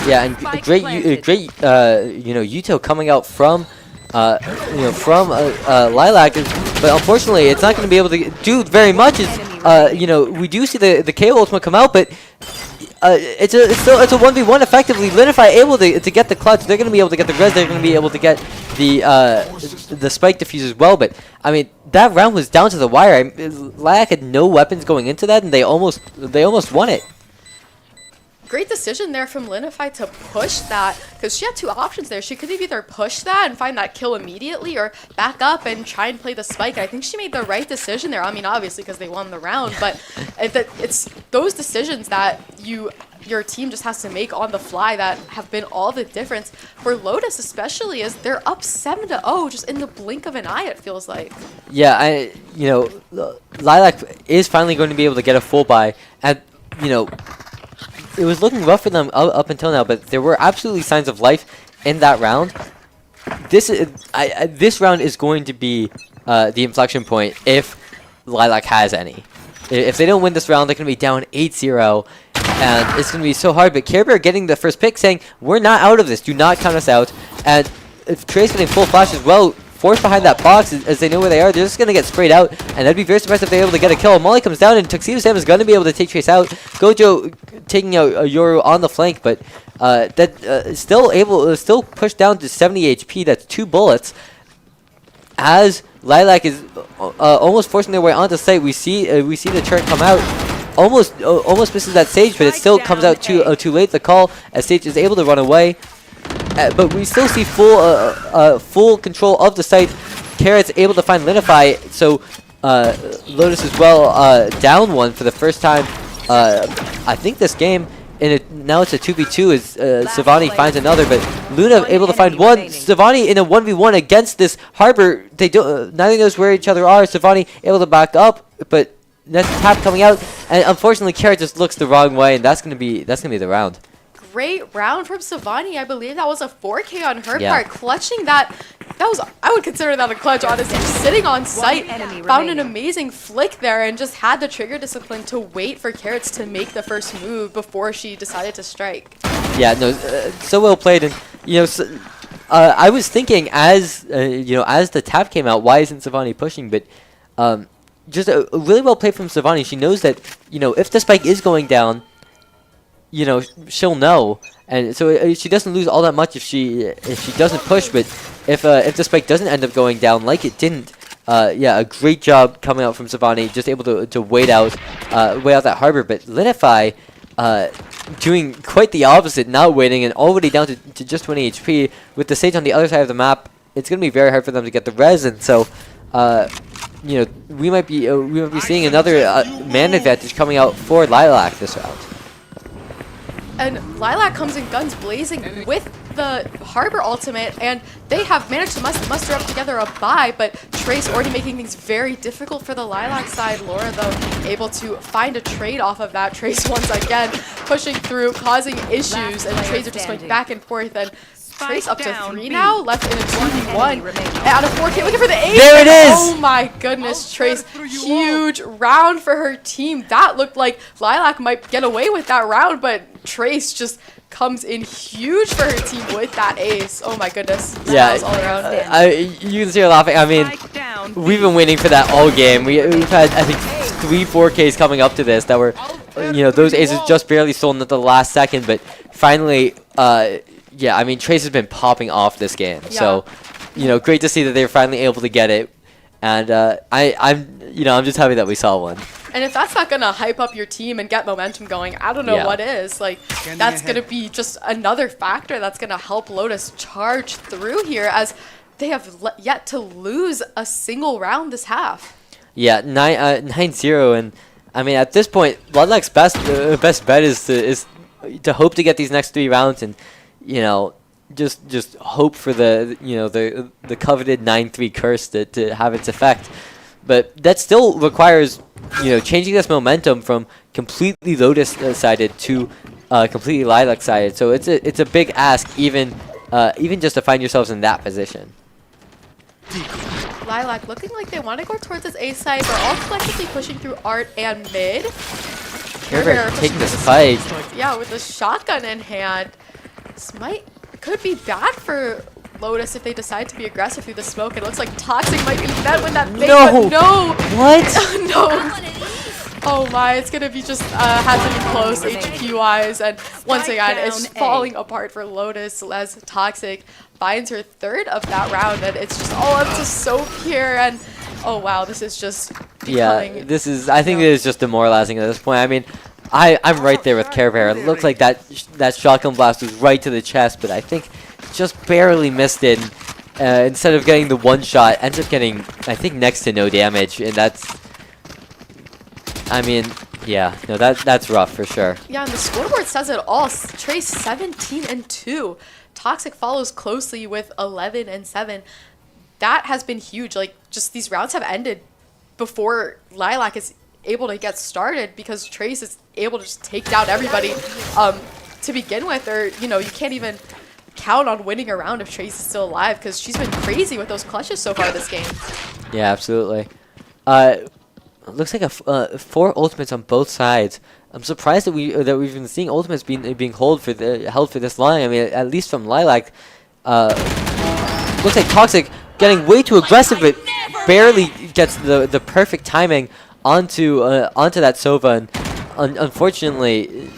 Yeah, and great, you know, Yuto coming out from, you know, from Lilac, but unfortunately, it's not going to be able to do very much. You know, we do see the KO ultimate come out, but it's a 1v1 effectively. Linify able to get the clutch. They're going to be able to get the res. They're going to be able to get the spike defuse as well. But I mean, that round was down to the wire. Lilac had no weapons going into that, and they almost won it. Great decision there from Linify to push that, because she had two options there. She could have either pushed that and find that kill immediately, or back up and try and play the spike. I think she made the right decision there. I mean, obviously because they won the round, but it's those decisions that your team just has to make on the fly that have been all the difference for Lotus, especially as they're up 7-0 just in the blink of an eye, it feels like. Yeah, you know, Lilac is finally going to be able to get a full buy, and you know, it was looking rough for them up until now, but there were absolutely signs of life in that round. This round is going to be the inflection point if Lilac has any. If they don't win this round, they're going to be down 8-0, and it's going to be so hard. But Care Bear getting the first pick, saying, we're not out of this. Do not count us out. And if Trace getting full flash as well, forced behind that box as they know where they are, they're just going to get sprayed out, and I'd be very surprised if they're able to get a kill. Molly comes down, and Tuxedo Sam is going to be able to take Trace out. Gojo taking out Yoru on the flank, but still pushed down to 70 HP. That's 2 bullets. As Lilac is almost forcing their way onto site, we see the turret come out. Almost misses that Sage, but it still comes out too late. The call as Sage is able to run away. But we still see full control of the site. Carrot's able to find Linify, so Lotus as well down one for the first time. I think this game, now it's a 2v2 as Savani finds another, but Luna able to find one. Savani in a 1v1 against this Harbor. They don't. Neither knows where each other are. Savani able to back up, but that's a tap coming out, and unfortunately Carrot just looks the wrong way, and that's gonna be the round. Great round from Savani. I believe that was a 4K on her part, clutching that. I would consider that a clutch, honestly. Just sitting on site, found an amazing flick there, and just had the trigger discipline to wait for Carrots to make the first move before she decided to strike. Yeah, no, so well played, and you know, I was thinking as you know, as the tap came out, why isn't Savani pushing? But just really well played from Savani. She knows that, you know, if the spike is going down, you know, she'll know, and so she doesn't lose all that much if she doesn't push. But if the spike doesn't end up going down like it didn't, yeah, a great job coming out from Savani, just able to wait out that Harbor. But Linify doing quite the opposite, not waiting and already down to just 20 HP with the Sage on the other side of the map. It's gonna be very hard for them to get the res, and so you know, we might be seeing another man advantage coming out for Lilac this round. And Lilac comes in guns blazing with the Harbor ultimate, and they have managed to muster up together a buy, but Trace already making things very difficult for the Lilac side. Laura, though, able to find a trade off of that. Trace once again pushing through, causing issues, and Trace are just going back and forth, and Trace up to 3 now, left in a 2v1. Out of 4K, looking for the ace. There it is! Oh my goodness, Trace, huge round for her team. That looked like Lilac might get away with that round, but Trace just comes in huge for her team with that ace. Oh my goodness. Yeah, all around. you can see her laughing. I mean, we've been waiting for that all game. We've had, I think, 3 4Ks coming up to this that were, those aces just barely stolen at the last second, but finally, yeah, I mean, Trace has been popping off this game. Yeah. So, great to see that they're finally able to get it. And I'm just happy that we saw one. And if that's not going to hype up your team and get momentum going, I don't know what is. Like, that's going to be just another factor that's going to help Lotus charge through here, as they have yet to lose a single round this half. Yeah, 9-0, and I mean, at this point, Lilac's best bet is to hope to get these next 3 rounds, and just hope for the coveted 9-3 curse to have its effect. But that still requires changing this momentum from completely Lotus sided to completely Lilac sided. So it's a big ask, even just to find yourselves in that position. Lilac looking like they want to go towards this A side, but all collectively pushing through Art and mid. They're taking this fight. Yeah, with the shotgun in hand. This could be bad for Lotus if they decide to be aggressive through the smoke. And it looks like Toxic might be met with that bait, but no! What? No! Oh my, it's gonna be just has to be close HP-wise, and once again, it's falling apart for Lotus as Toxic finds her 3rd of that round, and it's just all up to Soap here, and oh wow, this is just becoming... Yeah, this is, I think it is just demoralizing at this point. I mean, I'm right there with Care Bear. It looked like that shotgun blast was right to the chest, but I think just barely missed it. Instead of getting the 1 shot, ends up getting, I think, next to no damage, and that's... I mean, yeah, no, that's rough for sure. Yeah, and the scoreboard says it all. Trace 17-2. Toxic follows closely with 11-7. That has been huge. Like, just these rounds have ended before Lilac is able to get started, because Trace is able to just take down everybody to begin with, or you can't even count on winning a round if Trace is still alive, because she's been crazy with those clutches so far this game. Yeah, absolutely. Looks like 4 ultimates on both sides. I'm surprised that we've been seeing ultimates being held for this long. I mean, at least from Lilac. Looks like Toxic getting way too aggressive, but barely gets the perfect timing onto that Sova, and unfortunately,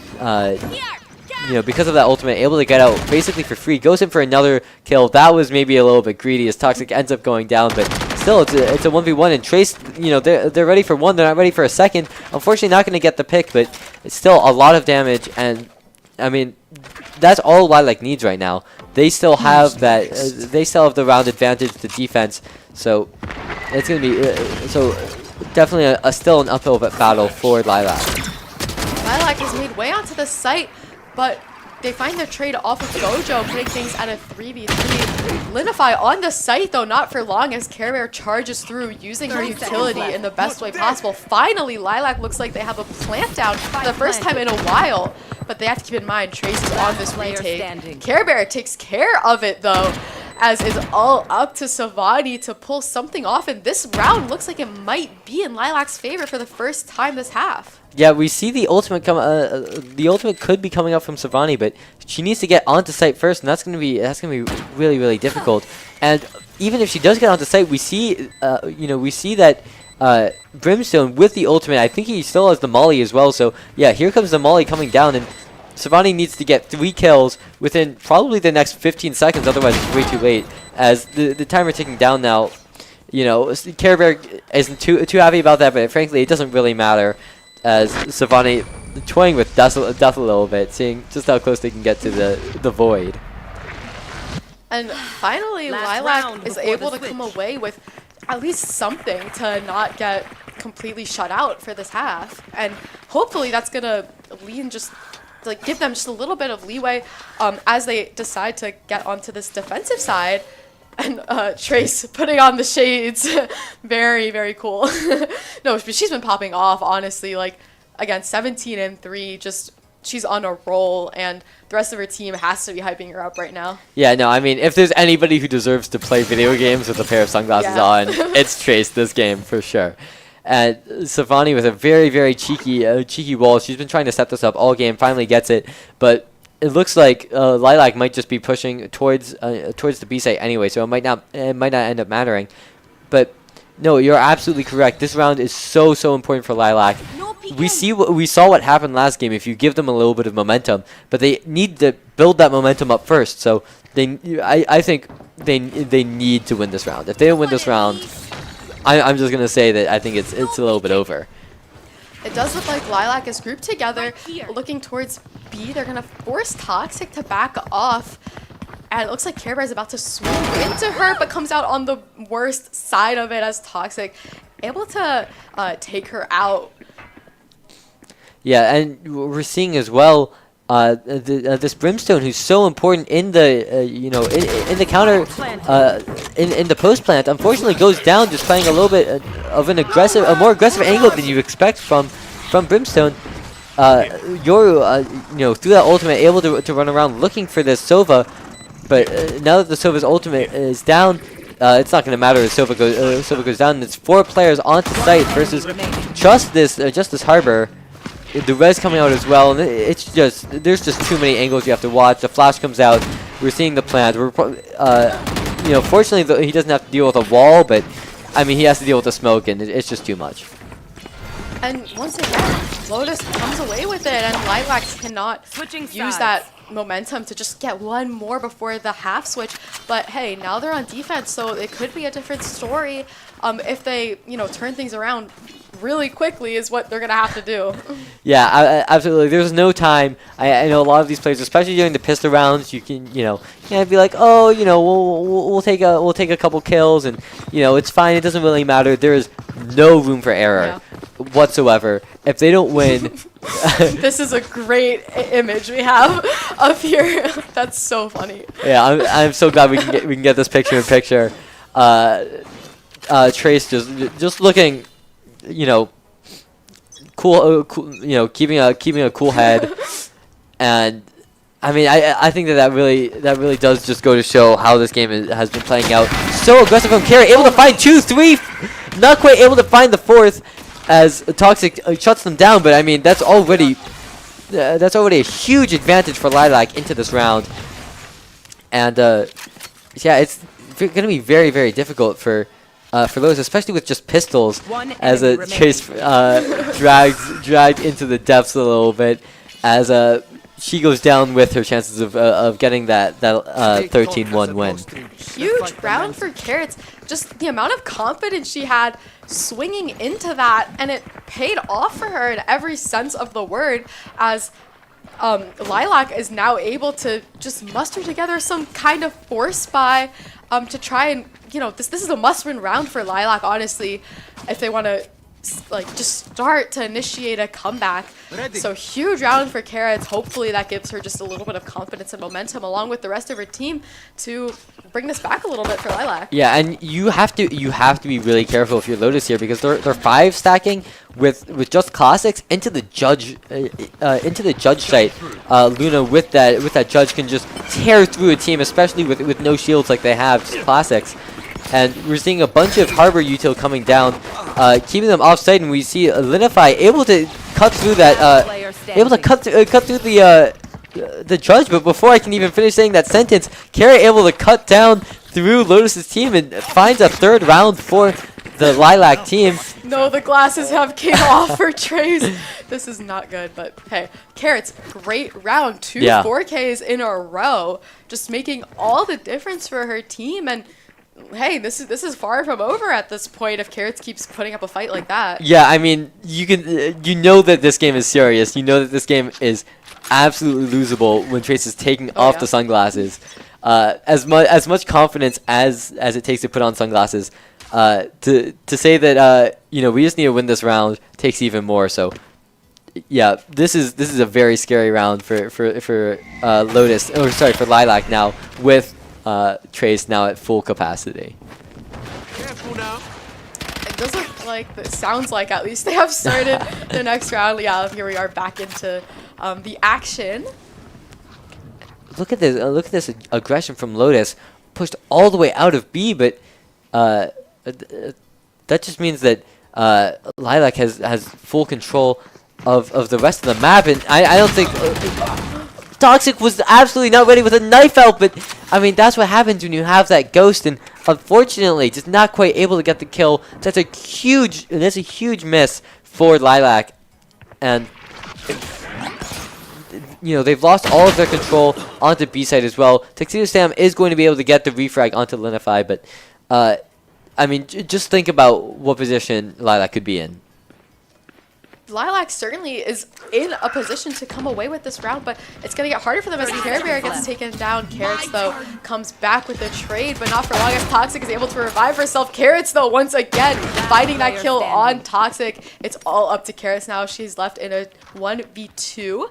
because of that ultimate, able to get out basically for free. Goes in for another kill. That was maybe a little bit greedy, as Toxic ends up going down, but still, it's a 1v1, and Trace, they're ready for 1, they're not ready for a second. Unfortunately, not going to get the pick, but it's still a lot of damage, and I mean, that's all Lilac needs right now. They still have that. They still have the round advantage, the defense. So it's going to be definitely still an uphill battle for Lilac. Lilac has made way onto the site, but they find their trade off of Gojo, putting things at a 3v3. Linify on the site, though, not for long, as Care Bear charges through, using her utility in the best way possible. Finally, Lilac looks like they have a plant down for the first time in a while, but they have to keep in mind Trace is on this retake. Care Bear takes care of it, though, as it's all up to Savani to pull something off, and this round looks like it might be in Lilac's favor for the first time this half. Yeah, we see the ultimate come. The ultimate could be coming up from Savani, but she needs to get onto site first, and that's gonna be really, really difficult. And even if she does get onto site, we see that Brimstone with the ultimate. I think he still has the molly as well. So yeah, here comes the molly coming down, and Savani needs to get 3 kills within probably the next 15 seconds. Otherwise, it's way too late. As the timer ticking down now. Care Bear isn't too happy about that, but frankly, it doesn't really matter. As Savani toying with death a little bit, seeing just how close they can get to the void. And finally, Lilac is able to come away with at least something to not get completely shut out for this half. And hopefully that's going to lean just like give them just a little bit of leeway as they decide to get onto this defensive side. And Trace putting on the shades, very, very cool. No, but she's been popping off, honestly. Like, again, 17-3, just she's on a roll, and the rest of her team has to be hyping her up right now. Yeah, no, I mean, if there's anybody who deserves to play video games with a pair of sunglasses on, it's Trace this game for sure. And Savani with a very, very cheeky wall. She's been trying to set this up all game, finally gets it, but it looks like Lilac might just be pushing towards the B site anyway, so it might not end up mattering. But no, you're absolutely correct. This round is so important for Lilac. We saw what happened last game. If you give them a little bit of momentum, but they need to build that momentum up first. So I think they need to win this round. If they don't win this round, I'm just gonna say that I think it's a little bit over. It does look like Lilac is grouped together, looking towards B. They're going to force Toxic to back off. And it looks like Care Bear is about to swoop into her, but comes out on the worst side of it as Toxic, able to take her out. Yeah, and we're seeing as well this Brimstone, who's so important in the in the counter in the post plant, unfortunately goes down, just playing a little bit of a more aggressive angle than you expect from Brimstone. Yoru, through that ultimate, able to run around looking for this Sova, but now that the Sova's ultimate is down, it's not going to matter if Sova goes down. It's 4 players onto site versus just this Harbor. The res coming out as well, and there's just too many angles you have to watch. The flash comes out. We're seeing the plant. Fortunately he doesn't have to deal with a wall, but I mean he has to deal with the smoke, and it's just too much. And once again, Lotus comes away with it, and Lilac cannot use that momentum to just get one more before the half switch. But hey, now they're on defense, so it could be a different story if they turn things around really quickly is what they're gonna have to do. Yeah, absolutely. There's no time. I know a lot of these players, especially during the pistol rounds, you can be like, oh, we'll take a couple kills, and it's fine. It doesn't really matter. There is no room for error whatsoever. If they don't win, this is a great image we have up here. That's so funny. Yeah, I'm so glad we can get this picture in picture. Trace just looking. Cool. Keeping a cool head, and I mean, I think that really does just go to show how this game has been playing out. So aggressive from Carrie, able to find 2, 3, not quite able to find the 4th as Toxic shuts them down. But I mean, that's already a huge advantage for Lilac into this round, and yeah, it's going to be very, very difficult for Lotus, especially with just pistols, as Trace dragged into the depths a little bit, as she goes down with her chances of getting that 13-1 win. Huge round for Carrots. Just the amount of confidence she had swinging into that, and it paid off for her in every sense of the word, as Lilac is now able to just muster together some kind of force buy to try and, this is a must-win round for Lilac, honestly, if they want to just start to initiate a comeback. So huge round for Carrots. Hopefully that gives her just a little bit of confidence and momentum along with the rest of her team to bring this back a little bit for Lilac. Yeah, and you have to be really careful if you're Lotus here, because they're 5 stacking with just classics into the judge site. Luna with that judge can just tear through a team, especially with no shields like they have, just classics. And we're seeing a bunch of Harbor util coming down, keeping them off site, and we see Linify able to cut through that, cut through the judge. But before I can even finish saying that sentence, Kara able to cut down through Lotus's team and finds a 3rd round for the Lilac team. No, the glasses have came off for Trace. This is not good, but hey, Carrots, great round. 2 4Ks in a row, just making all the difference for her team. And hey, this is far from over at this point if Carrots keeps putting up a fight like that. Yeah, I mean, you know that this game is serious. You know that this game is absolutely losable when Trace is taking off the sunglasses. As much confidence as it takes to put on sunglasses, to say that we just need to win this round takes even more. So yeah, this is a very scary round for Lotus, or sorry, for Lilac now, with Trace now at full capacity. It does look like, it sounds like at least they have started the next round. Yeah, here we are back into the action. Look at this aggression from Lotus, pushed all the way out of B, but that just means that Lilac has full control of the rest of the map, and I don't think Toxic was absolutely not ready with a knife out, but I mean that's what happens when you have that ghost, and unfortunately just not quite able to get the kill. That's a huge miss for Lilac, and you know, they've lost all of their control onto B side as well. Tuxedo Sam is going to be able to get the refrag onto Linify, but I mean, just think about what position Lilac could be in. Lilac certainly is in a position to come away with this round, but it's going to get harder for them as Care Bear gets taken down. Carrots, though, comes back with the trade, but not for long as Toxic is able to revive herself. Carrots, though, once again, finding that kill on Toxic. It's all up to Carrots now. She's left in a 1v2.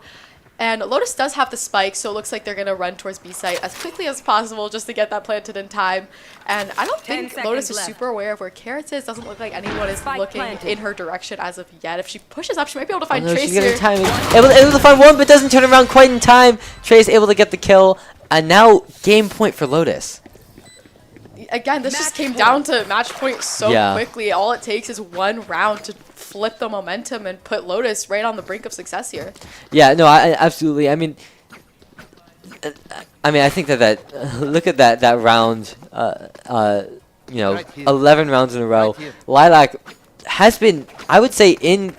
And Lotus does have the spike, so it looks like they're going to run towards B site as quickly as possible just to get that planted in time. And I don't think Lotus is super aware of where Carrots is. Doesn't look like anyone is looking in her direction as of yet. If she pushes up, she might be able to find Trace here. Able to find one, but doesn't turn around quite in time. Trace able to get the kill. And now game point for Lotus. Again, this just came down to match point so quickly. All it takes is one round to flip the momentum and put Lotus right on the brink of success here. Yeah, no, absolutely. I mean, I think that look at that round. You know, 11 rounds in a row. Lilac has been, I would say, in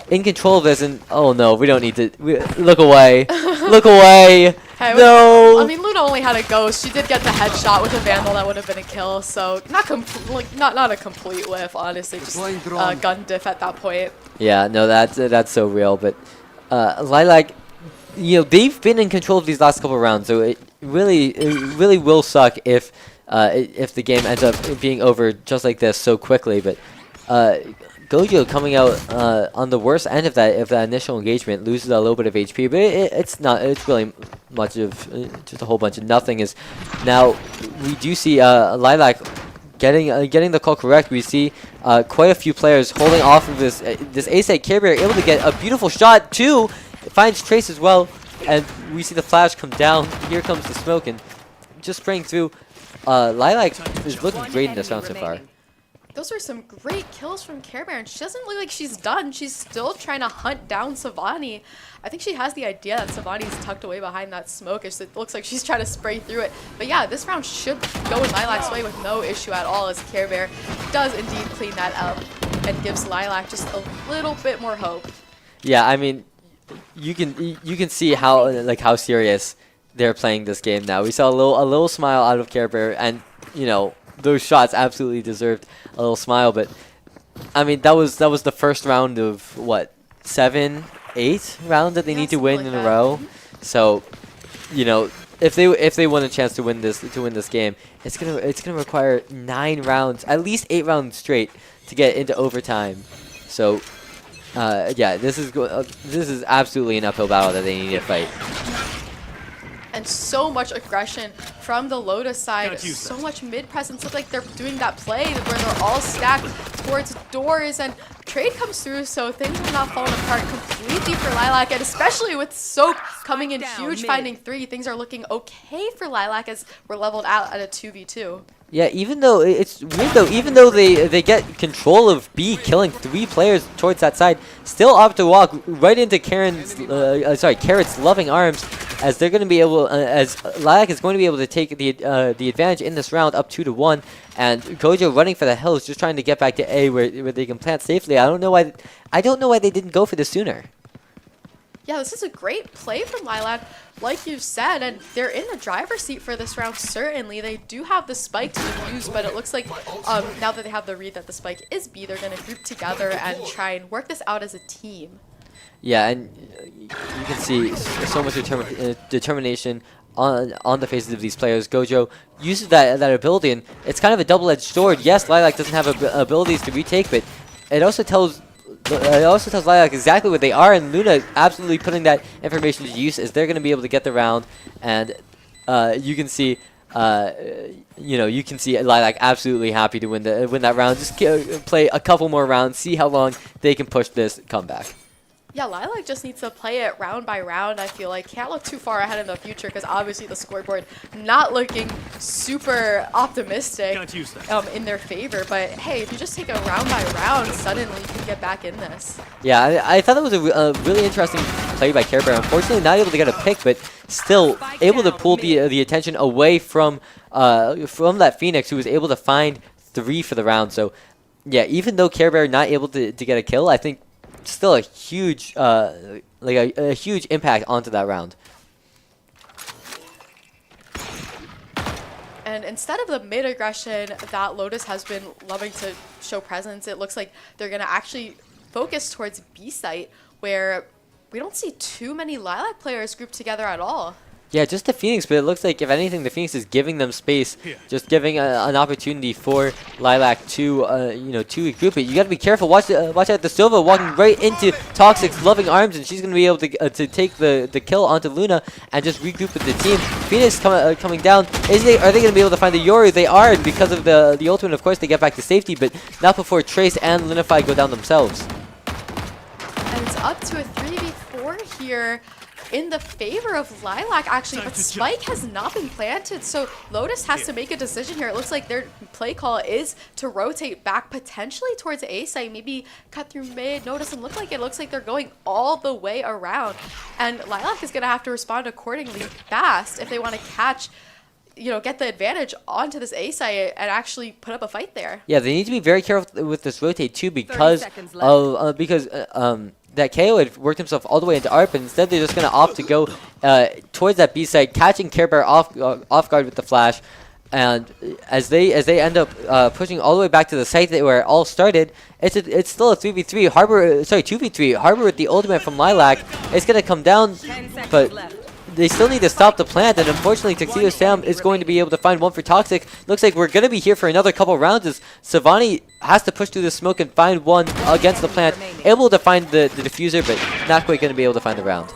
control of this. And oh no, we don't need to look away. Look away. Hey, no. I mean, Luna only had a ghost. She did get the headshot with a Vandal. That would have been a kill. So not a complete whiff, honestly. Just gun diff at that point. Yeah, no, that's so real. But Lilac, they've been in control of these last couple of rounds. So it really will suck if the game ends up being over just like this so quickly. But Gojo coming out on the worst end of that initial engagement, loses a little bit of HP, but it's really much of just a whole bunch of nothing. Is now we do see Lilac getting the call correct. We see quite a few players holding off of this A-side Care Bear, able to get a beautiful shot too. It finds Trace as well, and we see the flash come down. Here comes the smoke and just spraying through. Lilac is looking great in this round so far. Those are some great kills from Care Bear, and she doesn't look like she's done. She's still trying to hunt down Savani. I think she has the idea that Savani is tucked away behind that smoke. It looks like she's trying to spray through it. But yeah, this round should go in Lilac's way with no issue at all, as Care Bear does indeed clean that up and gives Lilac just a little bit more hope. Yeah, I mean, you can see how serious they're playing this game now. We saw a little smile out of Care Bear, and those shots absolutely deserved a little smile. But I mean, that was the first round of what, 7, 8 rounds that they need to win in a row. So if they want a chance to win this game, it's gonna require 9 rounds, at least 8 rounds straight, to get into overtime. So yeah, this is absolutely an uphill battle that they need to fight. And so much aggression from the Lotus side. So much mid presence. Looks like they're doing that play where they're all stacked towards doors, and trade comes through, so things are not falling apart completely for Lilac, and especially with Soap coming in huge, finding 3, things are looking okay for Lilac as we're leveled out at a 2v2. Yeah, even though it's weird though, even though they get control of B, killing 3 players towards that side, still opt to walk right into Carrot's loving arms, as they're going to be able, as Lilac is going to be able to take the advantage in this round up 2-1, and Gojo running for the hills, just trying to get back to A where they can plant safely. I don't know why they didn't go for this sooner. Yeah, this is a great play from Lilac, like you said, and they're in the driver's seat for this round, certainly. They do have the spike to use, but it looks like now that they have the read that the spike is B, they're going to group together and try and work this out as a team. Yeah, and you can see so much determination on the faces of these players. Gojo uses that ability, and it's kind of a double-edged sword. Yes, Lilac doesn't have abilities to retake, but it also tells it also tells Lilac exactly what they are, and Luna absolutely putting that information to use as they're going to be able to get the round, and you can see. You can see Lilac absolutely happy to win that round. Just play a couple more rounds, see how long they can push this comeback. Yeah, Lilac just needs to play it round by round, I feel like. Can't look too far ahead in the future because obviously the scoreboard not looking super optimistic in their favor. But hey, if you just take it round by round, suddenly you can get back in this. Yeah, I thought that was a really interesting play by Care Bear. Unfortunately, not able to get a pick, but still able to pull the attention away from that Phoenix, who was able to find 3 for the round. So yeah, even though Care Bear not able to get a kill, I think still a huge a huge impact onto that round. And instead of the mid aggression that Lotus has been loving to show presence, it looks like they're going to actually focus towards B site, where we don't see too many Lilac players grouped together at all. Yeah, just the Phoenix, but it looks like, if anything, the Phoenix is giving them space, just giving an opportunity for Lilac to, to regroup it. You got to be careful. Watch out, the Silva walking right into Toxic's loving arms, and she's going to be able to take the kill onto Luna and just regroup with the team. Phoenix coming down. Are they going to be able to find the Yoru? They are, and because of the ultimate, of course, they get back to safety, but not before Trace and Lunify go down themselves. And it's up to a 3v4 here in the favor of Lilac, actually, but Spike has not been planted, so Lotus has to make a decision here. It looks like their play call is to rotate back potentially towards A site, maybe cut through mid. No, it doesn't look like it. It looks like they're going all the way around, and Lilac is going to have to respond accordingly fast if they want to catch, get the advantage onto this A site and actually put up a fight there. Yeah, they need to be very careful with this rotate too, because that KO had worked himself all the way into ARP, and instead they're just going to opt to go towards that B site, catching Care Bear off guard with the flash. And as they end up pushing all the way back to the site where it all started, it's still a 3v3. 2v3. Harbor with the ultimate from Lilac. It's going to come down, but they still need to stop the plant, and unfortunately Tuxedo Sam is going to be able to find one for Toxic. Looks like we're going to be here for another couple rounds as Savani has to push through the smoke and find one against the plant. Able to find the diffuser, but not quite going to be able to find the round.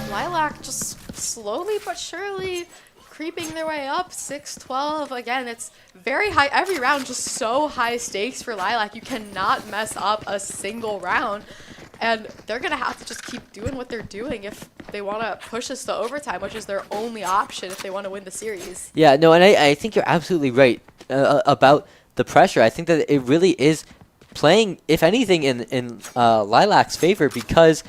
Lilac just slowly but surely creeping their way up, 6-12. Again, it's very high. Every round just so high stakes for Lilac. You cannot mess up a single round. And they're going to have to just keep doing what they're doing if they want to push this to overtime, which is their only option if they want to win the series. Yeah, no, and I think you're absolutely right about the pressure. I think that it really is playing, if anything, in Lilac's favor, because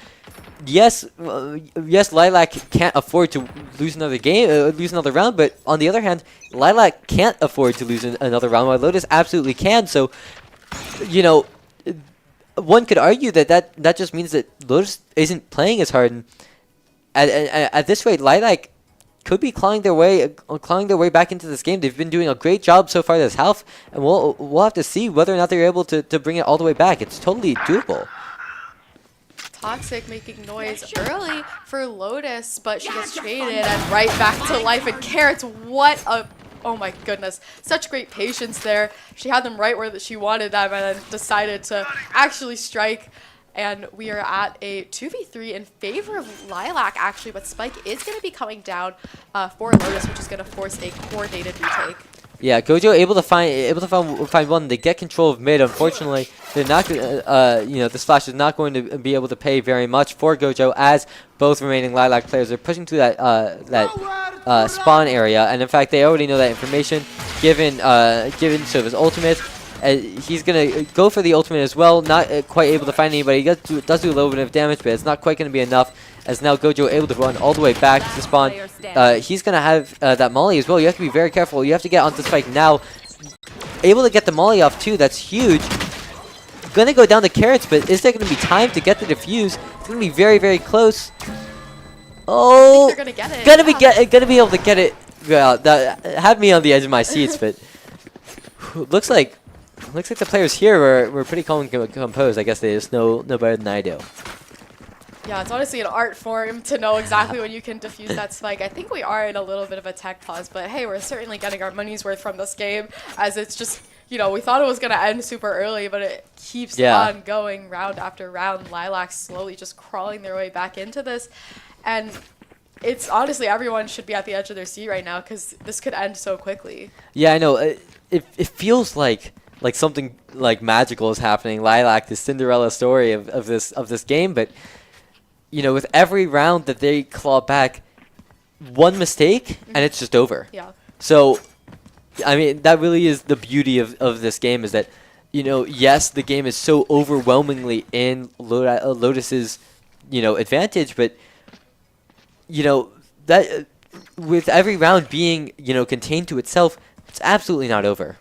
yes, Lilac can't afford to lose another game, lose another round, but on the other hand, Lilac can't afford to lose another round, while Lotus absolutely can. So, one could argue that just means that Lotus isn't playing as hard, and at this rate, Lilac could be clawing their way back into this game. They've been doing a great job so far this half, and we'll have to see whether or not they're able to bring it all the way back. It's totally doable. Toxic making noise early for Lotus, but she gets traded and right back to life. And Carrots, oh my goodness, such great patience there. She had them right where she wanted them and then decided to actually strike. And we are at a 2v3 in favor of Lilac, actually, but Spike is going to be coming down for Lotus, which is going to force a coordinated retake. Yeah, Gojo able to find one. They get control of mid. Unfortunately, they're not. This flash is not going to be able to pay very much for Gojo, as both remaining Lilac players are pushing through that spawn area. And in fact, they already know that information. Given Silva's ultimate, he's gonna go for the ultimate as well. Not quite able to find anybody. He does do a little bit of damage, but it's not quite going to be enough. As now Gojo able to run all the way back to spawn. He's going to have that molly as well. You have to be very careful. You have to get onto Spike now. Able to get the molly off too. That's huge. Going to go down to Carrots, but is there going to be time to get the defuse? It's going to be very, very close. Oh, they're going to get it. Gonna be able to get it. Well, that had me on the edge of my seats, but looks like the players here were pretty calm and composed. I guess they just know better than I do. Yeah, it's honestly an art form to know exactly when you can defuse that spike. I think we are in a little bit of a tech pause, but hey, we're certainly getting our money's worth from this game, as it's just we thought it was going to end super early, but it keeps on going round after round. Lilac slowly just crawling their way back into this. And it's honestly, everyone should be at the edge of their seat right now because this could end so quickly. Yeah, I know. It feels like something like magical is happening. Lilac, the Cinderella story of this game, but with every round that they claw back, one mistake and it's just over. Yeah. So, I mean, that really is the beauty of this game, is that yes, the game is so overwhelmingly in Lotus's advantage, but that with every round being contained to itself, it's absolutely not over.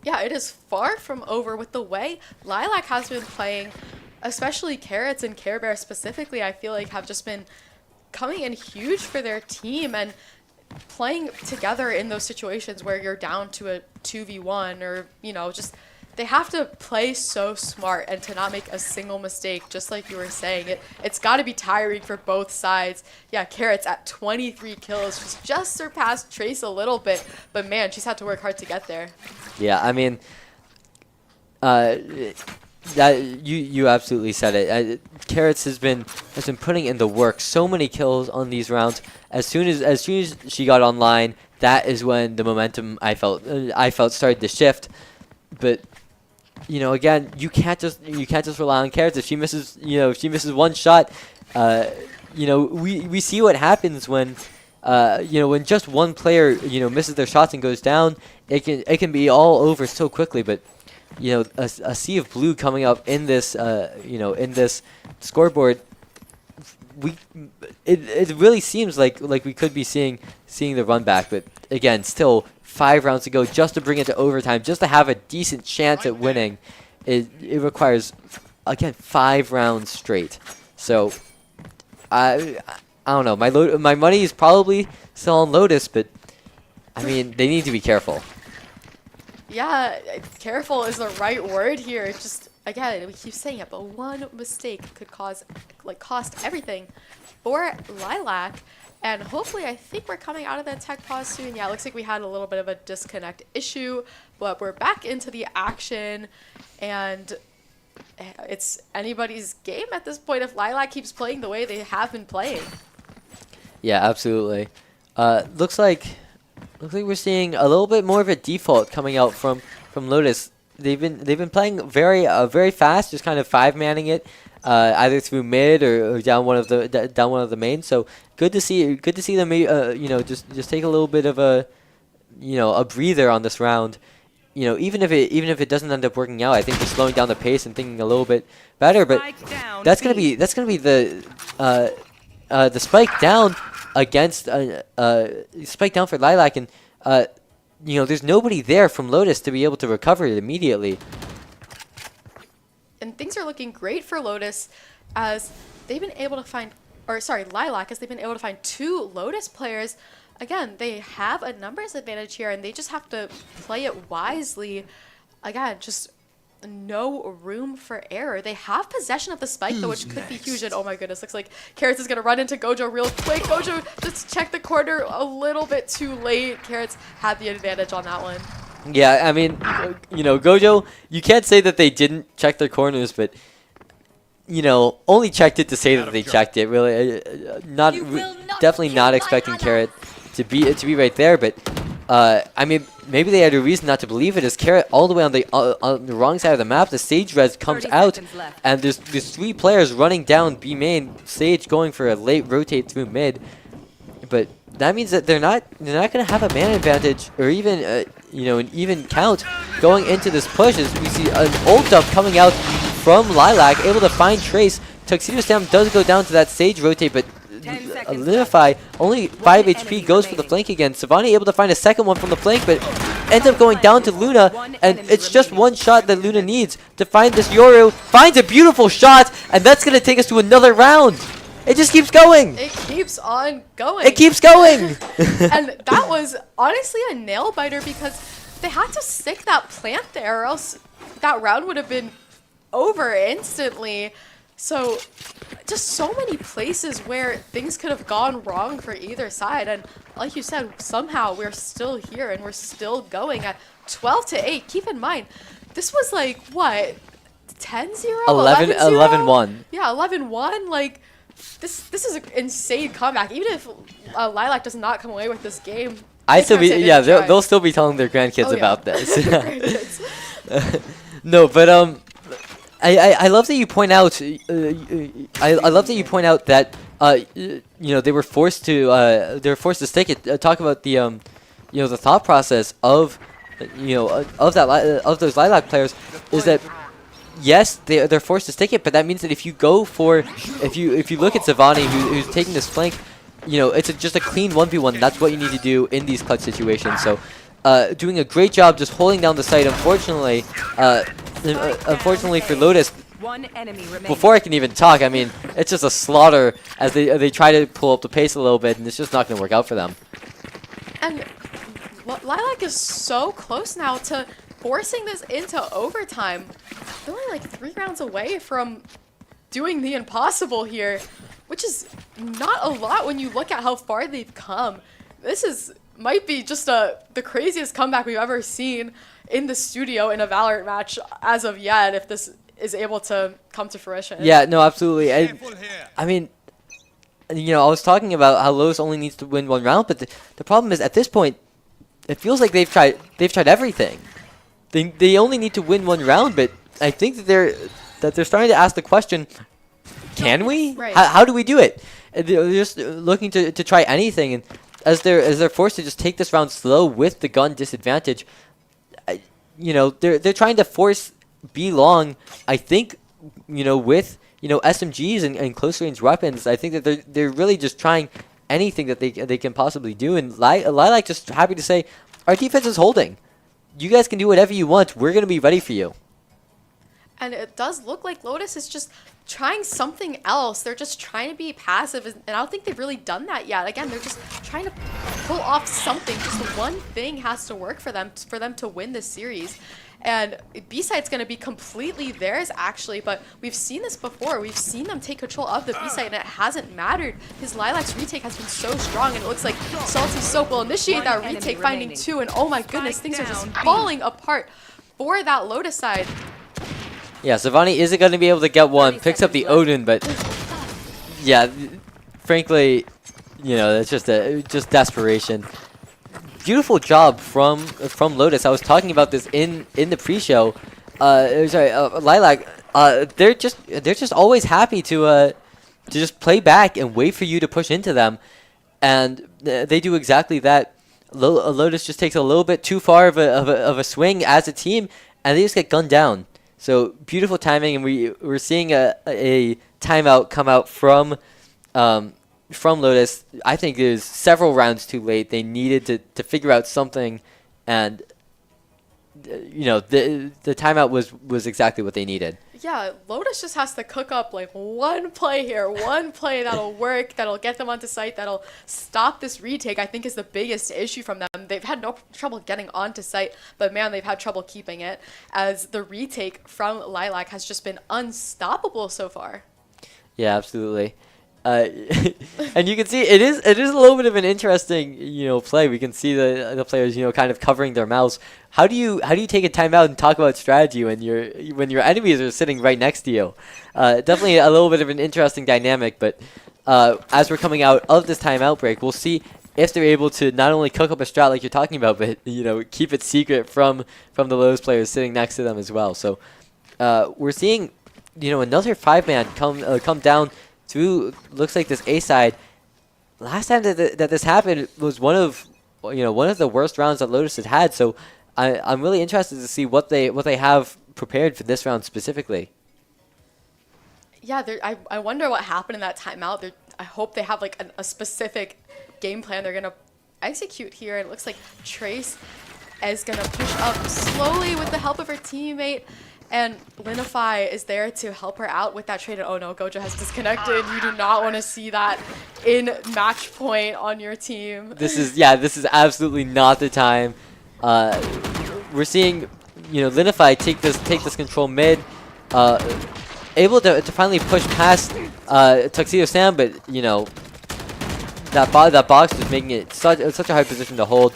Yeah, it is far from over with the way Lilac has been playing, especially Carrots and Care Bear specifically, I feel like have just been coming in huge for their team and playing together in those situations where you're down to a 2v1 or, just they have to play so smart and to not make a single mistake, just like you were saying. It's got to be tiring for both sides. Yeah, Carrots at 23 kills. She's just surpassed Trace a little bit, but man, she's had to work hard to get there. Yeah, I mean, that you absolutely said it. Carrots has been putting in the work. So many kills on these rounds. As soon as she got online, that is when the momentum I felt started to shift. But again, you can't just rely on Carrots. If she misses one shot, we see what happens when when just one player misses their shots and goes down. It can be all over so quickly. But a sea of blue coming up in this in this scoreboard, it really seems like we could be seeing the run back. But again, still 5 rounds to go just to bring it to overtime, just to have a decent chance at winning. It requires, again, 5 rounds straight. So I don't know. My money is probably still on Lotus, but I mean, they need to be careful. Yeah, careful is the right word here. It's just, again, we keep saying it, but one mistake could cost everything for Lilac. And hopefully, I think we're coming out of that tech pause soon. Yeah, it looks like we had a little bit of a disconnect issue, but we're back into the action. And it's anybody's game at this point if Lilac keeps playing the way they have been playing. Yeah, absolutely. Looks like we're seeing a little bit more of a default coming out from Lotus. They've been playing very fast, just kind of 5-manning it, either through mid or down one of the mains. So good to see them just take a little bit of a breather on this round. Even if it doesn't end up working out, I think just slowing down the pace and thinking a little bit better. But that's gonna be the spike down against spike down for Lilac, and there's nobody there from Lotus to be able to recover it immediately. And things are looking great for Lotus as they've been able to find, Lilac, as they've been able to find 2 Lotus players. Again, they have a numbers advantage here, and they just have to play it wisely. Again, just no room for error. They have possession of the spike, though, which could be huge. And oh my goodness, looks like Carrots is going to run into Gojo real quick. Gojo just checked the corner a little bit too late. Carrots had the advantage on that one. Yeah, I mean, Gojo, you can't say that they didn't check their corners, but only checked it to say that they checked it. Really, definitely not expecting Carrot to be right there. But I mean, maybe they had a reason not to believe it. As Carrot all the way on the wrong side of the map, the Sage res comes out, and there's 3 players running down B main. Sage going for a late rotate through mid, but that means that they're not going to have a man advantage or even an even count going into this push. As we see an ult up coming out from Lilac, able to find Trace. Tuxedo Stam does go down to that Sage rotate, but Linify, only 5 HP, goes for the flank again. Savani able to find a second one from the flank, but ends up going down to Luna, and it's just one shot that Luna needs to find this Yoru. Finds a beautiful shot, and that's going to take us to another round. It just keeps going. It keeps on going. It keeps going. And that was honestly a nail biter because they had to stick that plant there or else that round would have been over instantly. So just so many places where things could have gone wrong for either side. And like you said, somehow we're still here and we're still going at 12-8. Keep in mind, this was like, what, 10-0? 11-1. Yeah, 11-1. Like, this is an insane comeback. Even if Lilac does not come away with this game, they'll still be telling their grandkids about this. No, but I love that you point out. I love that you point out that they were forced to stick it. Talk about the the thought process of of those Lilac players is that yes, they're forced to stick it, but that means that if you look at Savani who's taking this flank, it's just a clean 1v1. That's what you need to do in these clutch situations. So doing a great job just holding down the site. Unfortunately for Lotus, before I can even talk, I mean, it's just a slaughter as they try to pull up the pace a little bit, and it's just not going to work out for them. And Lilac is so close now to forcing this into overtime. They're only like 3 rounds away from doing the impossible here, which is not a lot when you look at how far they've come. This might be just the craziest comeback we've ever seen in the studio in a Valorant match as of yet, if this is able to come to fruition. Yeah, no, absolutely. I mean, I was talking about how Lotus only needs to win 1 round, but the problem is at this point, it feels like they've tried everything. They only need to win 1 round, but I think that they're starting to ask the question, can we? Right. How do we do it? They're just looking to try anything, and as they're forced to just take this round slow with the gun disadvantage, they're trying to force B long. I think with SMGs and close range weapons. I think that they're really just trying anything that they can possibly do. And Lilac just happy to say, our defense is holding. You guys can do whatever you want. We're gonna be ready for you. And it does look like Lotus is just trying something else. They're just trying to be passive, and I don't think they've really done that yet. Again, they're just trying to pull off something. Just one thing has to work for them to win this series. And B-side's going to be completely theirs, actually, but we've seen this before. We've seen them take control of the B-side, and it hasn't mattered. His Lilac's retake has been so strong, and it looks like Salty Soap will initiate that retake, finding 2, and oh my goodness, things are just falling apart for that Lotus side. Yeah, Savani isn't going to be able to get one. Picks up the Odin, but yeah, frankly, it's just desperation. Beautiful job from Lotus. I was talking about this in the pre-show. Lilac. They're just always happy to just play back and wait for you to push into them, and they do exactly that. Lotus just takes a little bit too far of a swing as a team, and they just get gunned down. So beautiful timing, and we're seeing a timeout come out from Lotus. I think it was several rounds too late. They needed to figure out something, and the timeout was exactly what they needed. Yeah, Lotus just has to cook up like one play here, one play that'll work, that'll get them onto site, that'll stop this retake. I think is the biggest issue from them. They've had no trouble getting onto site, but man, they've had trouble keeping it, as the retake from Lilac has just been unstoppable so far. Yeah, absolutely. And you can see it is a little bit of an interesting play. We can see the players kind of covering their mouths. How do you take a timeout and talk about strategy when your enemies are sitting right next to you? Definitely a little bit of an interesting dynamic. But as we're coming out of this timeout break, we'll see if they're able to not only cook up a strat like you're talking about, but keep it secret from the Lotus players sitting next to them as well. So we're seeing another 5-man come down through, looks like this A side. Last time that this happened was one of the worst rounds that Lotus had. So I'm really interested to see what they have prepared for this round specifically. Yeah, I wonder what happened in that timeout. I hope they have like a specific game plan they're gonna execute here. And it looks like Trace is gonna push up slowly with the help of her teammate. And Linify is there to help her out with that trade. And oh no, Gojo has disconnected. You do not want to see that in match point on your team. This is absolutely not the time. We're seeing Linify take this control mid. able to finally push past Tuxedo Sam, but you know that box is making it such a hard position to hold.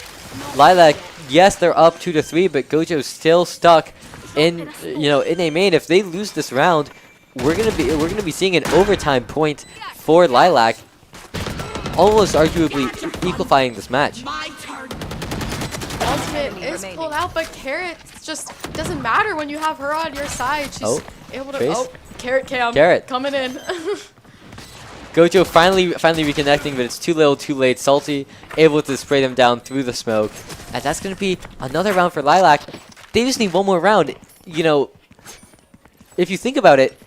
Lilac, yes, they're up 2-3, but Gojo's still stuck in in a main. If they lose this round, we're gonna be seeing an overtime point for Lilac, almost arguably equalifying this match. Ultimate is pulled out, but Carrot just doesn't matter when you have her on your side. She's able to. Trace? Oh, Carrot Cam coming in. Gojo finally reconnecting, but it's too little, too late. Salty able to spray them down through the smoke, and that's gonna be another round for Lilac. They just need one more round. You know, if you think about it,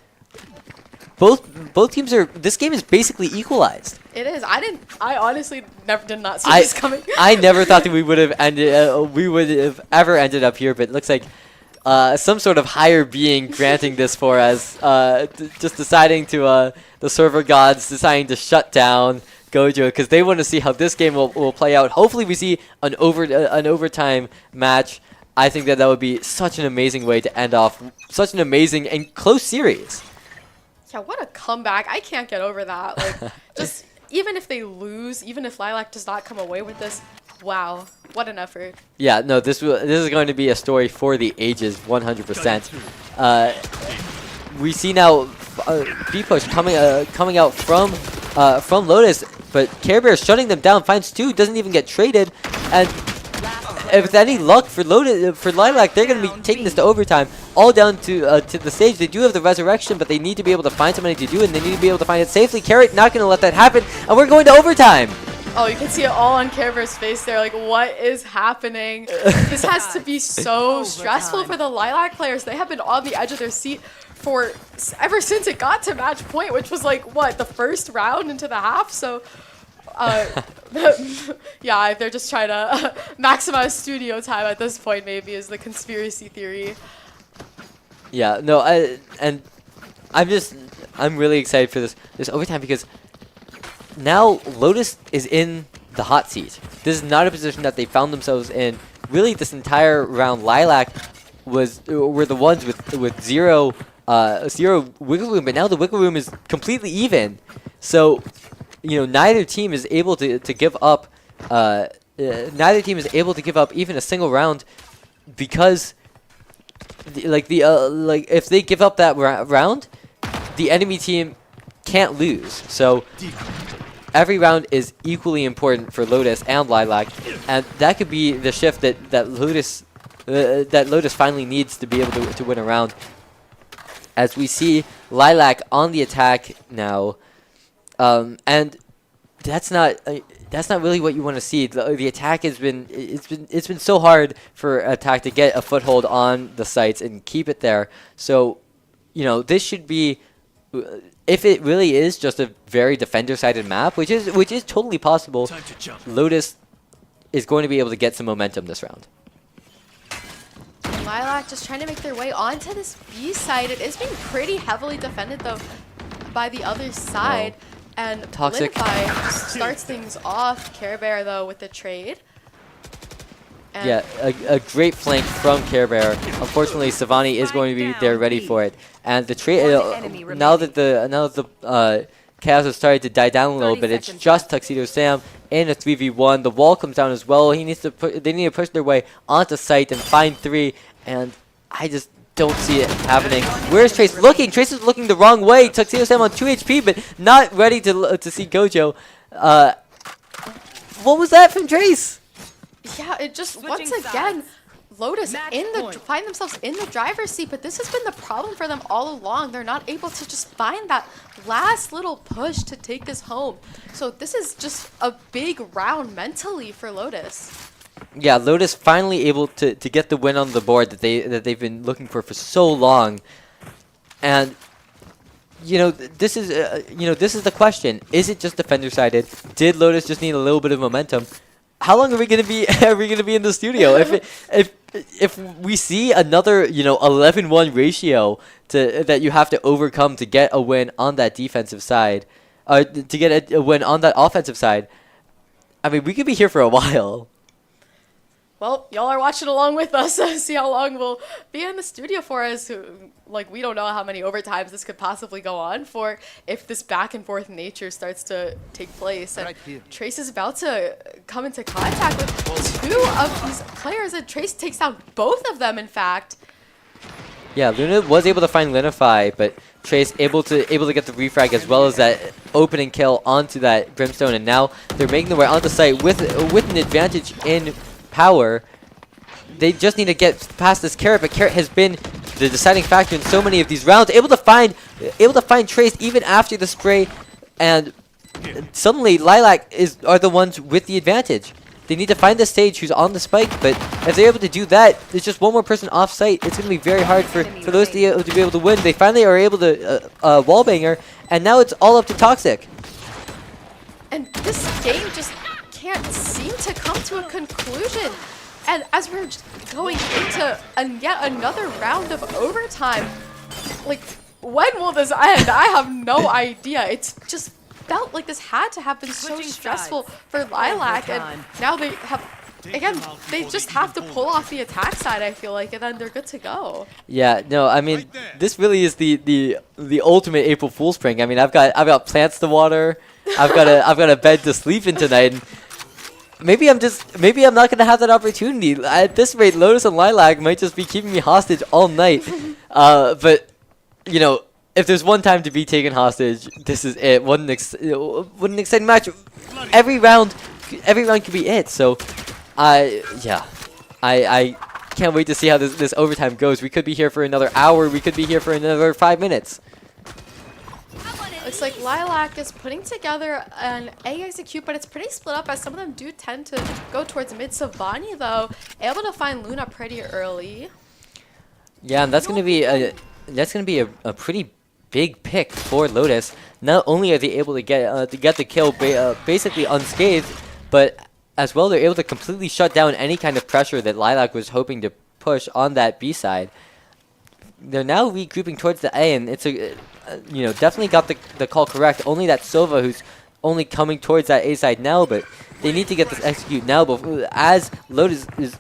both teams are. This game is basically equalized. It is. I honestly did not see this coming. I never thought that we would have ever ended up here, but it looks like some sort of higher being granting this for us. Just deciding to the server gods deciding to shut down Gojo because they want to see how this game will play out. Hopefully, we see an overtime match. I think that would be such an amazing way to end off such an amazing and close series. Yeah, what a comeback. I can't get over that. Like, just even if they lose, even if Lilac does not come away with this, wow, what an effort. Yeah, no, this is going to be a story for the ages, 100%. We see now B-Push coming out from Lotus, but Care Bear shutting them down, finds 2, doesn't even get traded, and if it's any luck for Lilac, they're going to be taking this to overtime, all down to the stage. They do have the resurrection, but they need to be able to find somebody to do it, and they need to be able to find it safely. Carrot not going to let that happen, and we're going to overtime. Oh, you can see it all on Care Bear's face there. Like, what is happening? This has to be so stressful for the Lilac players. They have been on the edge of their seat for ever since it got to match point, which was like, what, the first round into the half? So yeah, they're just trying to maximize studio time at this point, maybe, is the conspiracy theory. Yeah, no, I'm really excited for this overtime because now Lotus is in the hot seat. This is not a position that they found themselves in. Really, this entire round, Lilac were the ones with zero wiggle room, but now the wiggle room is completely even. So, neither team is able to give up. Neither team is able to give up even a single round because, if they give up that round, the enemy team can't lose. So every round is equally important for Lotus and Lilac, and that could be the shift that Lotus finally needs to be able to win a round. As we see Lilac on the attack now, and that's not really what you want to see. The attack has been so hard for attack to get a foothold on the sites and keep it there. So, this should be, if it really is just a very defender-sided map, which is totally possible, Lotus is going to be able to get some momentum this round. Lilac just trying to make their way onto this B side. It is being pretty heavily defended, though, by the other side. And Toxic Litify starts things off. Care Bear, though, with the trade. And yeah, a great flank from Care Bear. Unfortunately, Savani is going to be there ready for it. And the trade now that the chaos has started to die down a little bit, it's just Tuxedo Sam in a 3v1. The wall comes down as well. They need to push their way onto site and find 3. And I just don't see it happening. Where's Trace looking? Trace is looking the wrong way. Tuxedo Sam on 2 HP, but not ready to see Gojo. What was that from Trace? Yeah, it just once again, Lotus find themselves in the driver's seat, but this has been the problem for them all along. They're not able to just find that last little push to take this home. So this is just a big round mentally for Lotus. Yeah, Lotus finally able to get the win on the board that they've been looking for so long. And this is the question. Is it just defender sided? Did Lotus just need a little bit of momentum? How long are we gonna be in the studio? If we see another 11-1 ratio that you have to overcome to get a win on that defensive side, to get a win on that offensive side, I mean, we could be here for a while. Well, y'all are watching along with us. See how long we'll be in the studio for us. Like, we don't know how many overtimes this could possibly go on for if this back and forth nature starts to take place. And Trace is about to come into contact with two of these players, and Trace takes down both of them, in fact. Yeah, Luna was able to find Linify, but Trace able to get the refrag as well as that opening kill onto that Brimstone, and now they're making their way onto site with an advantage in power. They just need to get past this Carrot, but Carrot has been the deciding factor in so many of these rounds. Able to find Trace even after the spray, and suddenly Lilac are the ones with the advantage. They need to find the Sage who's on the spike, but if they're able to do that, there's just one more person off site. It's going to be very hard for those to be able to win. They finally are able to wallbanger, and now it's all up to Toxic. And this game just can't seem to come to a conclusion. And as we're going into yet another round of overtime, like, when will this end? I have no idea. It's just felt like this had to have been so stressful for Lilac, and now they have, again, they just have to pull off the attack side, I feel like, and then they're good to go. Yeah, no, I mean, this really is the ultimate April Fool's prank. I mean, I've got plants to water, I've got a bed to sleep in tonight, and maybe I'm not gonna have that opportunity. At this rate, Lotus and Lilac might just be keeping me hostage all night. But you know, if there's one time to be taken hostage, this is it. What an exciting match! Every round could be it. So, I can't wait to see how this overtime goes. We could be here for another hour. We could be here for another 5 minutes. Looks like Lilac is putting together an EACHOTHER, but it's pretty split up as some of them do tend to go towards mid. Savani, though, able to find Luna pretty early. Yeah, and that's gonna be a pretty big pick for Lotus. Not only are they able to get the kill basically unscathed, but as well they're able to completely shut down any kind of pressure that Lilac was hoping to push on that B side. They're now regrouping towards the A, and it's definitely got the call correct. Only that Sova who's only coming towards that A side now, but they need to get this execute now. But as Lotus is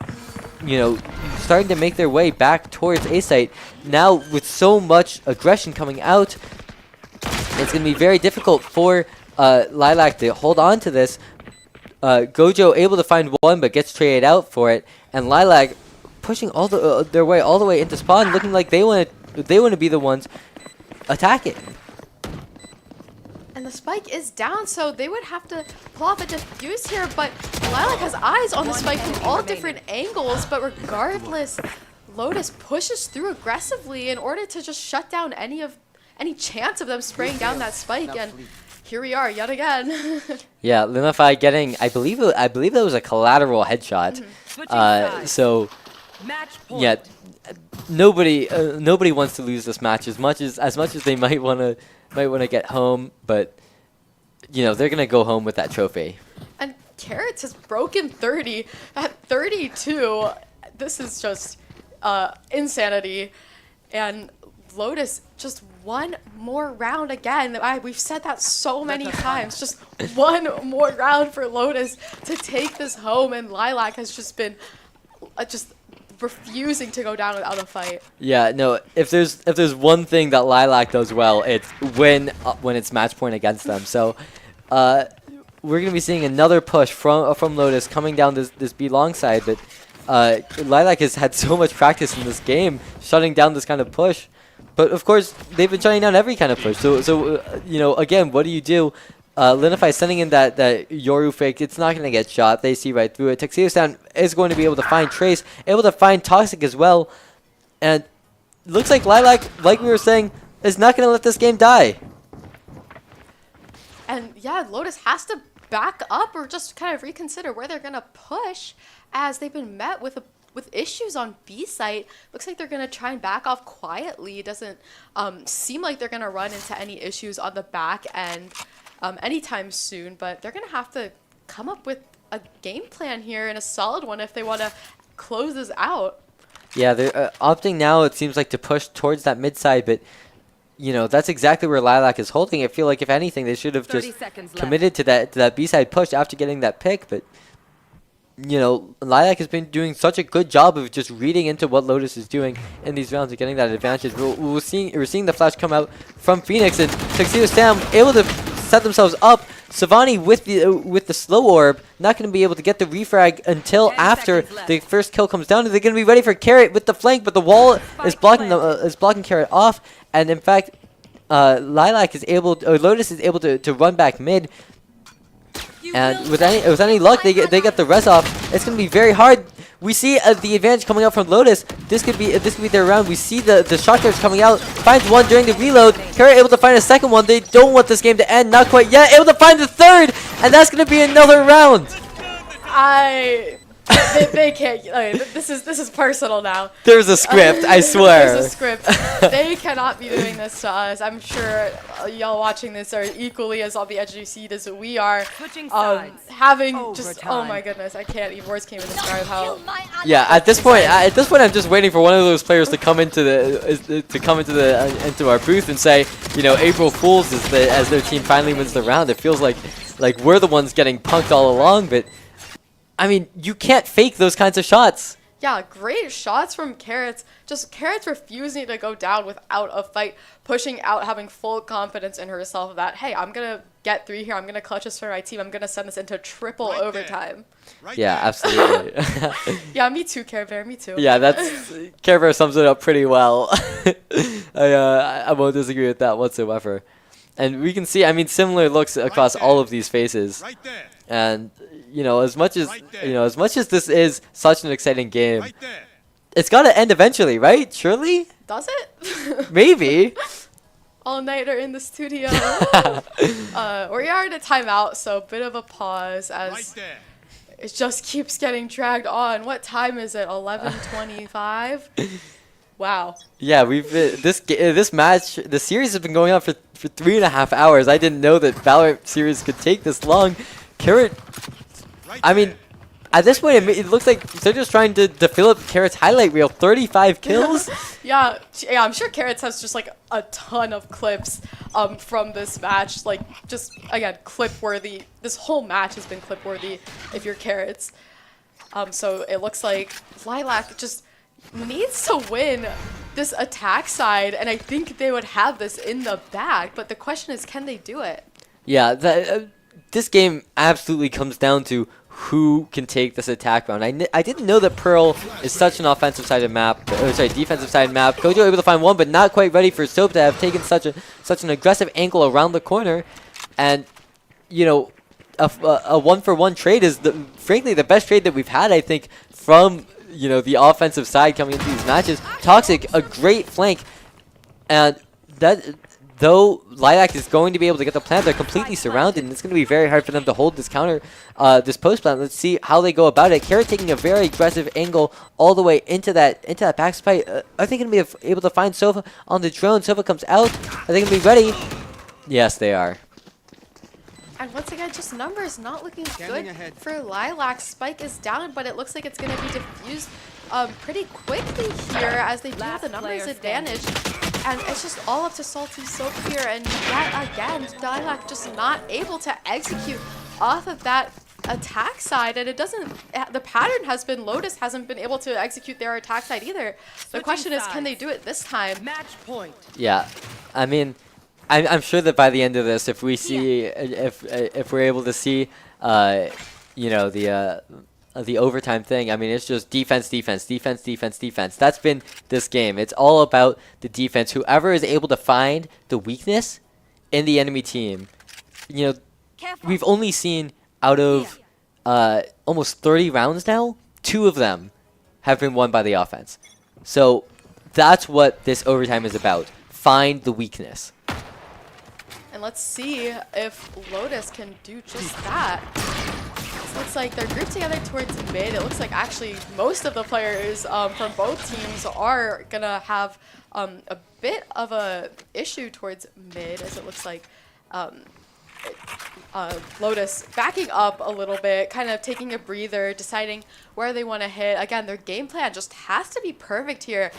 starting to make their way back towards A site now, with so much aggression coming out, it's going to be very difficult for Lilac to hold on to this. Gojo able to find one, but gets traded out for it, and Lilac pushing all their way all the way into spawn, looking like they want to be the ones attacking. And the spike is down, so they would have to pull off a defuse here, but Lilac has eyes on the spike from all different angles, but regardless, Lotus pushes through aggressively in order to just shut down any chance of them spraying down that spike, and here we are yet again. Yeah, Linify getting, I believe that was a collateral headshot. So yeah, nobody wants to lose this match as much as they might want to get home, but they're gonna go home with that trophy. And Carrots has broken 30 at 32. This is just insanity. And Lotus just one more round again. We've said that so many times. Just one more round for Lotus to take this home, and Lilac has just been just refusing to go down without a fight. Yeah, no. If there's one thing that Lilac does well, it's when it's match point against them. So, we're gonna be seeing another push from Lotus coming down this B long side. But Lilac has had so much practice in this game shutting down this kind of push. But of course, they've been shutting down every kind of push. So again, what do you do? Linify sending in that Yoru fake. It's not going to get shot. They see right through it. Tuxedo Sound is going to be able to find Trace, able to find Toxic as well. And looks like Lilac, like we were saying, is not going to let this game die. And yeah, Lotus has to back up or just kind of reconsider where they're going to push, as they've been met with issues on B site. Looks like they're going to try and back off quietly. It doesn't seem like they're going to run into any issues on the back end anytime soon, but they're going to have to come up with a game plan here, and a solid one, if they want to close this out. Yeah, they're opting now, it seems like, to push towards that mid side, but that's exactly where Lilac is holding. I feel like, if anything, they should have just committed to that B side push after getting that pick, but you know, Lilac has been doing such a good job of just reading into what Lotus is doing in these rounds and getting that advantage. We're seeing the flash come out from Phoenix, and Tuxedo Sam able to set themselves up. Savani with the slow orb, not going to be able to get the refrag until after the first kill comes down. They're going to be ready for Carrot with the flank, but the wall is blocking Carrot off, and in fact, Lilac is able, or Lotus is able to run back mid. And with any luck, they get the res off. It's going to be very hard. We see the advantage coming out from Lotus. This could be their round. We see the shot charge coming out. Finds one during the reload. Carrot able to find a second one. They don't want this game to end. Not quite yet. Able to find the third, and that's going to be another round. They can't. This is personal now. There's a script, I swear. There's a script. They cannot be doing this to us. I'm sure y'all watching this are equally as on the edge of your seat as we are. Having oh my goodness, I can't even. Words can't even describe how. Yeah, at this point, I'm just waiting for one of those players to come into our booth and say, you know, April Fools as their team finally wins the round. It feels like we're the ones getting punked all along, but. I mean, you can't fake those kinds of shots. Yeah, great shots from Carrots. Just Carrots refusing to go down without a fight, pushing out, having full confidence in herself that, hey, I'm going to get 3 here. I'm going to clutch this for my team. I'm going to send this into triple overtime. Yeah, absolutely. Yeah, me too, Care Bear. Me too. Yeah, Care Bear sums it up pretty well. I won't disagree with that whatsoever. And we can see, I mean, similar looks across all of these faces. And you know, as much as this is such an exciting game, it's got to end eventually, right? Surely? Does it? Maybe. All-nighter in the studio. We are in a timeout, so a bit of a pause as it just keeps getting dragged on. What time is it? 11:25. Wow. Yeah, this match, the series has been going on for 3.5 hours. I didn't know that Valorant series could take this long. Carrot, I mean, at this point, it looks like they're just trying to fill up Carrot's highlight reel. 35 kills. Yeah, I'm sure Carrots has just like a ton of clips from this match. Like, just again, clip worthy. This whole match has been clip worthy if you're Carrots. So it looks like Lilac just needs to win this attack side, and I think they would have this in the bag. But the question is, can they do it? Yeah, this game absolutely comes down to who can take this attack round. I didn't know that Pearl is such an defensive-sided map. Kojo able to find one, but not quite ready for Soap to have taken such an aggressive angle around the corner. And, you know, a one-for-one trade is, frankly, the best trade that we've had, I think, from, you know, the offensive side coming into these matches. Toxic, a great flank. And that... Though Lilac is going to be able to get the plant, they're completely surrounded, and it's going to be very hard for them to hold this counter, this post plant. Let's see how they go about it. Carrot taking a very aggressive angle all the way into that back spike. Are they going to be able to find Sofa on the drone? Sofa comes out. Are they going to be ready? Yes, they are. And once again, just numbers not looking good for Lilac. Spike is down, but it looks like it's going to be diffused pretty quickly here as they do have the numbers advantage. And it's just all up to Salty Soap here, and yet again, Lilac just not able to execute off of that attack side, and the pattern has been Lotus hasn't been able to execute their attack side either. The question is, can they do it this time? Match point. Yeah, I mean, I'm sure that by the end of this, if we see, if we're able to see, you know, the overtime thing, I mean, it's just defense. That's been this game. It's all about the defense. Whoever is able to find the weakness in the enemy team. You know, we've only seen out of almost 30 rounds now, 2 of them have been won by the offense. So that's what this overtime is about. Find the weakness. And let's see if Lotus can do just that. Looks like they're grouped together towards mid. It looks like actually most of the players from both teams are gonna have a bit of a issue towards mid, as it looks like Lotus backing up a little bit, kind of taking a breather, deciding where they want to hit. Again, their game plan just has to be perfect here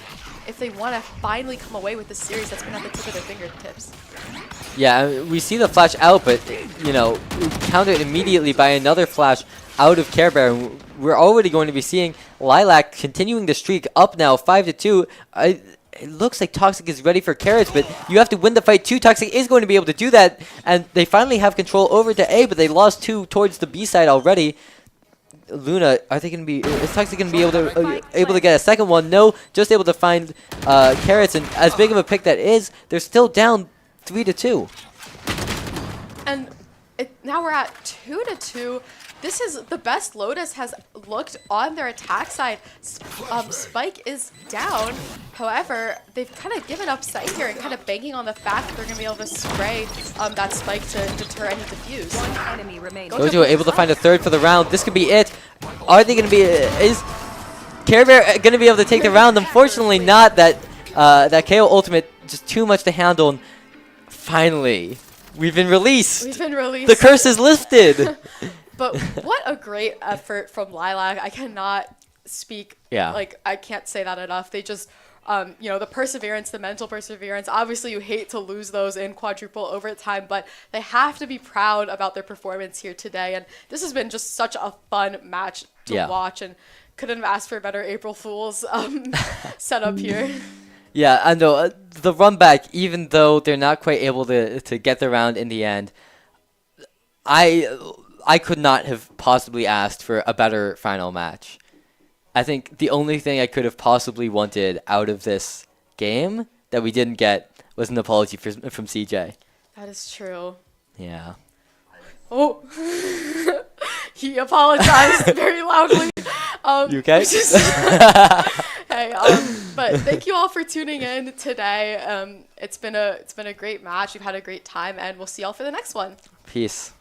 if they want to finally come away with the series that's been at the tip of their fingertips. Yeah, we see the flash out, but, you know, countered immediately by another flash out of Care Bear. And we're already going to be seeing Lilac continuing the streak up now, 5-2. It looks like Toxic is ready for Carrots, but you have to win the fight too. Toxic is going to be able to do that, and they finally have control over to A, but they lost 2 towards the B side already. Luna, are they going to be? Is Toxic going to be able to get a second one? No, just able to find Carrots, and as big of a pick that is, they're still down 3-2. And now we're at 2-2. This is the best Lotus has looked on their attack side. Spike is down. However, they've kind of given up sight here and kind of banking on the fact that they're going to be able to spray that Spike to deter any defuse. One enemy remains. Gojo able to find a third for the round. This could be it. Are they going to be? Is Care Bear going to be able to take the round? Unfortunately, not. That KO ultimate just too much to handle. And finally, we've been released. We've been released. The curse is lifted. But what a great effort from Lilac. I cannot speak. Yeah. Like, I can't say that enough. They just, the perseverance, the mental perseverance. Obviously, you hate to lose those in quadruple overtime, but they have to be proud about their performance here today. And this has been just such a fun match to watch, and couldn't have asked for a better April Fool's setup here. Yeah, I know. The run back, even though they're not quite able to get the round in the end, I could not have possibly asked for a better final match. I think the only thing I could have possibly wanted out of this game that we didn't get was an apology from CJ. That is true. Yeah. Oh, he apologized very loudly. You okay? Hey, but thank you all for tuning in today. It's been a great match. We've had a great time, and we'll see y'all for the next one. Peace.